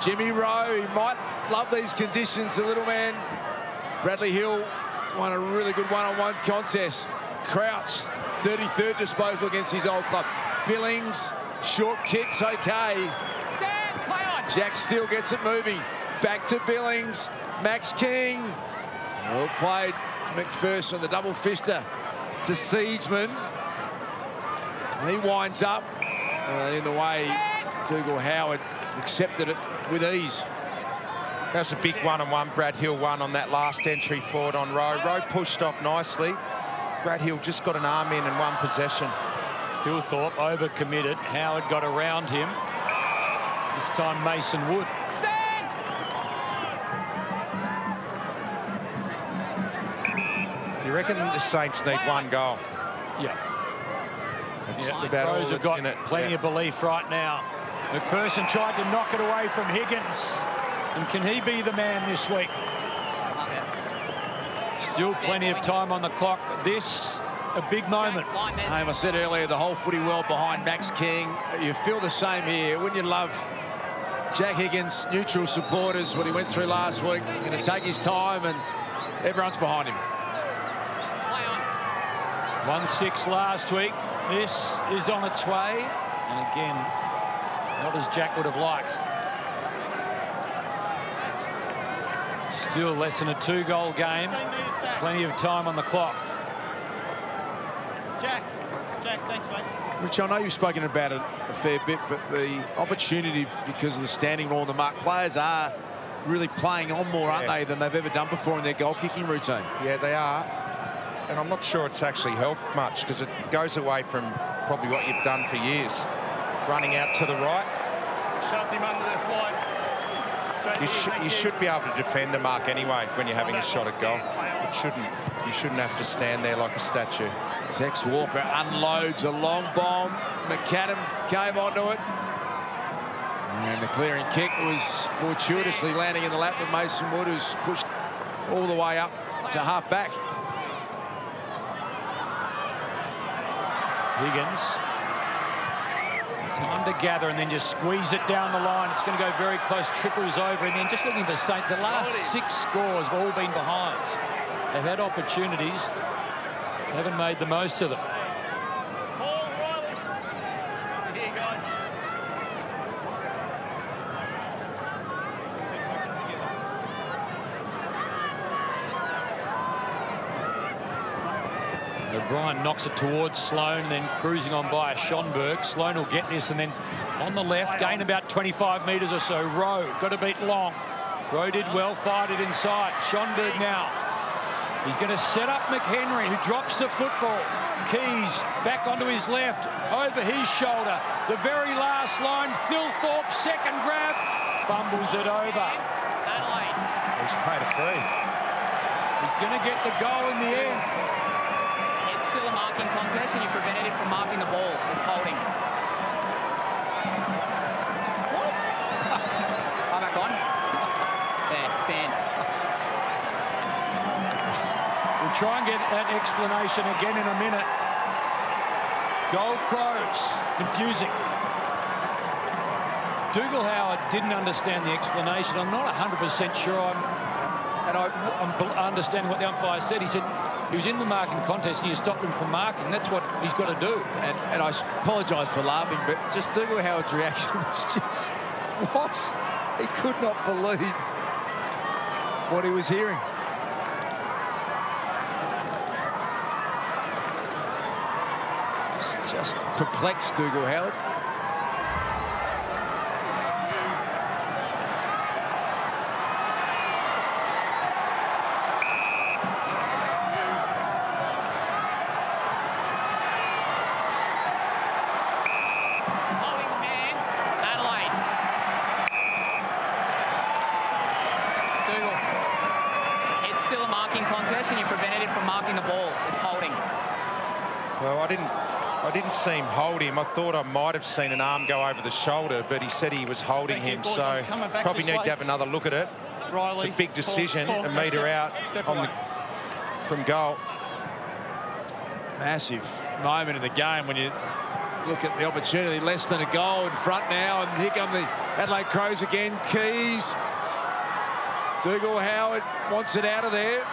Speaker 1: Jimmy Rowe, he might love these conditions, the little man. Bradley Hill won a really good one-on-one contest. Crouch, 33rd disposal against his old club. Billings, short kicks, okay.
Speaker 2: Stand, play on.
Speaker 1: Jack Steele gets it moving. Back to Billings. Max King. Well played to McPherson, the double fister to Seedsman. He winds up in the way. Dougal Howard accepted it with ease.
Speaker 4: That was a big one-on-one. Brad Hill won on that last entry forward on Rowe. Rowe pushed off nicely. Brad Hill just got an arm in and one possession.
Speaker 3: Thilthorpe overcommitted. Howard got around him. This time Mason Wood.
Speaker 2: Stand!
Speaker 4: You reckon the Saints need one goal?
Speaker 3: Yeah.
Speaker 4: That's
Speaker 3: Yeah, the
Speaker 4: about all
Speaker 3: Crows have
Speaker 4: that's
Speaker 3: got
Speaker 4: in it.
Speaker 3: plenty of belief right now. McPherson tried to knock it away from Higgins. And can he be the man this week? Still plenty of time on the clock, but this, a big moment.
Speaker 1: Hey, I said earlier, the whole footy world behind Max King. You feel the same here. Wouldn't you love Jack Higgins, neutral supporters, what he went through last week? Going to take his time and everyone's behind him.
Speaker 3: 1-6 last week. This is on its way. And again, not as Jack would have liked. Still less than a 2-goal game. Plenty of time on the clock.
Speaker 6: Jack, thanks, mate.
Speaker 1: Rich, I know you've spoken about it a fair bit, but the opportunity because of the standing rule on the mark, players are really playing on more, aren't they, than they've ever done before in their goal-kicking routine?
Speaker 4: Yeah, they are. And I'm not sure it's actually helped much because it goes away from probably what you've done for years. Running out to the right.
Speaker 5: Shoved him under the flight.
Speaker 4: You should be able to defend the mark anyway when you're having a shot at goal. You shouldn't have to stand there like a statue.
Speaker 1: Tex Walker unloads a long bomb. McAdam came onto it. And the clearing kick was fortuitously landing in the lap of Mason Wood, who's pushed all the way up to half-back.
Speaker 3: Higgins. Time to gather and then just squeeze it down the line. It's going to go very close, trickles over, and then just looking at the Saints, the last 6 scores have all been behinds. They've had opportunities, haven't made the most of them.
Speaker 5: Paul, Riley. You're here, guys.
Speaker 3: O'Brien knocks it towards Sloan, then cruising on by Schonberg. Sloan will get this, and then on the left, gain about 25 metres or so. Rowe got to beat Long. Rowe did well, fired it inside. Schonberg now. He's going to set up McHenry, who drops the football. Keys back onto his left, over his shoulder. The very last line, Thilthorpe, second grab, fumbles it over.
Speaker 2: Adelaide.
Speaker 4: He's paid a free.
Speaker 3: He's going to get the goal in the end.
Speaker 2: It's still a marking contest, and you prevented it from marking the ball. It's holding. What? I'm back on. There, stand.
Speaker 3: We'll try and get that explanation again in a minute. Goal Crows, confusing. Dougal Howard didn't understand the explanation. I'm not 100% sure I'm understanding what the umpire said. He said he was in the marking contest and you stopped him from marking. That's what he's got to do.
Speaker 1: And I apologise for laughing, but just Dougal Howard's reaction was just, what? He could not believe what he was hearing. Just perplexed, Dougal Howard.
Speaker 2: Holding the man. Adelaide. Dougal. It's still a marking contest, and you prevented it from marking the ball. It's holding.
Speaker 4: Well, I didn't see him hold him. I thought I might have seen an arm go over the shoulder, but he said he was holding
Speaker 6: Thank you,
Speaker 4: him,
Speaker 6: boys.
Speaker 4: so
Speaker 6: I'm coming back
Speaker 4: probably
Speaker 6: this
Speaker 4: need
Speaker 6: way.
Speaker 4: to have another look at it.
Speaker 6: Riley,
Speaker 4: it's a big decision,
Speaker 6: Paul,
Speaker 4: a metre out
Speaker 6: step
Speaker 4: on
Speaker 6: away.
Speaker 4: from goal.
Speaker 1: Massive moment in the game when you look at the opportunity. Less than a goal in front now, and here come the Adelaide Crows again. Keys. Dougal Howard wants it out of there.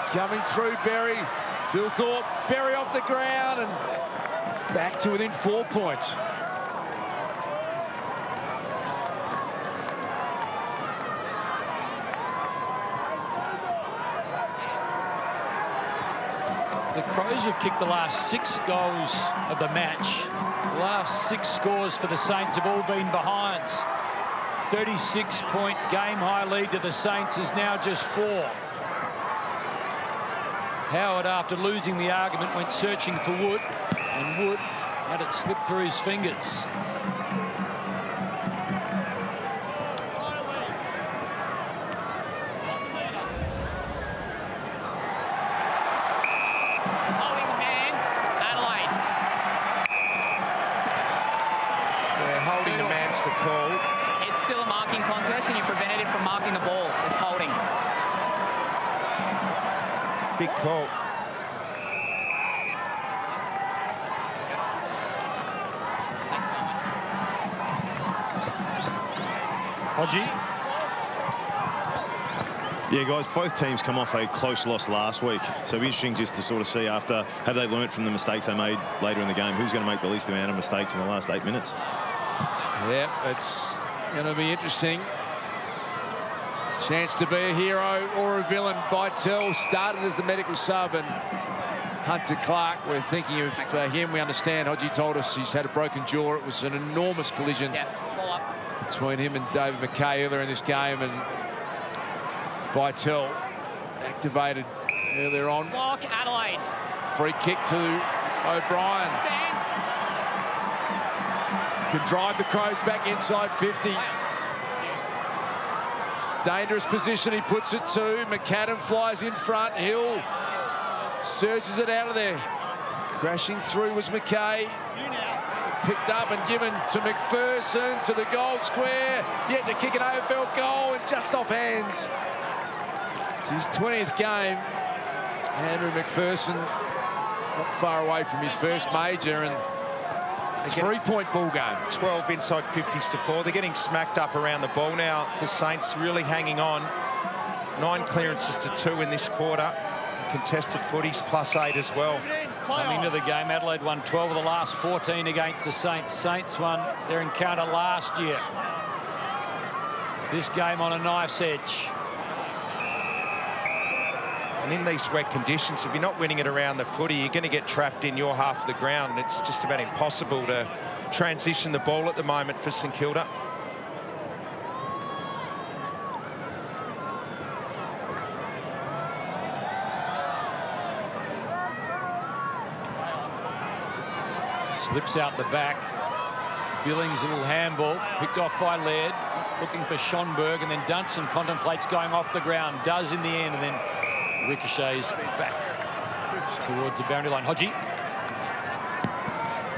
Speaker 1: Coming through Berry. Thilthorpe. Berry off the ground and back to within 4 points.
Speaker 3: The Crows have kicked the last 6 goals of the match. The last 6 scores for the Saints have all been behinds. 36-point game-high lead to the Saints is now just 4. Howard, after losing the argument, went searching for Wood, and Wood had it slip through his fingers.
Speaker 4: Call.
Speaker 2: It's still a marking contest, and you prevented him from marking the ball. It's holding.
Speaker 4: Big call.
Speaker 3: Hodgie.
Speaker 7: Yeah, guys, both teams come off a close loss last week. So it'll be interesting just to sort of see after, have they learnt from the mistakes they made later in the game? Who's going to make the least amount of mistakes in the last 8 minutes?
Speaker 1: Yeah, it's going to be interesting. Chance to be a hero or a villain. Bytel started as the medical sub, and Hunter Clark, we're thinking of him. We understand, Hodgie told us he's had a broken jaw. It was an enormous collision between him and David McKay earlier in this game, and Bytel activated earlier on.
Speaker 2: Block, Adelaide.
Speaker 1: Free kick to O'Brien. Can drive the Crows back inside 50. Dangerous position, he puts it to. McAdam flies in front. Hill surges it out of there. Crashing through was McKay. Picked up and given to McPherson to the goal square. Yet to kick an AFL goal and just off hands. It's his 20th game. Andrew McPherson not far away from his first major, and a 3-point ball game.
Speaker 4: 12 inside 50s to 4. They're getting smacked up around the ball now. The Saints really hanging on. 9 clearances to 2 in this quarter. Contested footies +8 as well.
Speaker 3: Coming to the game, Adelaide won 12 of the last 14 against the Saints. Saints won their encounter last year. This game on a knife's edge.
Speaker 4: And in these wet conditions, if you're not winning it around the footy, you're going to get trapped in your half of the ground. It's just about impossible to transition the ball at the moment for St Kilda.
Speaker 3: Slips out the back. Billings' little handball, picked off by Laird, looking for Schonberg, and then Dunson contemplates going off the ground, does in the end, and then ricochets back towards the boundary line. Hodgie.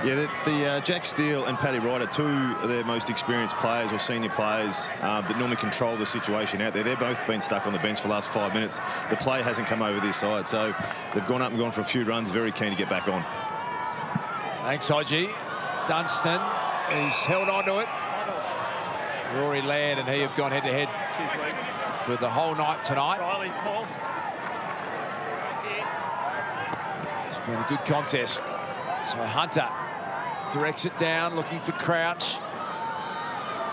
Speaker 7: Yeah, the Jack Steele and Paddy Wright are 2 of their most experienced players or senior players that normally control the situation out there. They've both been stuck on the bench for the last 5 minutes. The play hasn't come over this side, so they've gone up and gone for a few runs, very keen to get back on.
Speaker 1: Thanks, Hodgie. Dunstan, he's held on to it. Rory Laird and he have gone head-to-head for the whole night tonight.
Speaker 5: Riley, Paul.
Speaker 1: It's been a good contest. So Hunter directs it down, looking for Crouch.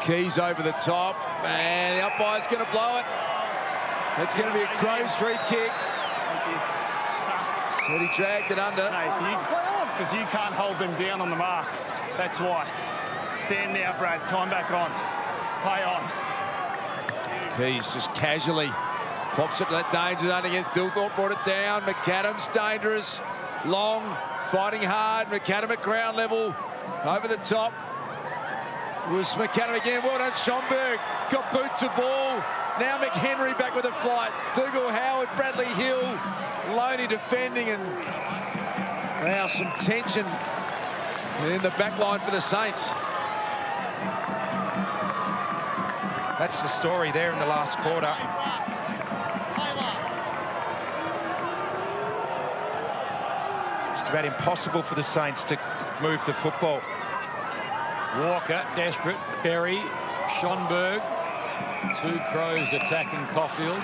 Speaker 1: Keys over the top, and the umpire's going to blow it. It's going to be a Crows free kick. Said he dragged it under.
Speaker 5: Because you can't hold them down on the mark. That's why. Stand now, Brad. Time back on. Play on.
Speaker 1: Keys just casually pops it to that danger zone against Thilthorpe. Brought it down. McAdam's dangerous. Long, fighting hard. McAdam at ground level. Over the top was McAdam again. Well done, Schonberg. Got boot to ball. Now McHenry back with a flight. Dougal Howard, Bradley Hill. Loney defending, and now some tension in the back line for the Saints.
Speaker 4: That's the story there in the last quarter. just about impossible for the Saints to move the football.
Speaker 3: Walker, desperate. Berry, Schonberg. 2 Crows attacking Caulfield.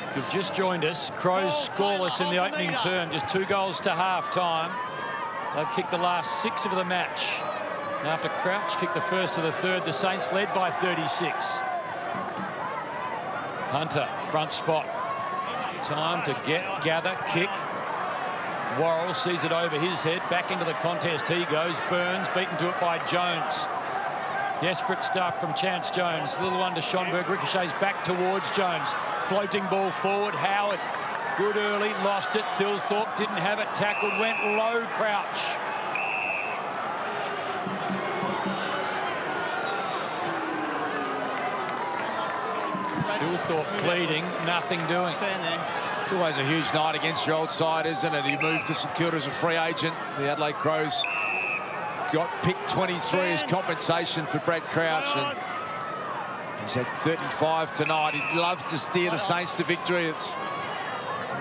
Speaker 3: If you've just joined us, Crows scoreless in the opening term, just 2 goals to half-time. They've kicked the last 6 of the match. And after Crouch kicked the first of the third, the Saints led by 36. Hunter, front spot. Time to gather, kick. Worrell sees it over his head. Back into the contest he goes. Burns beaten to it by Jones. Desperate stuff from Chance Jones. Little one to Schonberg. Ricochets back towards Jones. Floating ball forward. Howard. Good early. Lost it. Thilthorpe didn't have it. Tackled. Went low. Crouch. Thilthorpe pleading. Nothing doing.
Speaker 6: Stand there.
Speaker 1: It's always a huge night against your old side, isn't it? He moved to St Kilda as a free agent. The Adelaide Crows got picked 23 as compensation for Brad Crouch. And he's had 35 tonight. He'd love to steer the Saints to victory. It's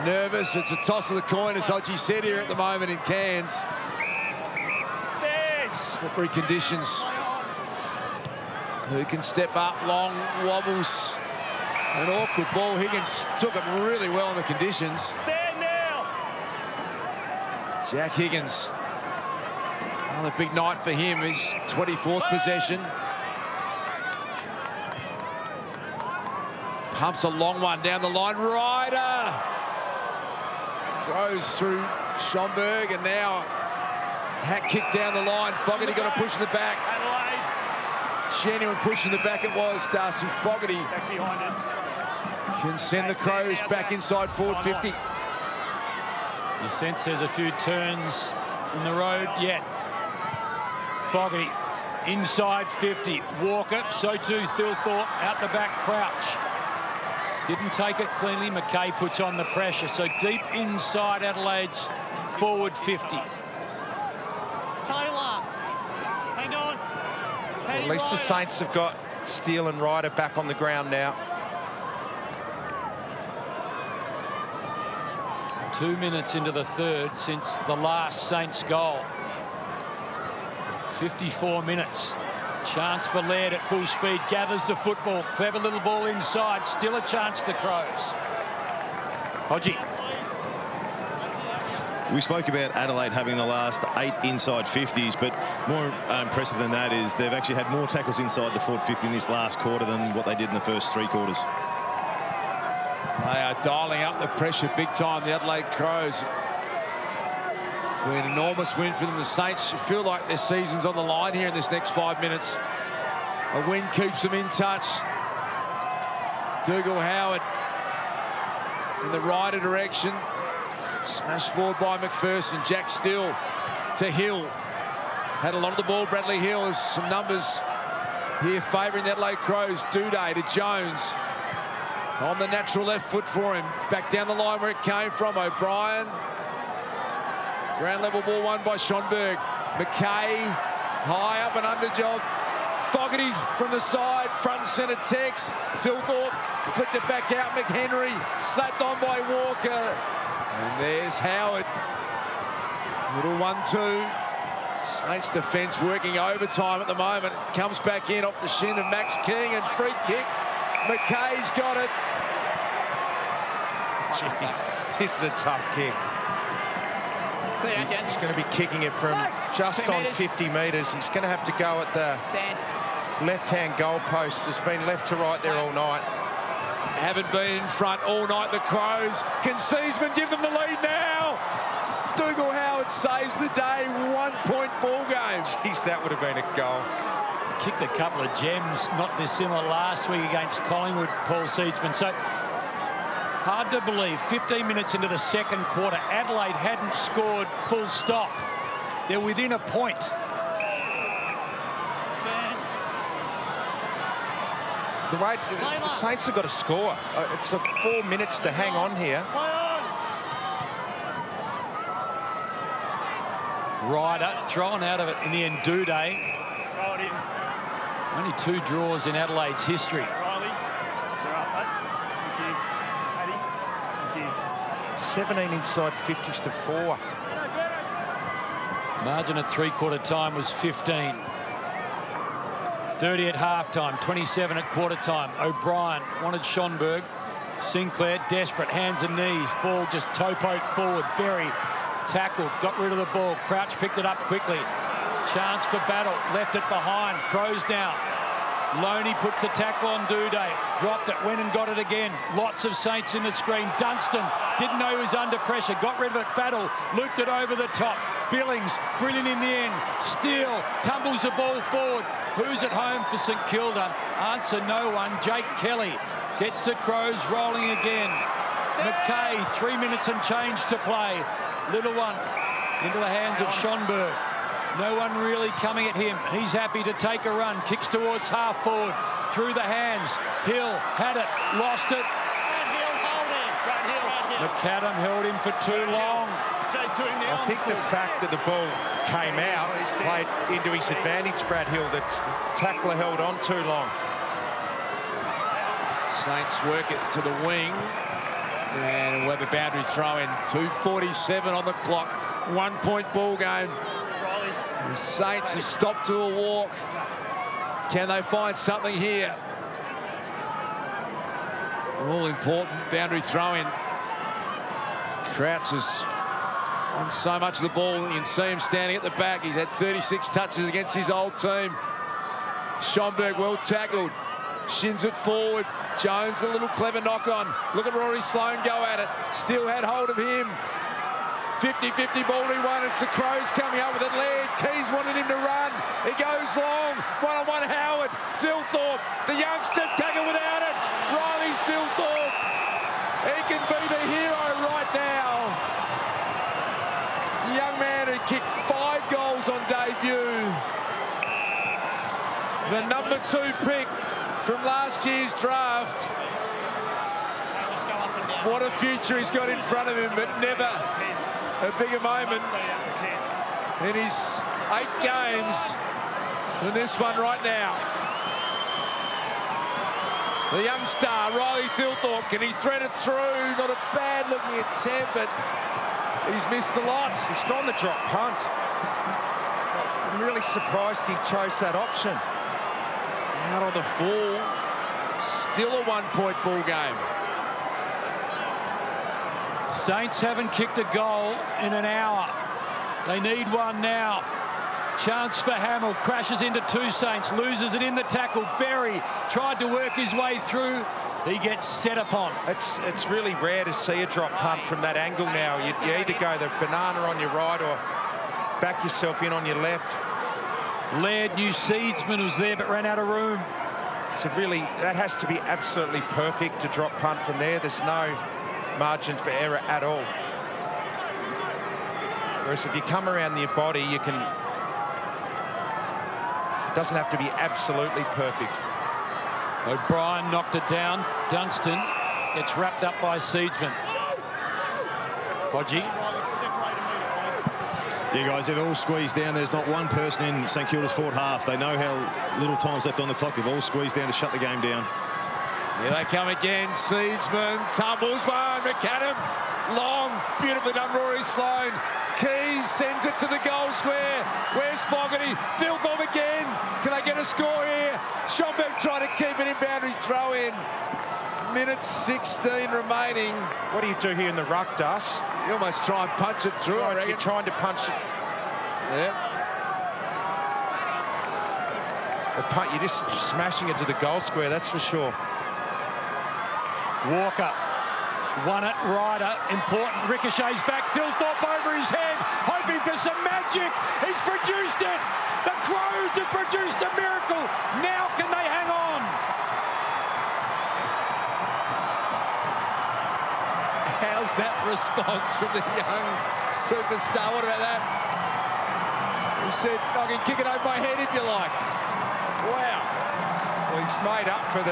Speaker 1: nervous. It's a toss of the coin, as Hodgie said here at the moment in Cairns. Slippery conditions. Who can step up? Long wobbles. An awkward ball. Higgins took it really well in the conditions.
Speaker 5: Stand now.
Speaker 1: Jack Higgins. Another big night for him. His 24th possession. Pumps a long one down the line. Ryder. Throws through Schonberg, and now hat kick down the line. Fogarty got a push in the back.
Speaker 5: Adelaide.
Speaker 1: Genuine push in the back it was. Darcy Fogarty
Speaker 5: Back behind it.
Speaker 1: can send the Crows back inside forward 50.
Speaker 3: You sense there's a few turns in the road yet. Fogarty inside 50. Walker, so too Thilthorpe. Out the back, Crouch. Didn't take it cleanly. McKay puts on the pressure. So deep inside Adelaide's forward 50.
Speaker 6: Taylor. Hang on.
Speaker 4: Well, at least the Saints have got Steele and Ryder back on the ground now.
Speaker 3: 2 minutes into the third since the last Saints goal. 54 minutes. Chance for Laird at full speed. Gathers the football. Clever little ball inside. Still a chance, the Crows. Hodgie.
Speaker 7: We spoke about Adelaide having the last 8 inside 50s, but more impressive than that is they've actually had more tackles inside the forward 50 in this last quarter than what they did in the first 3 quarters.
Speaker 1: They are dialing up the pressure big time, the Adelaide Crows. Be an enormous win for them. The Saints feel like their season's on the line here in this next 5 minutes. A win keeps them in touch. Dougal Howard in the Ryder direction. Smashed forward by McPherson. Jack Steele to Hill. Had a lot of the ball. Bradley Hill has some numbers here favouring the Adelaide Crows. Duday to Jones. On the natural left foot for him. Back down the line where it came from. O'Brien. Ground level ball won by Schonberg. McKay. High up and under job. Fogarty from the side. Front and centre Tex. Thilthorpe flicked it back out. McHenry slapped on by Walker. And there's Howard. Little 1-2. Saints defence working overtime at the moment. Comes back in off the shin of Max King and free kick. McKay's got it.
Speaker 4: Jeez, this is a tough kick.
Speaker 2: Clear out, gents.
Speaker 4: He's going to be kicking it from just
Speaker 2: 2
Speaker 4: on
Speaker 2: metres.
Speaker 4: 50 metres. He's going to have to go at the
Speaker 2: Stand.
Speaker 4: left-hand goal post. It's been left to right there all night.
Speaker 1: Haven't been in front all night, the Crows. Can Seasman give them the lead now? Dougal Howard saves the day. 1-point ball game.
Speaker 4: Jeez, that would have been a goal.
Speaker 3: Kicked a couple of gems, not dissimilar last week against Collingwood, Paul Seedsman. So hard to believe, 15 minutes into the second quarter, Adelaide hadn't scored full stop. They're within a point.
Speaker 6: Stand.
Speaker 4: The way the Saints have got to score. It's 4 minutes to hang on here.
Speaker 6: Play on.
Speaker 3: Ryder thrown out of it in the end. Duday.
Speaker 5: Roll it in.
Speaker 3: Only 2 draws in Adelaide's history.
Speaker 5: Riley. You're up, mate. Thank you. Paddy. Thank you.
Speaker 4: 17 inside 50s to 4.
Speaker 3: Margin at three-quarter time was 15. 30 at halftime, 27 at quarter time. O'Brien wanted Schonberg. Sinclair desperate, hands and knees. Ball just toe-poked forward. Berry tackled, got rid of the ball. Crouch picked it up quickly. Chance for battle, left it behind. Crows down. Loney puts the tackle on Duday. Dropped it, went and got it again. Lots of Saints in the screen. Dunstan didn't know he was under pressure. Got rid of it. Battle looped it over the top. Billings, brilliant in the end. Steele tumbles the ball forward. Who's at home for St Kilda? Answer, no one. Jake Kelly gets the Crows rolling again. McKay, 3 minutes and change to play. Little one into the hands of Schonberg. No one really coming at him. He's happy to take a run. Kicks towards half forward. Through the hands. Hill had it. Lost it. McAdam held him for too long.
Speaker 4: I think the fact that the ball came out played into his advantage, Brad Hill. The tackler held on too long.
Speaker 1: Saints work it to the wing. And we'll have a boundary throw in. 2:47 on the clock. 1 point ball game. The Saints have stopped to a walk. Can they find something here? All important boundary throw in. Crouch is on so much of the ball. You can see him standing at the back. He's had 36 touches against his old team. Schonberg well tackled. Shins it forward. Jones a little clever knock on. Look at Rory Sloane go at it. Still had hold of him. 50-50 ball to one. It's the Crows coming up with it. Laird. Keys wanted him to run. He goes long. One-on-one Howard. Thilthorpe. The youngster taken without it. Riley Thilthorpe. He can be the hero right now. The young man who kicked 5 goals on debut. The number 2 pick from last year's draft. What a future he's got in front of him, but never a bigger moment in his 8 games than this one right now. The young star, Riley Thilthorpe, can he thread it through? Not a bad looking attempt, but he's missed a lot.
Speaker 4: He's gone the drop punt. I'm really surprised he chose that option.
Speaker 1: Out on the full. Still a 1 point ball game.
Speaker 3: Saints haven't kicked a goal in an hour. They need one now. Chance for Hamill. Crashes into 2 Saints. Loses it in the tackle. Berry tried to work his way through. He gets set upon.
Speaker 4: It's really rare to see a drop punt from that angle now. You either go the banana on your right or back yourself in on your left.
Speaker 3: Laird knew Seedsman was there but ran out of room.
Speaker 4: That has to be absolutely perfect to drop punt from there. There's no margin for error at all. Whereas if you come around your body, you can... It doesn't have to be absolutely perfect.
Speaker 3: O'Brien knocked it down. Dunstan gets wrapped up by Seedsman. Hodgie.
Speaker 7: Yeah, guys, they've all squeezed down. There's not one person in St Kilda's forward half. They know how little time's left on the clock. They've all squeezed down to shut the game down.
Speaker 1: Here they come again. Seedsman tumbles one. McAdam. Long. Beautifully done, Rory Sloane. Keys sends it to the goal square. Where's Fogarty? Thilthorpe again. Can they get a score here? Schonberg trying to keep it in boundary throw in. Minute 16 remaining.
Speaker 4: What do you do here in the ruck, Dus?
Speaker 1: You almost try and punch it through, I reckon.
Speaker 4: You're trying to punch it.
Speaker 1: Yeah.
Speaker 4: You're just smashing it to the goal square, that's for sure.
Speaker 3: Walker won it. Ryder, important. Ricochets back. Thilthorpe over his head, hoping for some magic. He's produced it. The Crows have produced a miracle. Now can they hang on?
Speaker 1: How's that response from the young superstar? What about that? He said, I can kick it over my head if you like. Wow.
Speaker 4: Well, he's made up for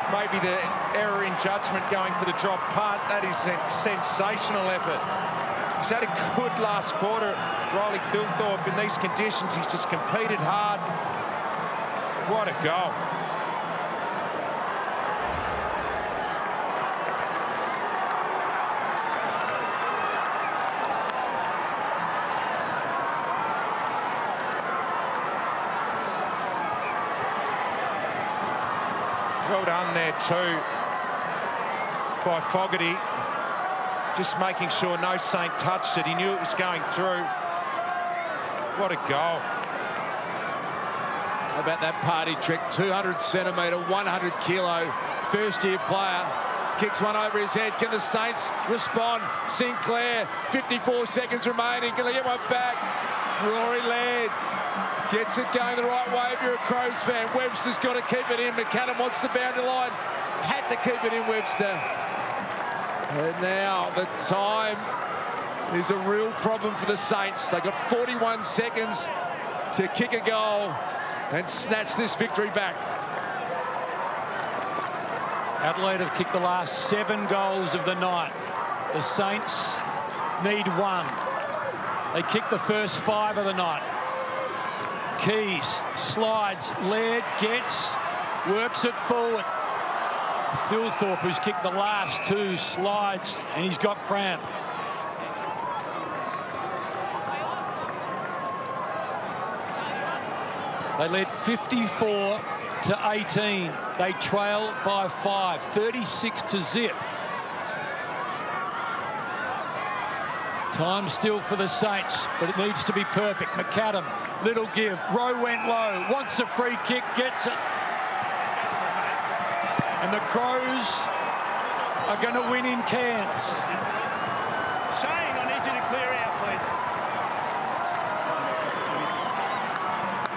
Speaker 4: maybe the error in judgment going for the drop punt. That is a sensational effort. He's had a good last quarter, Riley Thilthorpe, in these conditions. He's just competed hard. What a goal. Well done there too by Fogarty. Just making sure no Saint touched it. He knew it was going through. What a goal.
Speaker 1: How about that party trick? 200 centimetre, 100 kilo, first-year player. Kicks one over his head. Can the Saints respond? Sinclair, 54 seconds remaining. Can they get one back? Rory Laird gets it going the right way if you're a Crows fan. Webster's got to keep it in. McAdam wants the boundary line. Had to keep it in, Webster. And now the time is a real problem for the Saints. They've got 41 seconds to kick a goal and snatch this victory back.
Speaker 3: Adelaide have kicked the last 7 goals of the night. The Saints need 1. They kicked the first 5 of the night. Keys slides, Laird gets, works it forward. Thilthorpe, who's kicked the last 2, slides, and he's got cramp. They led 54-18. They trail by 5, 36-0. Time still for the Saints, but it needs to be perfect. McAdam, little give. Rowe went low, wants a free kick, gets it. And the Crows are going to win in Cairns.
Speaker 5: Shane, I need you to clear out, please.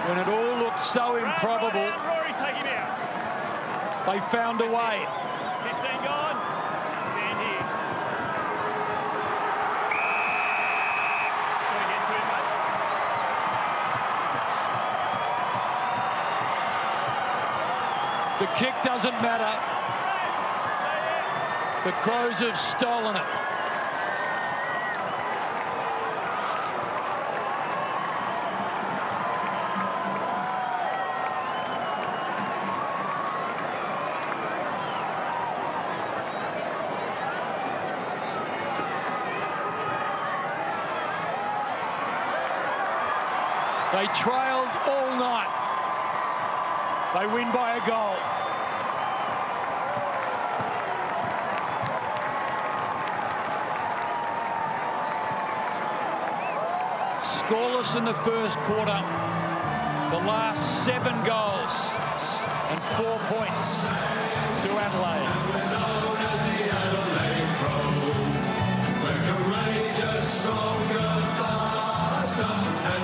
Speaker 3: When it all looked so improbable,
Speaker 5: Right out, Rory, take him out.
Speaker 3: they found a way.
Speaker 5: 15 gone. Stand here. Got to get to him, mate.
Speaker 3: The kick doesn't matter. The Crows have stolen it. They trailed all night. They win by a goal. Scoreless in the first quarter. The last 7 goals and 4 points to Adelaide.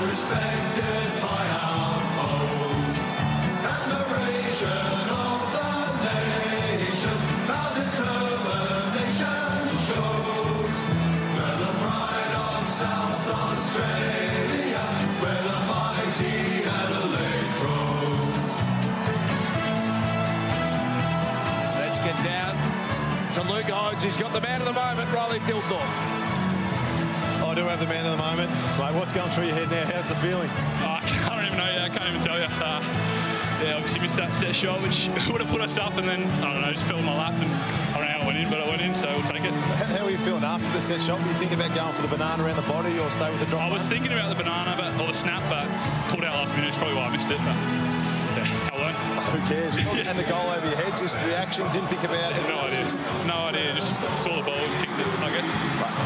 Speaker 9: Respected by our foes, admiration of the nation, our determination shows. We're the pride of South Australia, we're the mighty Adelaide Crows.
Speaker 1: Let's get down to Luke Hodge. He's got the man of the moment, Riley Thilthorpe.
Speaker 7: I do have the man of the moment. Mate, what's going through your head now? How's the feeling?
Speaker 10: I don't even know yet. I can't even tell you. Yeah, obviously missed that set shot, which would have put us up, and then, I don't know, just fell in my lap, and I don't know how it went in, but it went in, so we'll take it.
Speaker 7: How are you feeling after the set shot? Were you thinking about going for the banana around the body or stay with the drop?
Speaker 10: I was thinking about the banana, or the snap, but pulled out last minute. It's probably why I missed it, but yeah, I'll learn.
Speaker 7: Who cares? And the goal over your head, just reaction, didn't think about it.
Speaker 10: No idea. No idea. Just saw the ball and kicked it, I guess.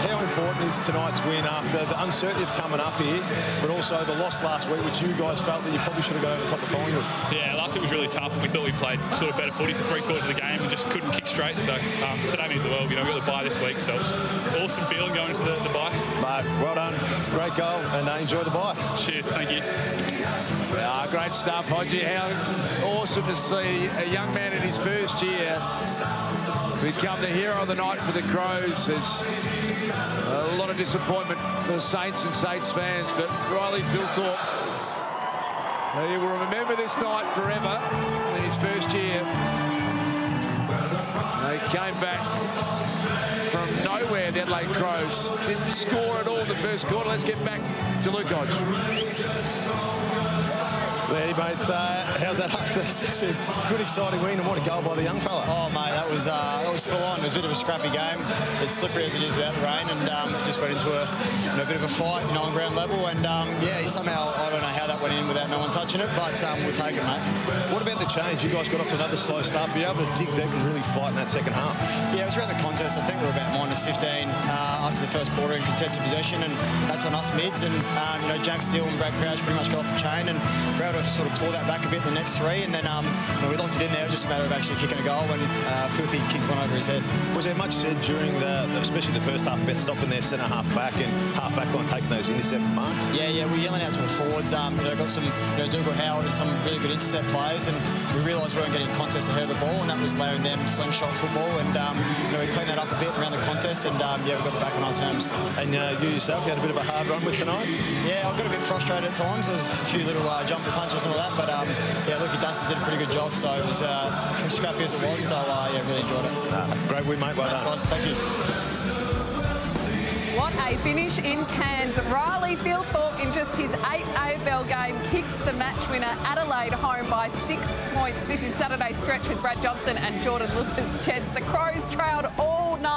Speaker 7: How important is tonight's win after the uncertainty of coming up here, but also the loss last week, which you guys felt that you probably should have got over the top of Collingwood?
Speaker 10: Yeah, last week was really tough. We thought we played sort of better footy for 3/4 of the game and just couldn't kick straight. So today means the world. You know, we got the bye this week, so it was an awesome feeling going into the bye.
Speaker 7: Mate, well done. Great goal, and enjoy the bye.
Speaker 10: Cheers. Thank you.
Speaker 1: Great stuff, Hodgie. How awesome to see a young man in his first year become the hero of the night for the Crows. There's a lot of disappointment for the Saints and Saints fans, but Riley Thilthorpe, he will remember this night forever in his first year. They came back from nowhere, the Adelaide Crows. Didn't score at all in the first quarter. Let's get back to Luke Hodge.
Speaker 7: Yeah, mate, how's that after such a good, exciting win, and what a goal by the young fella?
Speaker 11: Oh, mate, that was full on. It was a bit of a scrappy game. It's slippery as it is without the rain, and it just went into a bit of a fight, on ground level. And yeah, somehow I don't know how that went in without no one touching it, but we'll take it, mate.
Speaker 7: What about the change? You guys got off to another slow start. Be able to dig deep and really fight in that second half.
Speaker 11: Yeah, it was around the contest. I think we were about -15 after the first quarter in contested possession, and that's on us mids. And Jack Steele and Brad Crouch pretty much got off the chain, and we were able to sort of claw that back a bit in the next 3, and then we locked it in there. It was just a matter of actually kicking a goal when Filthy kicked one over his head.
Speaker 7: Was there much said during especially the first half, about stopping their centre half back and half back line taking those intercept marks?
Speaker 11: Yeah, we're yelling out to the forwards. Got some Dougal Howard and some really good intercept players, and we realised we weren't getting contests ahead of the ball, and that was allowing them slingshot football. And we cleaned that up a bit around the contest, and we got it back on our terms.
Speaker 7: And you yourself, you had a bit of a hard run with tonight?
Speaker 11: Yeah, I got a bit frustrated at times. There was a few little jumper punches and all that, but Lucky Dunstan did a pretty good job, so it was scrappy as it was. So really enjoyed it.
Speaker 7: Great win, mate. Well done.
Speaker 11: Thank you.
Speaker 8: What a finish in Cairns. Riley Thilthorpe, in just his 8th AFL game, kicks the match winner. Adelaide home by 6 points. This is Saturday's Stretch with Brad Johnson and Jordan Lewis. Cheds, the Crows trailed all